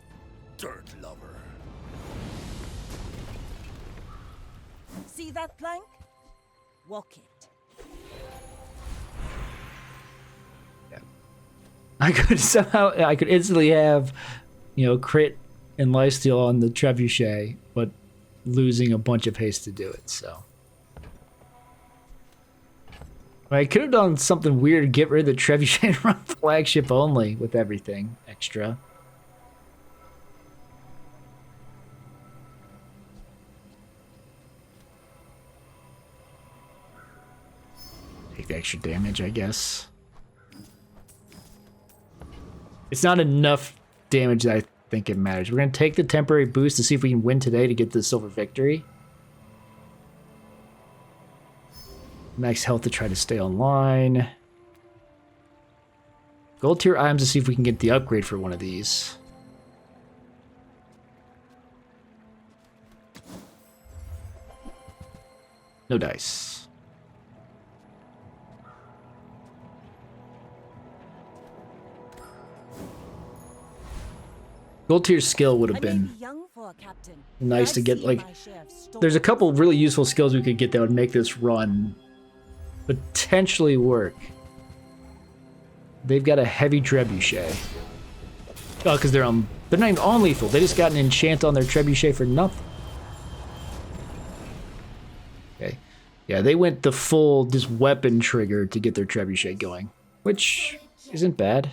S5: dirt lover.
S3: See that plank? Walk it.
S1: I could instantly have, you know, crit and lifesteal on the trebuchet, but losing a bunch of haste to do it, so. I could have done something weird, get rid of the trebuchet and run flagship only with everything extra. Take the extra damage, I guess. It's not enough damage that I think it matters. We're going to take the temporary boost to see if we can win today to get the silver victory. Max health to try to stay online. Gold tier items to see if we can get the upgrade for one of these. No dice. Gold tier skill would have been nice to get, like, there's a couple really useful skills we could get that would make this run potentially work. They've got a heavy trebuchet. Oh, because they're not even on lethal. They just got an enchant on their trebuchet for nothing. Okay. Yeah, they went the full just weapon trigger to get their trebuchet going, which isn't bad.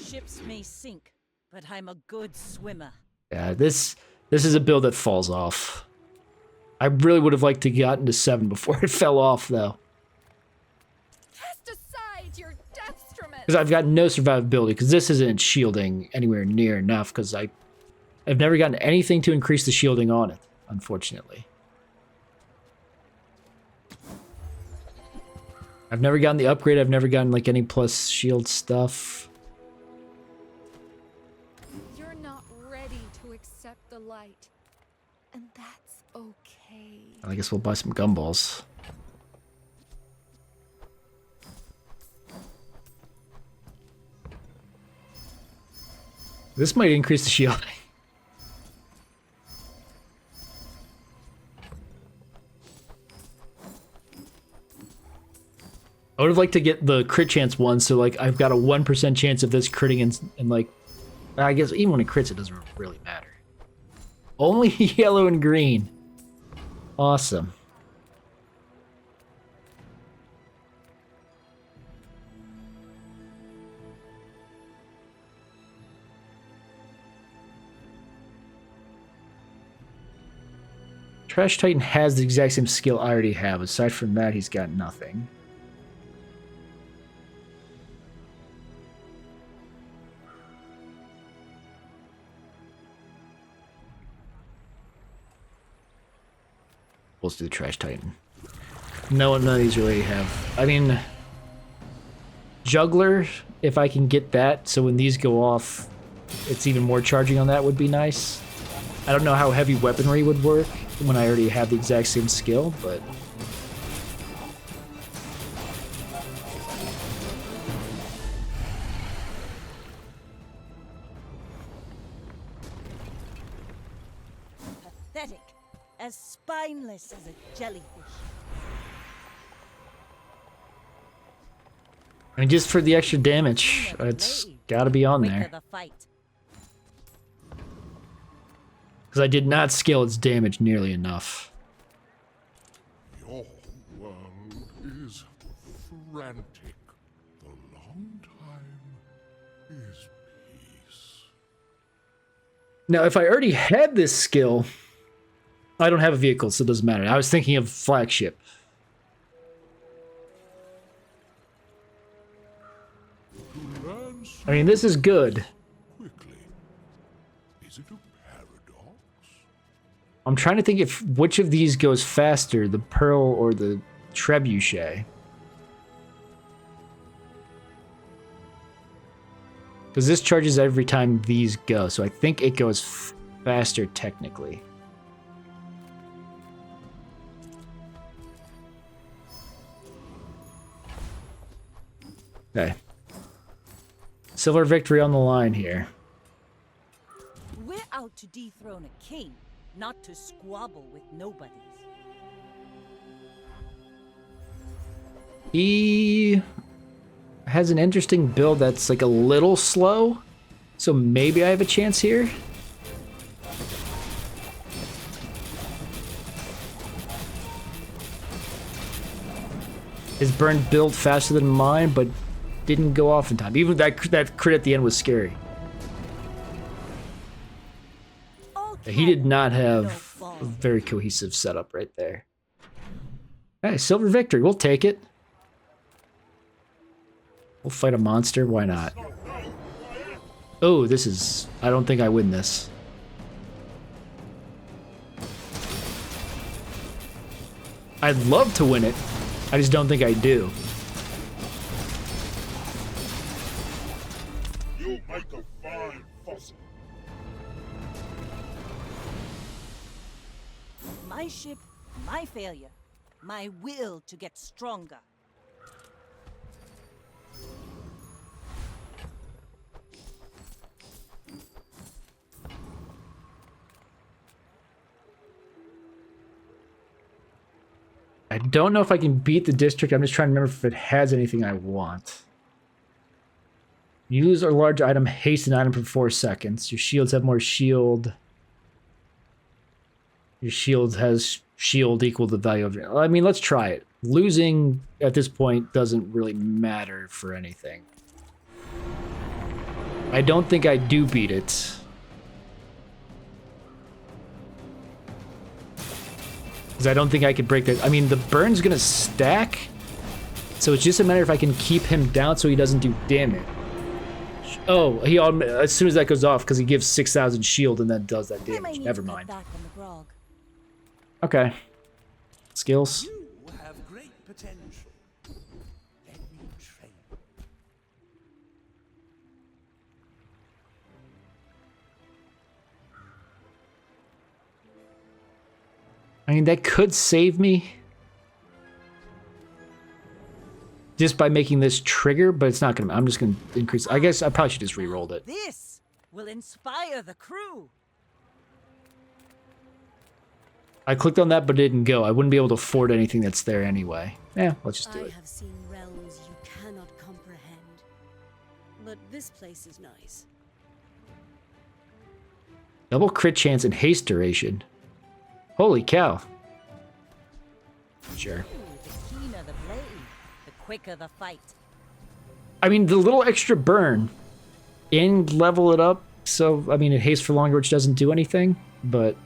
S3: Ships may sink, but I'm a good swimmer.
S1: Yeah, this is a build that falls off. I really would have liked to gotten to 7 before it fell off, though.
S9: Cast aside your deathstruments.
S1: Because I've got no survivability, because this isn't shielding anywhere near enough, because I've never gotten anything to increase the shielding on it, unfortunately. I've never gotten the upgrade, I've never gotten, like, any plus shield stuff.
S9: The light, and that's okay.
S1: I guess we'll buy some gumballs. This might increase the shielding. I would have liked to get the crit chance one, so like I've got a 1% chance of this critting and like, I guess even when it crits it doesn't really matter. Only yellow and green. Awesome. Trash Titan has the exact same skill I already have. Aside from that, he's got nothing. Let's do the Trash Titan. None of these really have. I mean, Juggler, if I can get that, so when these go off, it's even more charging on that would be nice. I don't know how heavy weaponry would work when I already have the exact same skill, but
S3: painless as a jellyfish.
S1: I mean, just for the extra damage, it's gotta be on there.
S3: The fight.
S1: Because I did not scale its damage nearly enough.
S4: Your world is frantic. The long time is peace.
S1: Now, if I already had this skill, I don't have a vehicle, so it doesn't matter. I was thinking of flagship. I mean, this is good.
S4: Quickly. Is it a paradox?
S1: I'm trying to think if which of these goes faster, the Pearl or the Trebuchet. Because this charges every time these go, so I think it goes faster technically. Okay. Silver victory on the line here.
S3: We're out to dethrone a king, not to squabble with nobodies.
S1: He has an interesting build that's like a little slow, so maybe I have a chance here. His burn built faster than mine, but didn't go off in time. Even that crit at the end was scary. He did not have a very cohesive setup right there. Hey, silver victory. We'll take it. We'll fight a monster. Why not? Oh, this is... I don't think I win this. I'd love to win it. I just don't think I do.
S5: You make a fine fossil.
S3: My ship, my failure, my will to get stronger.
S1: I don't know if I can beat the district. I'm just trying to remember if it has anything I want. Use a large item, haste an item for 4 seconds. Your shields have more shield. Your shield has shield equal to the value of your... I mean, let's try it. Losing at this point doesn't really matter for anything. I don't think I do beat it. Because I don't think I could break that. I mean, the burn's gonna stack. So it's just a matter if I can keep him down so he doesn't do damage. Oh, he as soon as that goes off, because he gives 6,000 shield and then does that damage. Never mind. Okay. Skills.
S8: You have great potential. Let me train.
S1: I mean, that could save me. Just by making this trigger, but it's not gonna... I'm just gonna increase... I guess I probably should just re-rolled it.
S3: This will inspire the crew.
S1: I clicked on that, but it didn't go. I wouldn't be able to afford anything that's there anyway. Yeah, let's just do it.
S10: I have seen realms you cannot comprehend. But this place is nice.
S1: Double crit chance and haste duration. Holy cow. Sure.
S3: The keener the blade, the quicker the fight.
S1: I mean, the little extra burn and level it up. So, I mean, it haste for longer, which doesn't do anything, but...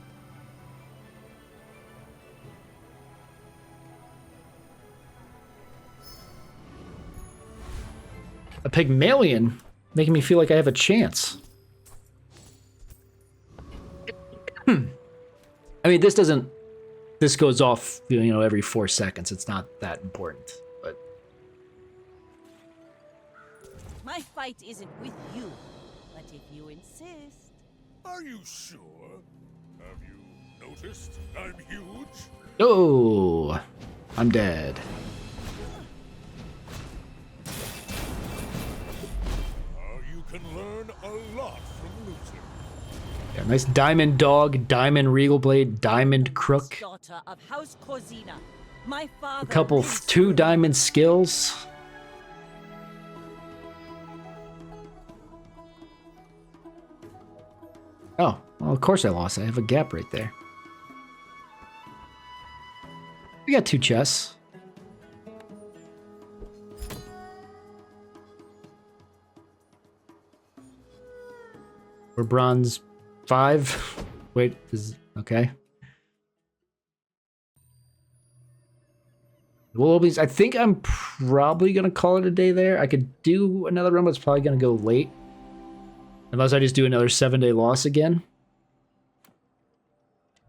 S1: A Pygmalion making me feel like I have a chance. I mean, this doesn't... This goes off, you know, every 4 seconds. It's not that important, but...
S3: My fight isn't with you, but if you insist...
S5: Are you sure? Have you noticed I'm huge?
S1: Oh! I'm dead.
S5: You can learn a lot from losing.
S1: Yeah, nice diamond dog, diamond regal blade, diamond crook.
S3: daughter of House Corzina. My father.
S1: A couple,
S3: lives
S1: 2
S3: forever.
S1: diamond skills. Oh, well, of course I lost. I have a gap right there. We got 2 chests. We're bronze 5. Wait, okay. Well, I think I'm probably gonna call it a day there. I could do another run, but it's probably gonna go late. Unless I just do another 7-day loss again.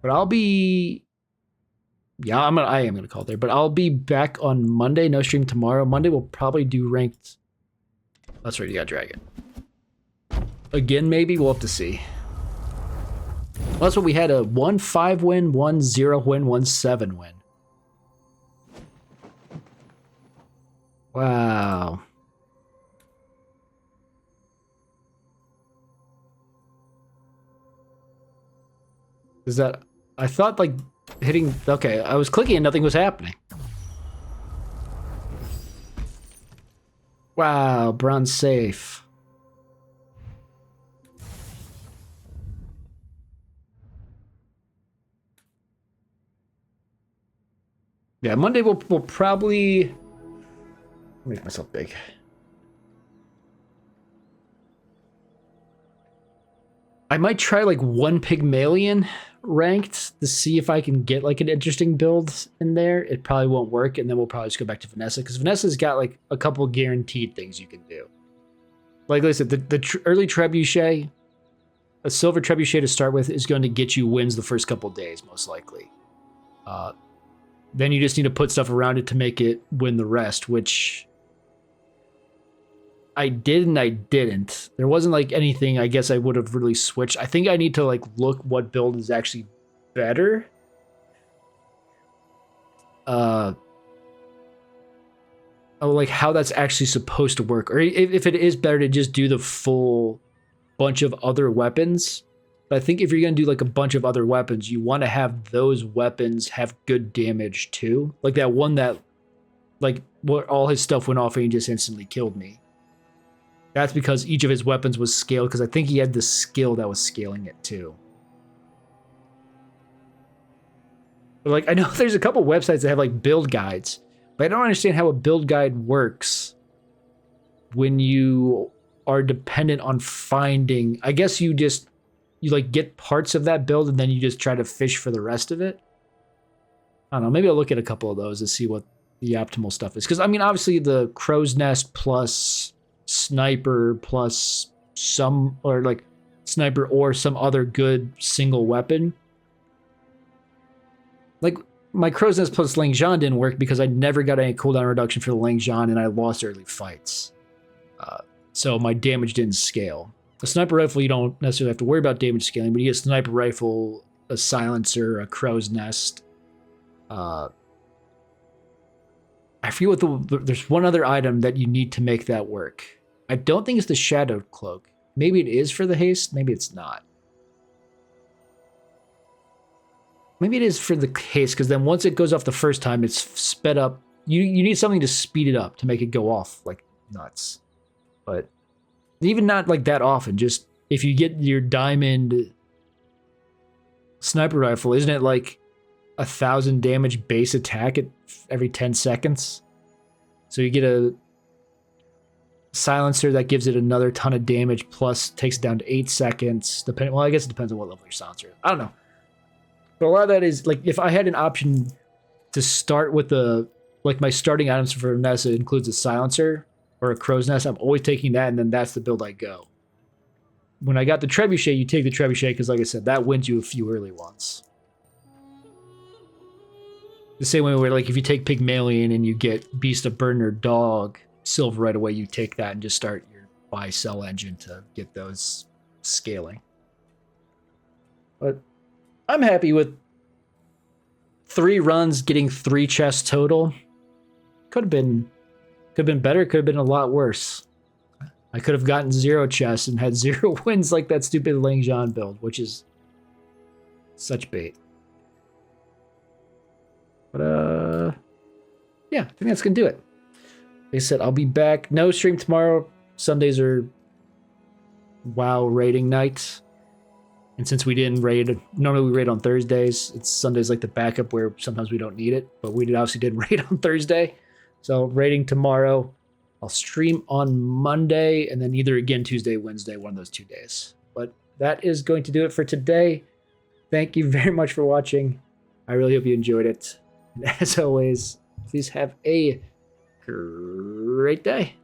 S1: But I'll be... Yeah, I am gonna call it there. But I'll be back on Monday. No stream tomorrow. Monday we'll probably do ranked... That's right, you got Dragon. Again, maybe? We'll have to see. Well, that's what we had, a 1-5 win, 1-0 win, 1-7 win. Wow. Is that... I thought, like, hitting... Okay, I was clicking and nothing was happening. Wow, bronze safe. Yeah, Monday we'll probably... Make myself big. I might try like 1 Pygmalion ranked to see if I can get like an interesting build in there. It probably won't work, and then we'll probably just go back to Vanessa, because Vanessa's got like a couple guaranteed things you can do. Like I said, the early trebuchet, a silver trebuchet to start with, is going to get you wins the first couple days, most likely. Then you just need to put stuff around it to make it win the rest, which I did and I didn't. There wasn't like anything I guess I would have really switched. I think I need to like look what build is actually better. Like how that's actually supposed to work. Or if it is better to just do the full bunch of other weapons. But I think if you're going to do like a bunch of other weapons, you want to have those weapons have good damage too. Like that one that, like, where all his stuff went off and he just instantly killed me. That's because each of his weapons was scaled, because I think he had the skill that was scaling it too. But like, I know there's a couple websites that have like build guides, but I don't understand how a build guide works when you are dependent on finding, I guess you like get parts of that build and then you just try to fish for the rest of it. I don't know, maybe I'll look at a couple of those to see what the optimal stuff is. Because I mean, obviously the crow's nest plus sniper plus some, or like sniper or some other good single weapon. Like my crow's nest plus Lang Jean didn't work because I never got any cooldown reduction for the Lang Jean and I lost early fights. So my damage didn't scale. A sniper rifle, you don't necessarily have to worry about damage scaling, but you get a sniper rifle, a silencer, a crow's nest. I forget what there's one other item that you need to make that work. I don't think it's the shadowed cloak. Maybe it is for the haste, maybe it's not. Maybe it is for the haste, because then once it goes off the first time, it's sped up. You need something to speed it up to make it go off like nuts. But even not like that often, just if you get your diamond sniper rifle, isn't it like 1,000 damage base attack at every 10 seconds? So you get a silencer that gives it another ton of damage, plus takes it down to 8 seconds. Well, I guess it depends on what level your silencer is. I don't know. But a lot of that is, like, if I had an option to start with like my starting items for Vanessa includes a silencer or a crow's nest, I'm always taking that, and then that's the build I go. When I got the trebuchet, you take the trebuchet because, like I said, that wins you a few early ones. The same way where, like, if you take Pygmalion and you get Beast of Burden or Dog Silver right away, you take that and just start your buy-sell engine to get those scaling. But I'm happy with 3 runs, getting 3 chests total. Could have been better, could have been a lot worse. I could have gotten 0 chests and had 0 wins like that stupid Lang Jean build, which is such bait. yeah, I think that's gonna do it. Like I said, I'll be back. No stream tomorrow. Sundays are WoW raiding nights. And since we didn't raid, normally we raid on Thursdays. It's Sundays like the backup where sometimes we don't need it. But we obviously did raid on Thursday. So raiding tomorrow. I'll stream on Monday and then either again Tuesday, Wednesday, one of those 2 days. But that is going to do it for today. Thank you very much for watching. I really hope you enjoyed it. And as always, please have a great day.